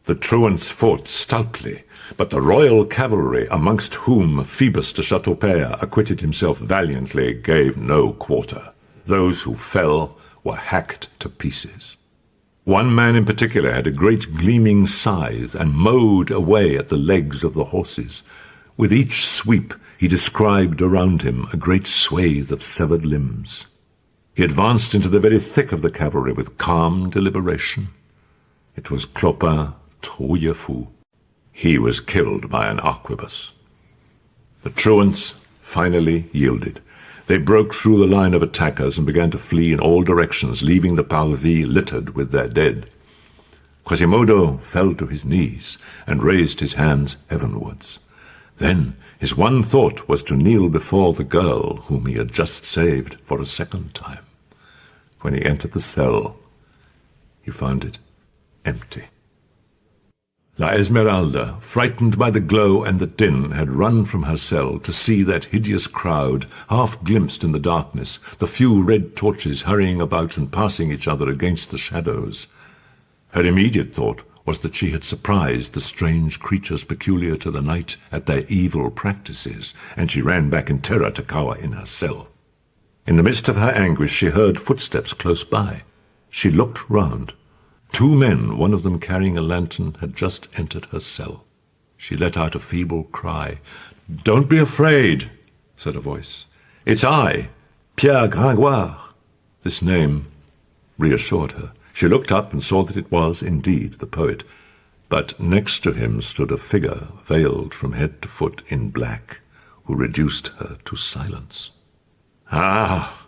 The truants fought stoutly, but the royal cavalry, amongst whom Phoebus de Chateaupert acquitted himself valiantly, gave no quarter. Those who fell were hacked to pieces. One man in particular had a great gleaming scythe and mowed away at the legs of the horses. With each sweep he described around him a great swathe of severed limbs. He advanced into the very thick of the cavalry with calm deliberation. It was Clopin Trouillefou. He was killed by an arquebus. The truants finally yielded. They broke through the line of attackers and began to flee in all directions, leaving the parvis littered with their dead. Quasimodo fell to his knees and raised his hands heavenwards. Then his one thought was to kneel before the girl whom he had just saved for a second time. When he entered the cell, he found it empty. La Esmeralda, frightened by the glow and the din, had run from her cell to see that hideous crowd, half glimpsed in the darkness, the few red torches hurrying about and passing each other against the shadows. Her immediate thought was that she had surprised the strange creatures peculiar to the night at their evil practices, and she ran back in terror to cower in her cell. In the midst of her anguish she heard footsteps close by. She looked round. 2 men, one of them carrying a lantern, had just entered her cell. She let out a feeble cry. "Don't be afraid," said a voice. "It's I, Pierre Gringoire." This name reassured her. She looked up and saw that it was indeed the poet, but next to him stood a figure veiled from head to foot in black, who reduced her to silence. "Ah,"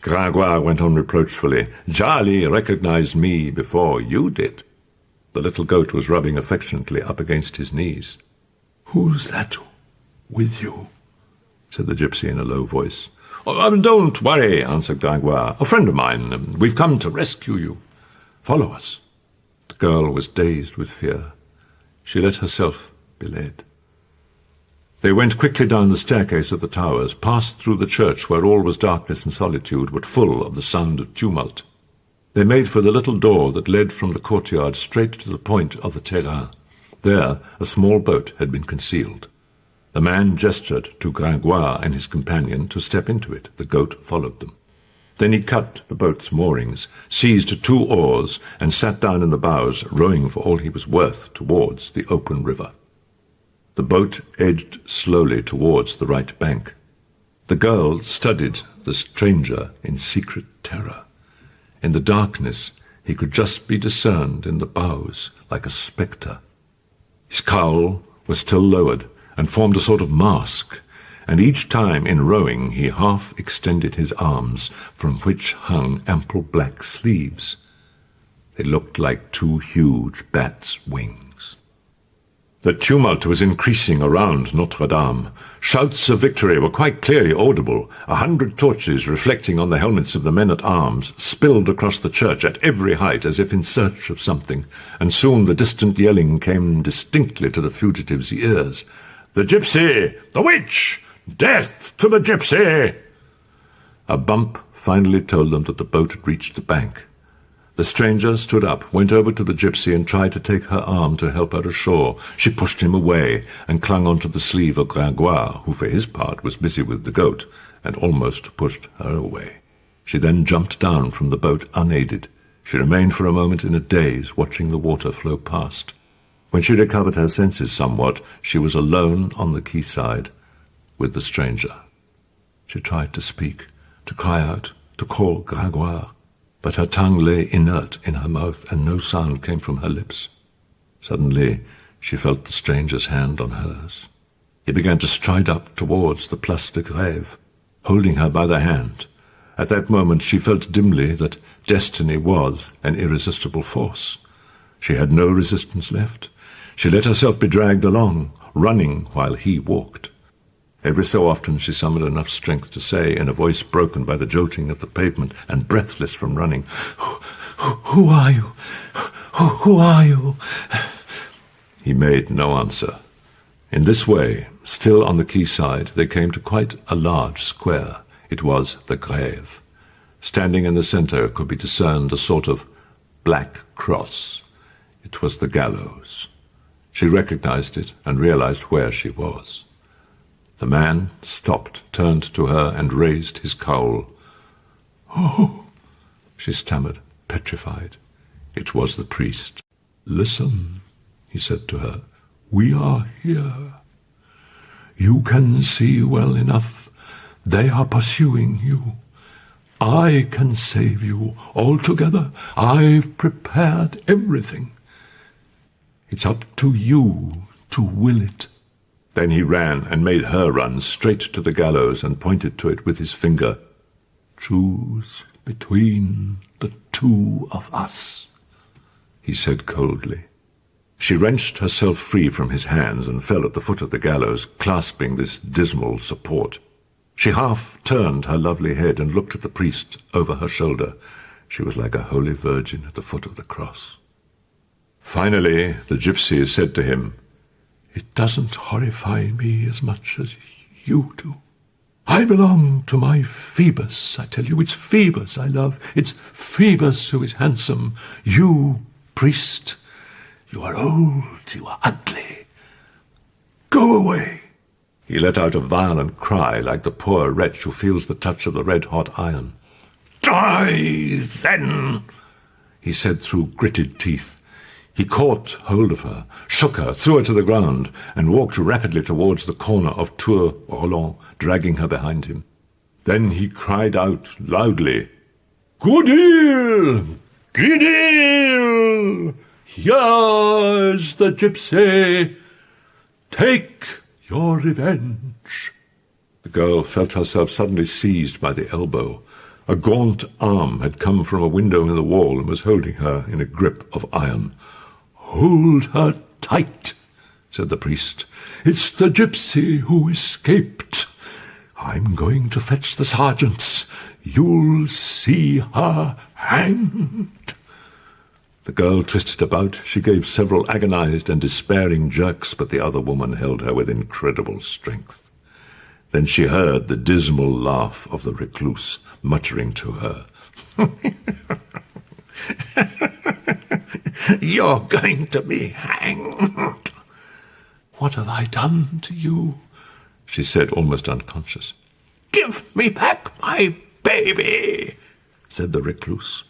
Gringoire went on reproachfully, "Jali recognized me before you did." The little goat was rubbing affectionately up against his knees. "Who's that with you?" said the gypsy in a low voice. Don't worry," answered Gringoire. "A friend of mine. We've come to rescue you. Follow us." The girl was dazed with fear. She let herself be led. They went quickly down the staircase of the towers, passed through the church where all was darkness and solitude, but full of the sound of tumult. They made for the little door that led from the courtyard straight to the point of the terrain. There a small boat had been concealed. The man gestured to Gringoire and his companion to step into it. The goat followed them. Then he cut the boat's moorings, seized 2 oars, and sat down in the bows, rowing for all he was worth towards the open river. The boat edged slowly towards the right bank. The girl studied the stranger in secret terror. In the darkness he could just be discerned in the bows like a spectre. His cowl was still lowered and formed a sort of mask, and each time in rowing he half extended his arms, from which hung ample black sleeves. They looked like 2 huge bats' wings. The tumult was increasing around Notre-Dame. Shouts of victory were quite clearly audible. 100 torches, reflecting on the helmets of the men-at-arms, spilled across the church at every height as if in search of something, and soon the distant yelling came distinctly to the fugitives' ears. "The gypsy! The witch! Death to the gypsy!" A bump finally told them that the boat had reached the bank. The stranger stood up, went over to the gypsy, and tried to take her arm to help her ashore. She pushed him away and clung onto the sleeve of Gringoire, who for his part was busy with the goat, and almost pushed her away. She then jumped down from the boat unaided. She remained for a moment in a daze, watching the water flow past. When she recovered her senses somewhat, she was alone on the quayside with the stranger. She tried to speak, to cry out, to call Gringoire, but her tongue lay inert in her mouth, and no sound came from her lips. Suddenly, she felt the stranger's hand on hers. He began to stride up towards the Place de Grève, holding her by the hand. At that moment she felt dimly that destiny was an irresistible force. She had no resistance left. She let herself be dragged along, running while he walked. Every so often she summoned enough strength to say, in a voice broken by the jolting of the pavement and breathless from running, "Who are you? Who are you?" He made no answer. In this way, still on the quayside, they came to quite a large square. It was the Grève. Standing in the centre could be discerned a sort of black cross. It was the gallows. She recognized it and realized where she was. The man stopped, turned to her, and raised his cowl. "Oh," she stammered, petrified. It was the priest. "Listen," he said to her. "We are here. You can see well enough. They are pursuing you. I can save you altogether. I've prepared everything. It's up to you to will it." Then he ran and made her run straight to the gallows and pointed to it with his finger. "Choose between the two of us," he said coldly. She wrenched herself free from his hands and fell at the foot of the gallows, clasping this dismal support. She half turned her lovely head and looked at the priest over her shoulder. She was like a holy virgin at the foot of the cross. Finally, the gypsy said to him, "It doesn't horrify me as much as you do. I belong to my Phoebus, I tell you. It's Phoebus I love. It's Phoebus who is handsome. You, priest, you are old, you are ugly. Go away." He let out a violent cry, like the poor wretch who feels the touch of the red-hot iron. "Die, then," he said through gritted teeth. He caught hold of her, shook her, threw her to the ground, and walked rapidly towards the corner of Tour Roland, dragging her behind him. Then he cried out loudly, "Goodil! Goodil! Here's the gypsy! Take your revenge." The girl felt herself suddenly seized by the elbow. A gaunt arm had come from a window in the wall and was holding her in a grip of iron. "Hold her tight," said the priest. "It's the gypsy who escaped. I'm going to fetch the sergeants. You'll see her hanged." The girl twisted about. She gave several agonized and despairing jerks, but the other woman held her with incredible strength. Then she heard the dismal laugh of the recluse, muttering to her, "You're going to be hanged." "What have I done to you?" she said, almost unconscious. "Give me back my baby," said the recluse.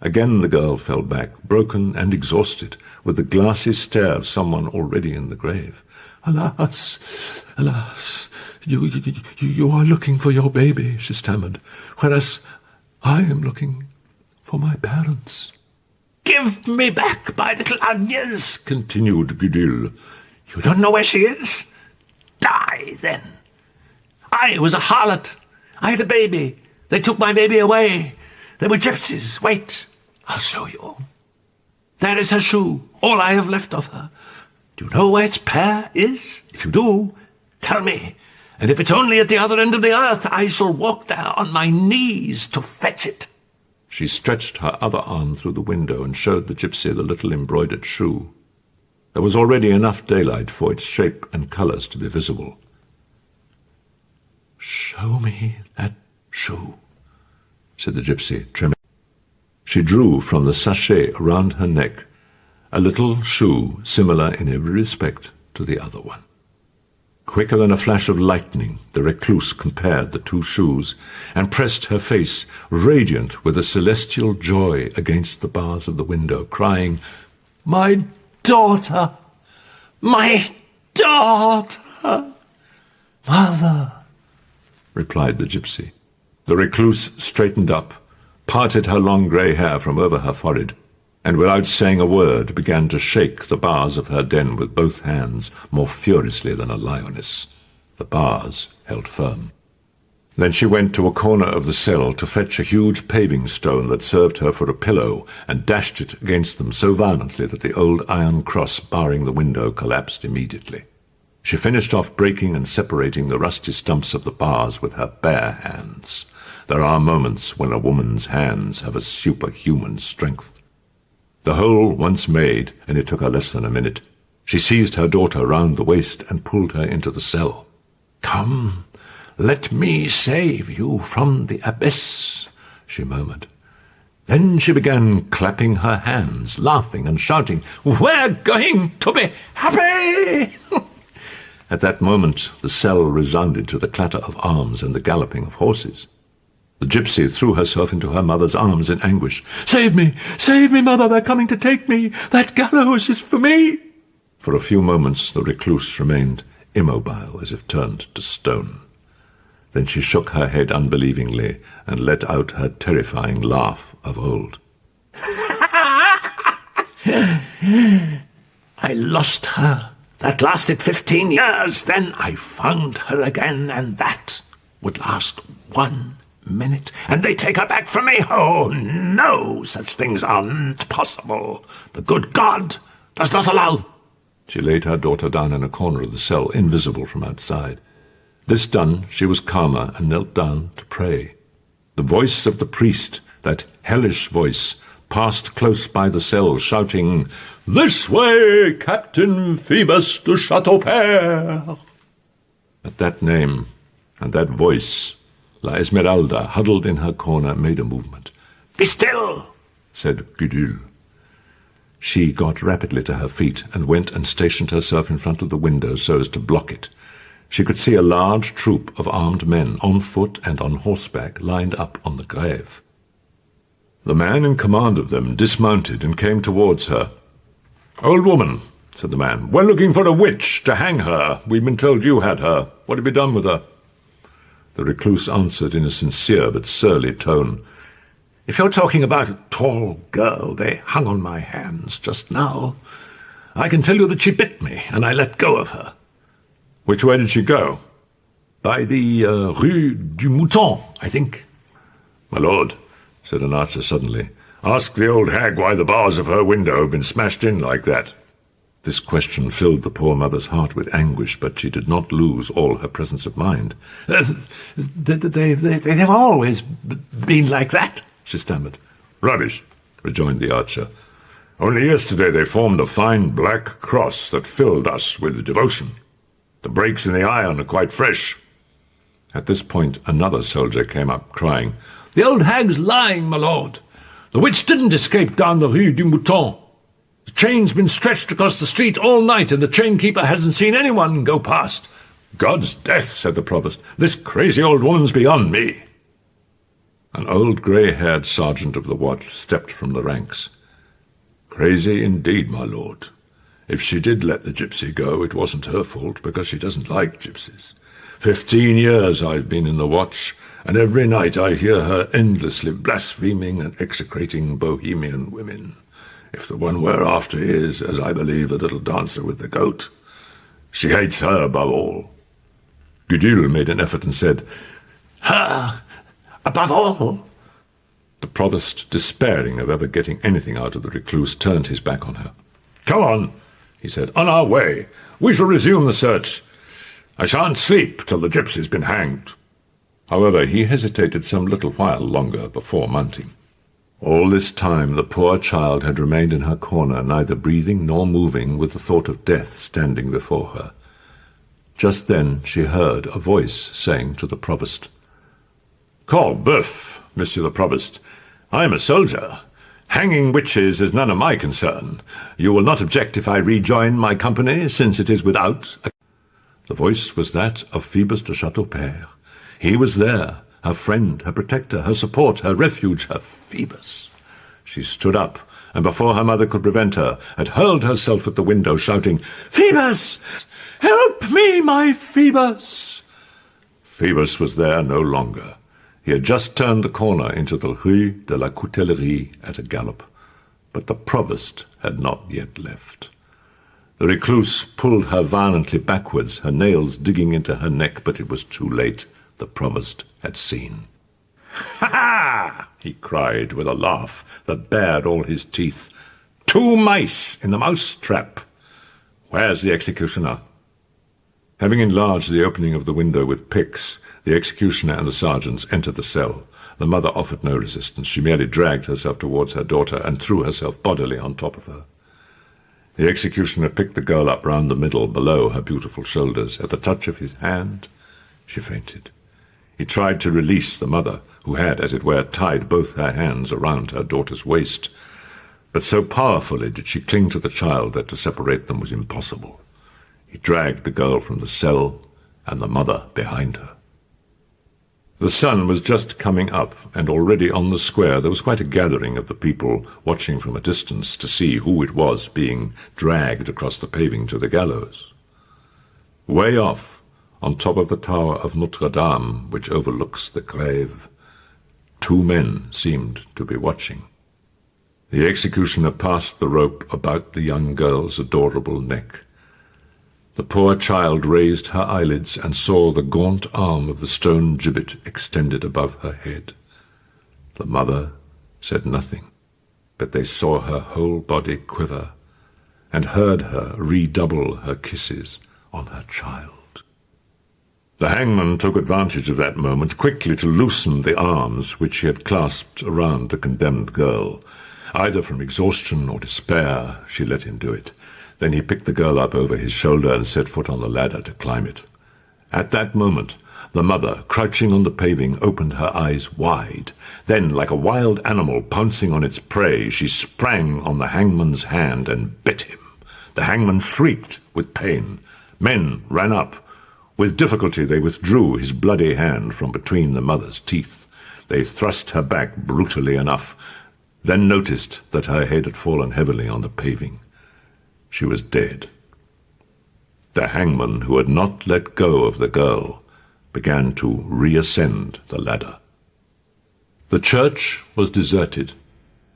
Again the girl fell back, broken and exhausted, with the glassy stare of someone already in the grave. "Alas, alas, you are looking for your baby," she stammered, "whereas I am looking for my parents." "Give me back my little Agnes," continued Gudule. "You don't know where she is? Die, then. I was a harlot. I had a baby. They took my baby away. They were gypsies. Wait, I'll show you. There is her shoe, all I have left of her. Do you know where its pair is? If you do, tell me, and if it's only at the other end of the earth, I shall walk there on my knees to fetch it." She stretched her other arm through the window and showed the gypsy the little embroidered shoe. There was already enough daylight for its shape and colours to be visible. "Show me that shoe," said the gypsy, trembling. She drew from the sachet around her neck a little shoe similar in every respect to the other one. Quicker than a flash of lightning, the recluse compared the two shoes and pressed her face, radiant with a celestial joy, against the bars of the window, crying, "My daughter! My daughter!" "Mother," replied the gypsy. The recluse straightened up, parted her long grey hair from over her forehead, and without saying a word began to shake the bars of her den with both hands more furiously than a lioness. The bars held firm. Then she went to a corner of the cell to fetch a huge paving stone that served her for a pillow, and dashed it against them so violently that the old iron cross barring the window collapsed immediately. She finished off breaking and separating the rusty stumps of the bars with her bare hands. There are moments when a woman's hands have a superhuman strength. The hole once made, and it took her less than a minute, she seized her daughter round the waist and pulled her into the cell. "Come, let me save you from the abyss," she murmured. Then she began clapping her hands, laughing and shouting, "We're going to be happy!" At that moment the cell resounded to the clatter of arms and the galloping of horses. The gypsy threw herself into her mother's arms in anguish. Save me, mother, they're coming to take me. That gallows is for me." For a few moments the recluse remained immobile, as if turned to stone. Then she shook her head unbelievingly and let out her terrifying laugh of old. "I lost her. That lasted 15 years. Then I found her again, and that would last 1 minute, and they take her back from me. Oh, no, such things aren't possible. The good God does not allow." She laid her daughter down in a corner of the cell, invisible from outside. This done, she was calmer and knelt down to pray. The voice of the priest, that hellish voice, passed close by the cell, shouting, "This way, Captain Phoebus de Chateaupert!" At that name and that voice, La Esmeralda, huddled in her corner, made a movement. "Be still," said Gudule. She got rapidly to her feet and went and stationed herself in front of the window so as to block it. She could see a large troop of armed men, on foot and on horseback, lined up on the grave. The man in command of them dismounted and came towards her. "Old woman," said the man, "we're looking for a witch to hang her. We've been told you had her. What have you done with her?" The recluse answered in a sincere but surly tone, "If you're talking about a tall girl they hung on my hands just now, I can tell you that she bit me, and I let go of her." "Which way did she go?" "By the Rue du Mouton, I think." "My lord," said an archer suddenly, "ask the old hag why the bars of her window have been smashed in like that." This question filled the poor mother's heart with anguish, but she did not lose all her presence of mind. They've always been like that," she stammered. "Rubbish," rejoined the archer. "Only yesterday they formed a fine black cross that filled us with devotion. The breaks in the iron are quite fresh." At this point another soldier came up, crying, "The old hag's lying, my lord. The witch didn't escape down the Rue du Mouton. The chain's been stretched across the street all night, and the chainkeeper hasn't seen anyone go past." "God's death," said the provost, "this crazy old woman's beyond me." An old grey-haired sergeant of the watch stepped from the ranks. "Crazy indeed, my lord. If she did let the gypsy go, it wasn't her fault, because she doesn't like gypsies. 15 years I've been in the watch, and every night I hear her endlessly blaspheming and execrating Bohemian women. If the one we're after is, as I believe, the little dancer with the goat, she hates her above all." Gudule made an effort and said, "Her above all?" The provost, despairing of ever getting anything out of the recluse, turned his back on her. "Come on," he said, "on our way. We shall resume the search. I shan't sleep till the gypsy's been hanged." However, he hesitated some little while longer before mounting. All this time the poor child had remained in her corner, neither breathing nor moving, with the thought of death standing before her. Just then she heard a voice saying to the provost, "Corbeuf, Monsieur the Provost, I am a soldier. Hanging witches is none of my concern. You will not object if I rejoin my company, since it is without a... The voice was that of Phoebus de Chateaupert. He was there, her friend, her protector, her support, her refuge, her Phoebus. She stood up, and before her mother could prevent her, had hurled herself at the window, shouting, "Phoebus! Help me, my Phoebus!" Phoebus was there no longer. He had just turned the corner into the Rue de la Coutellerie at a gallop, but the provost had not yet left. The recluse pulled her violently backwards, her nails digging into her neck, but it was too late. The provost had seen. "Ha ha!" he cried with a laugh that bared all his teeth. "Two mice in the mouse-trap. Where's the executioner?" Having enlarged the opening of the window with picks, the executioner and the sergeants entered the cell. The mother offered no resistance. She merely dragged herself towards her daughter and threw herself bodily on top of her. The executioner picked the girl up round the middle, below her beautiful shoulders. At the touch of his hand, she fainted. He tried to release the mother, who had, as it were, tied both her hands around her daughter's waist. But so powerfully did she cling to the child that to separate them was impossible. He dragged the girl from the cell, and the mother behind her. The sun was just coming up, and already on the square there was quite a gathering of the people watching from a distance to see who it was being dragged across the paving to the gallows. Way off, on top of the tower of Notre-Dame, which overlooks the Grève, two men seemed to be watching. The executioner passed the rope about the young girl's adorable neck. The poor child raised her eyelids and saw the gaunt arm of the stone gibbet extended above her head. The mother said nothing, but they saw her whole body quiver and heard her redouble her kisses on her child. The hangman took advantage of that moment quickly to loosen the arms which he had clasped around the condemned girl. Either from exhaustion or despair, she let him do it. Then he picked the girl up over his shoulder and set foot on the ladder to climb it. At that moment, the mother, crouching on the paving, opened her eyes wide. Then, like a wild animal pouncing on its prey, she sprang on the hangman's hand and bit him. The hangman shrieked with pain. Men ran up. With difficulty they withdrew his bloody hand from between the mother's teeth. They thrust her back brutally enough, then noticed that her head had fallen heavily on the paving. She was dead. The hangman, who had not let go of the girl, began to reascend the ladder. The church was deserted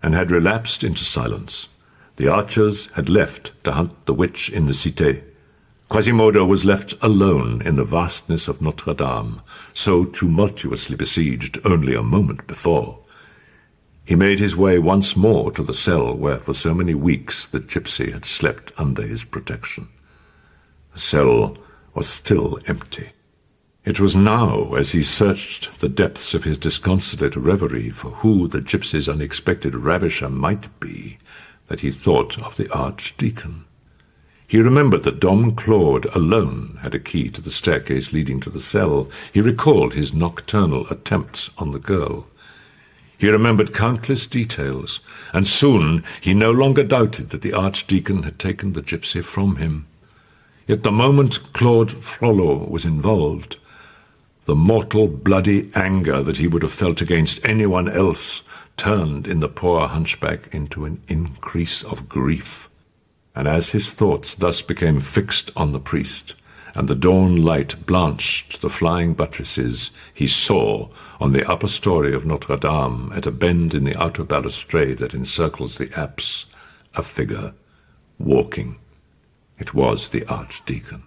and had relapsed into silence. The archers had left to hunt the witch in the Cité. Quasimodo was left alone in the vastness of Notre-Dame, so tumultuously besieged only a moment before. He made his way once more to the cell where for so many weeks the gypsy had slept under his protection. The cell was still empty. It was now, as he searched the depths of his disconsolate reverie for who the gypsy's unexpected ravisher might be, that he thought of the archdeacon. He remembered that Dom Claude alone had a key to the staircase leading to the cell. He recalled his nocturnal attempts on the girl. He remembered countless details, and soon he no longer doubted that the archdeacon had taken the gypsy from him. Yet the moment Claude Frollo was involved, the mortal, bloody anger that he would have felt against anyone else turned in the poor hunchback into an increase of grief. And as his thoughts thus became fixed on the priest, and the dawn light blanched the flying buttresses, he saw, on the upper story of Notre-Dame, at a bend in the outer balustrade that encircles the apse, a figure walking. It was the archdeacon.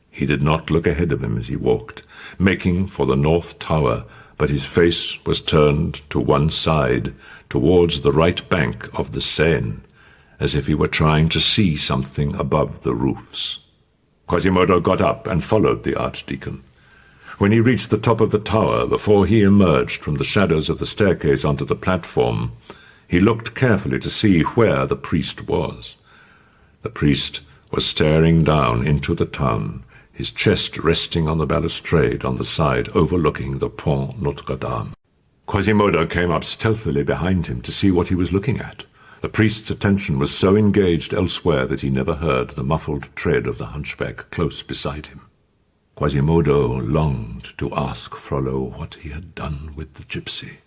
He did not look ahead of him as he walked, making for the north tower, but his face was turned to one side, towards the right bank of the Seine, as if he were trying to see something above the roofs. Quasimodo got up and followed the archdeacon. When he reached the top of the tower, before he emerged from the shadows of the staircase onto the platform, he looked carefully to see where the priest was. The priest was staring down into the town, his chest resting on the balustrade on the side overlooking the Pont Notre-Dame. Quasimodo came up stealthily behind him to see what he was looking at. The priest's attention was so engaged elsewhere that he never heard the muffled tread of the hunchback close beside him. Quasimodo longed to ask Frollo what he had done with the gypsy,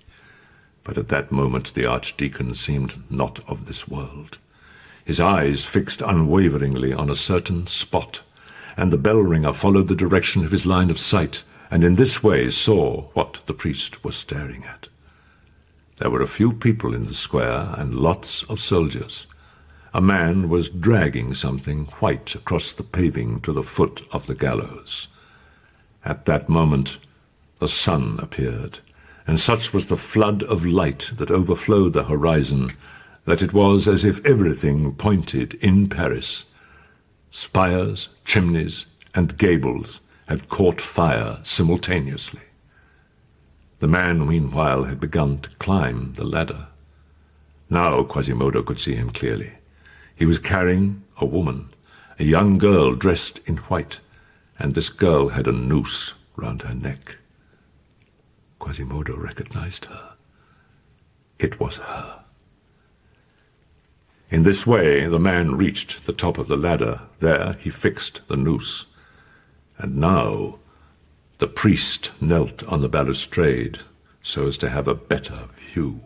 but at that moment the archdeacon seemed not of this world. His eyes fixed unwaveringly on a certain spot, and the bell-ringer followed the direction of his line of sight, and in this way saw what the priest was staring at. There were a few people in the square, and lots of soldiers. A man was dragging something white across the paving to the foot of the gallows. At that moment the sun appeared, and such was the flood of light that overflowed the horizon that it was as if everything pointed in Paris. Spires, chimneys, and gables had caught fire simultaneously. The man, meanwhile, had begun to climb the ladder. Now Quasimodo could see him clearly. He was carrying a woman, a young girl dressed in white, and this girl had a noose round her neck. Quasimodo recognized her. It was her. In this way the man reached the top of the ladder. There he fixed the noose. And now the priest knelt on the balustrade so as to have a better view.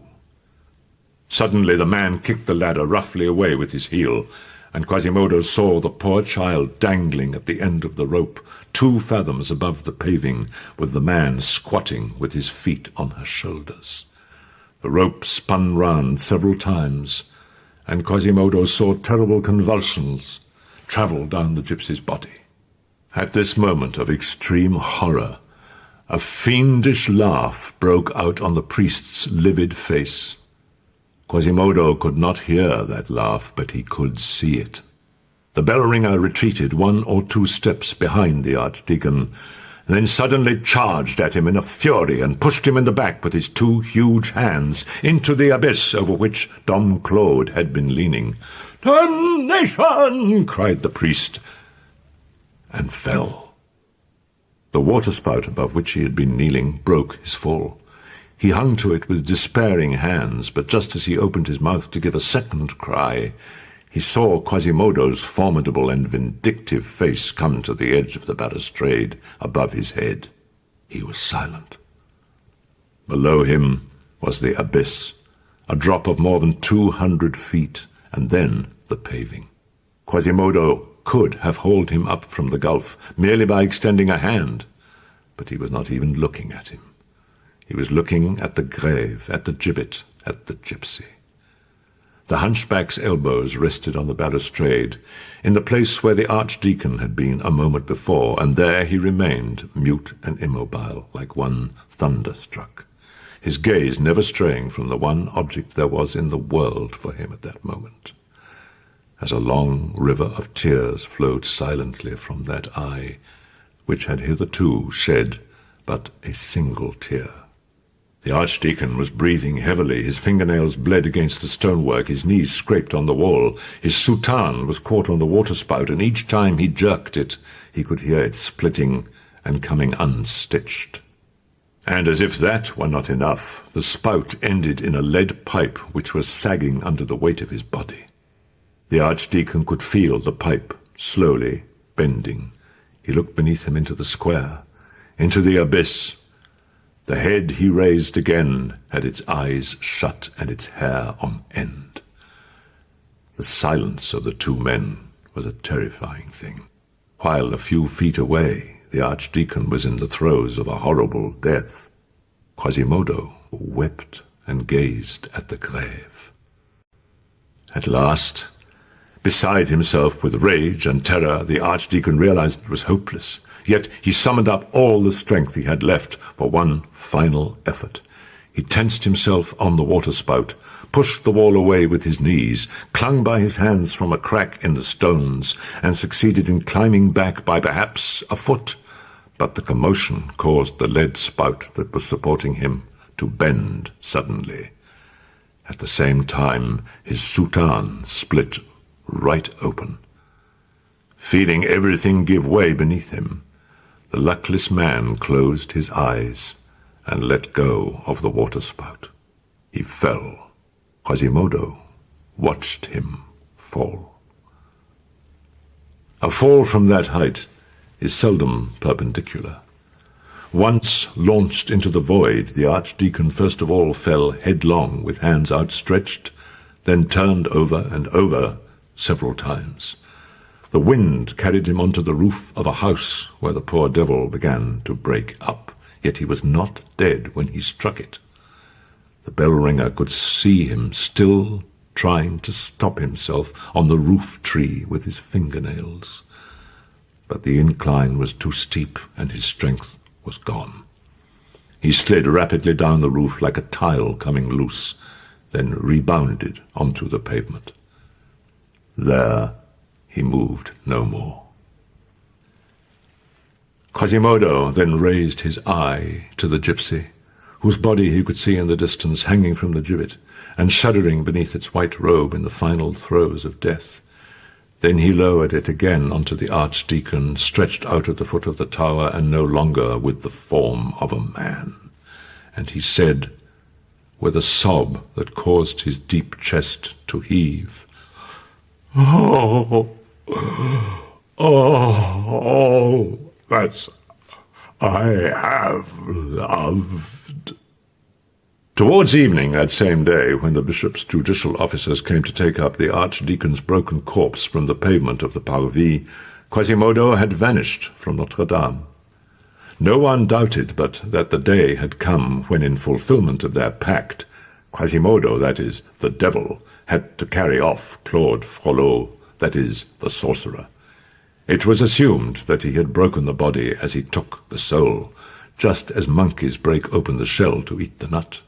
Suddenly the man kicked the ladder roughly away with his heel, and Quasimodo saw the poor child dangling at the end of the rope, 2 fathoms above the paving, with the man squatting with his feet on her shoulders. The rope spun round several times, and Quasimodo saw terrible convulsions travel down the gypsy's body. At this moment of extreme horror, a fiendish laugh broke out on the priest's livid face. Quasimodo could not hear that laugh, but he could see it. The bell-ringer retreated 1 or 2 steps behind the archdeacon, then suddenly charged at him in a fury and pushed him in the back with his 2 huge hands into the abyss over which Dom Claude had been leaning. "Damnation!" cried the priest, and fell. The waterspout above which he had been kneeling broke his fall. He hung to it with despairing hands, but just as he opened his mouth to give a second cry, he saw Quasimodo's formidable and vindictive face come to the edge of the balustrade above his head. He was silent. Below him was the abyss, a drop of more than 200 feet, and then the paving. Quasimodo could have hauled him up from the gulf merely by extending a hand, but he was not even looking at him. He was looking at the grave, at the gibbet, at the gypsy. The hunchback's elbows rested on the balustrade, in the place where the archdeacon had been a moment before, and there he remained, mute and immobile, like one thunderstruck, his gaze never straying from the one object there was in the world for him at that moment. As a long river of tears flowed silently from that eye, which had hitherto shed but a single tear. The archdeacon was breathing heavily. His fingernails bled against the stonework. His knees scraped on the wall. His soutane was caught on the waterspout, and each time he jerked it, he could hear it splitting and coming unstitched. And as if that were not enough, the spout ended in a lead pipe which was sagging under the weight of his body. The archdeacon could feel the pipe slowly bending. He looked beneath him into the square, into the abyss. The head he raised again had its eyes shut and its hair on end. The silence of the 2 men was a terrifying thing. While a few feet away, the archdeacon was in the throes of a horrible death. Quasimodo wept and gazed at the grave. At last, beside himself with rage and terror, the archdeacon realized it was hopeless. Yet he summoned up all the strength he had left for one final effort. He tensed himself on the waterspout, pushed the wall away with his knees, clung by his hands from a crack in the stones, and succeeded in climbing back by perhaps a foot. But the commotion caused the lead spout that was supporting him to bend suddenly. At the same time, his soutane split right open. Feeling everything give way beneath him, the luckless man closed his eyes and let go of the waterspout. He fell. Quasimodo watched him fall. A fall from that height is seldom perpendicular. Once launched into the void, the archdeacon first of all fell headlong with hands outstretched, then turned over and over several times. The wind carried him onto the roof of a house where the poor devil began to break up, yet he was not dead when he struck it. The bell-ringer could see him still trying to stop himself on the roof tree with his fingernails. But the incline was too steep and his strength was gone. He slid rapidly down the roof like a tile coming loose, then rebounded onto the pavement. There he moved no more. Quasimodo then raised his eye to the gypsy, whose body he could see in the distance hanging from the gibbet, and shuddering beneath its white robe in the final throes of death. Then he lowered it again onto the archdeacon, stretched out at the foot of the tower, and no longer with the form of a man. And he said, with a sob that caused his deep chest to heave, "Oh, that I have loved." Towards evening that same day, when the bishop's judicial officers came to take up the archdeacon's broken corpse from the pavement of the Parvis, Quasimodo had vanished from Notre-Dame. No one doubted but that the day had come when, in fulfillment of their pact, Quasimodo, that is, the devil, had to carry off Claude Frollo, that is, the sorcerer. It was assumed that he had broken the body as he took the soul, just as monkeys break open the shell to eat the nut.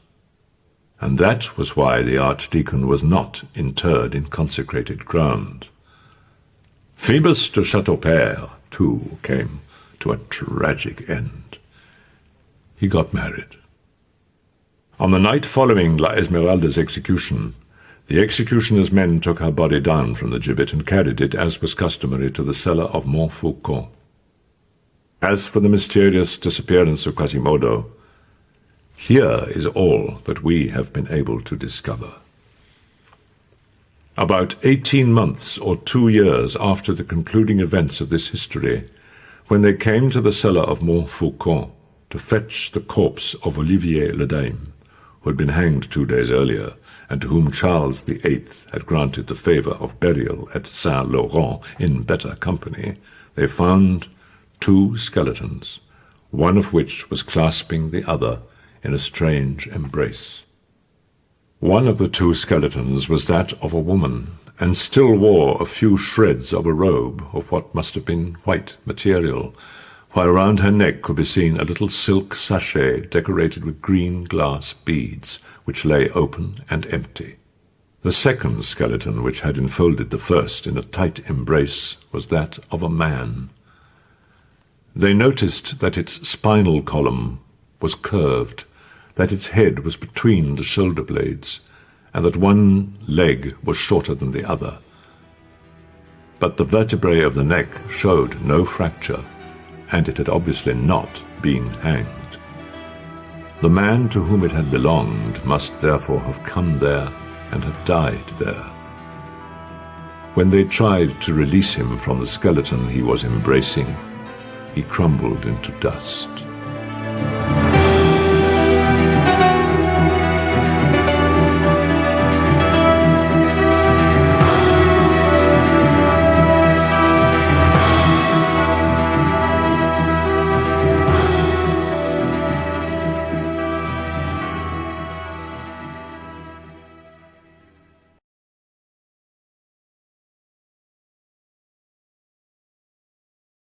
And that was why the archdeacon was not interred in consecrated ground. Phoebus de Chateaupert, too, came to a tragic end. He got married. On the night following La Esmeralda's execution, the executioner's men took her body down from the gibbet and carried it, as was customary, to the cellar of Montfaucon. As for the mysterious disappearance of Quasimodo, here is all that we have been able to discover. About 18 months or 2 years after the concluding events of this history, when they came to the cellar of Montfaucon to fetch the corpse of Olivier le Dame, who had been hanged 2 days earlier, and to whom Charles VIII had granted the favour of burial at Saint-Laurent in better company, they found 2 skeletons, one of which was clasping the other in a strange embrace. One of the 2 skeletons was that of a woman, and still wore a few shreds of a robe of what must have been white material, while round her neck could be seen a little silk sachet decorated with green glass beads, which lay open and empty. The second skeleton, which had enfolded the first in a tight embrace, was that of a man. They noticed that its spinal column was curved, that its head was between the shoulder blades, and that one leg was shorter than the other. But the vertebrae of the neck showed no fracture, and it had obviously not been hanged. The man to whom it had belonged must therefore have come there and have died there. When they tried to release him from the skeleton he was embracing, he crumbled into dust.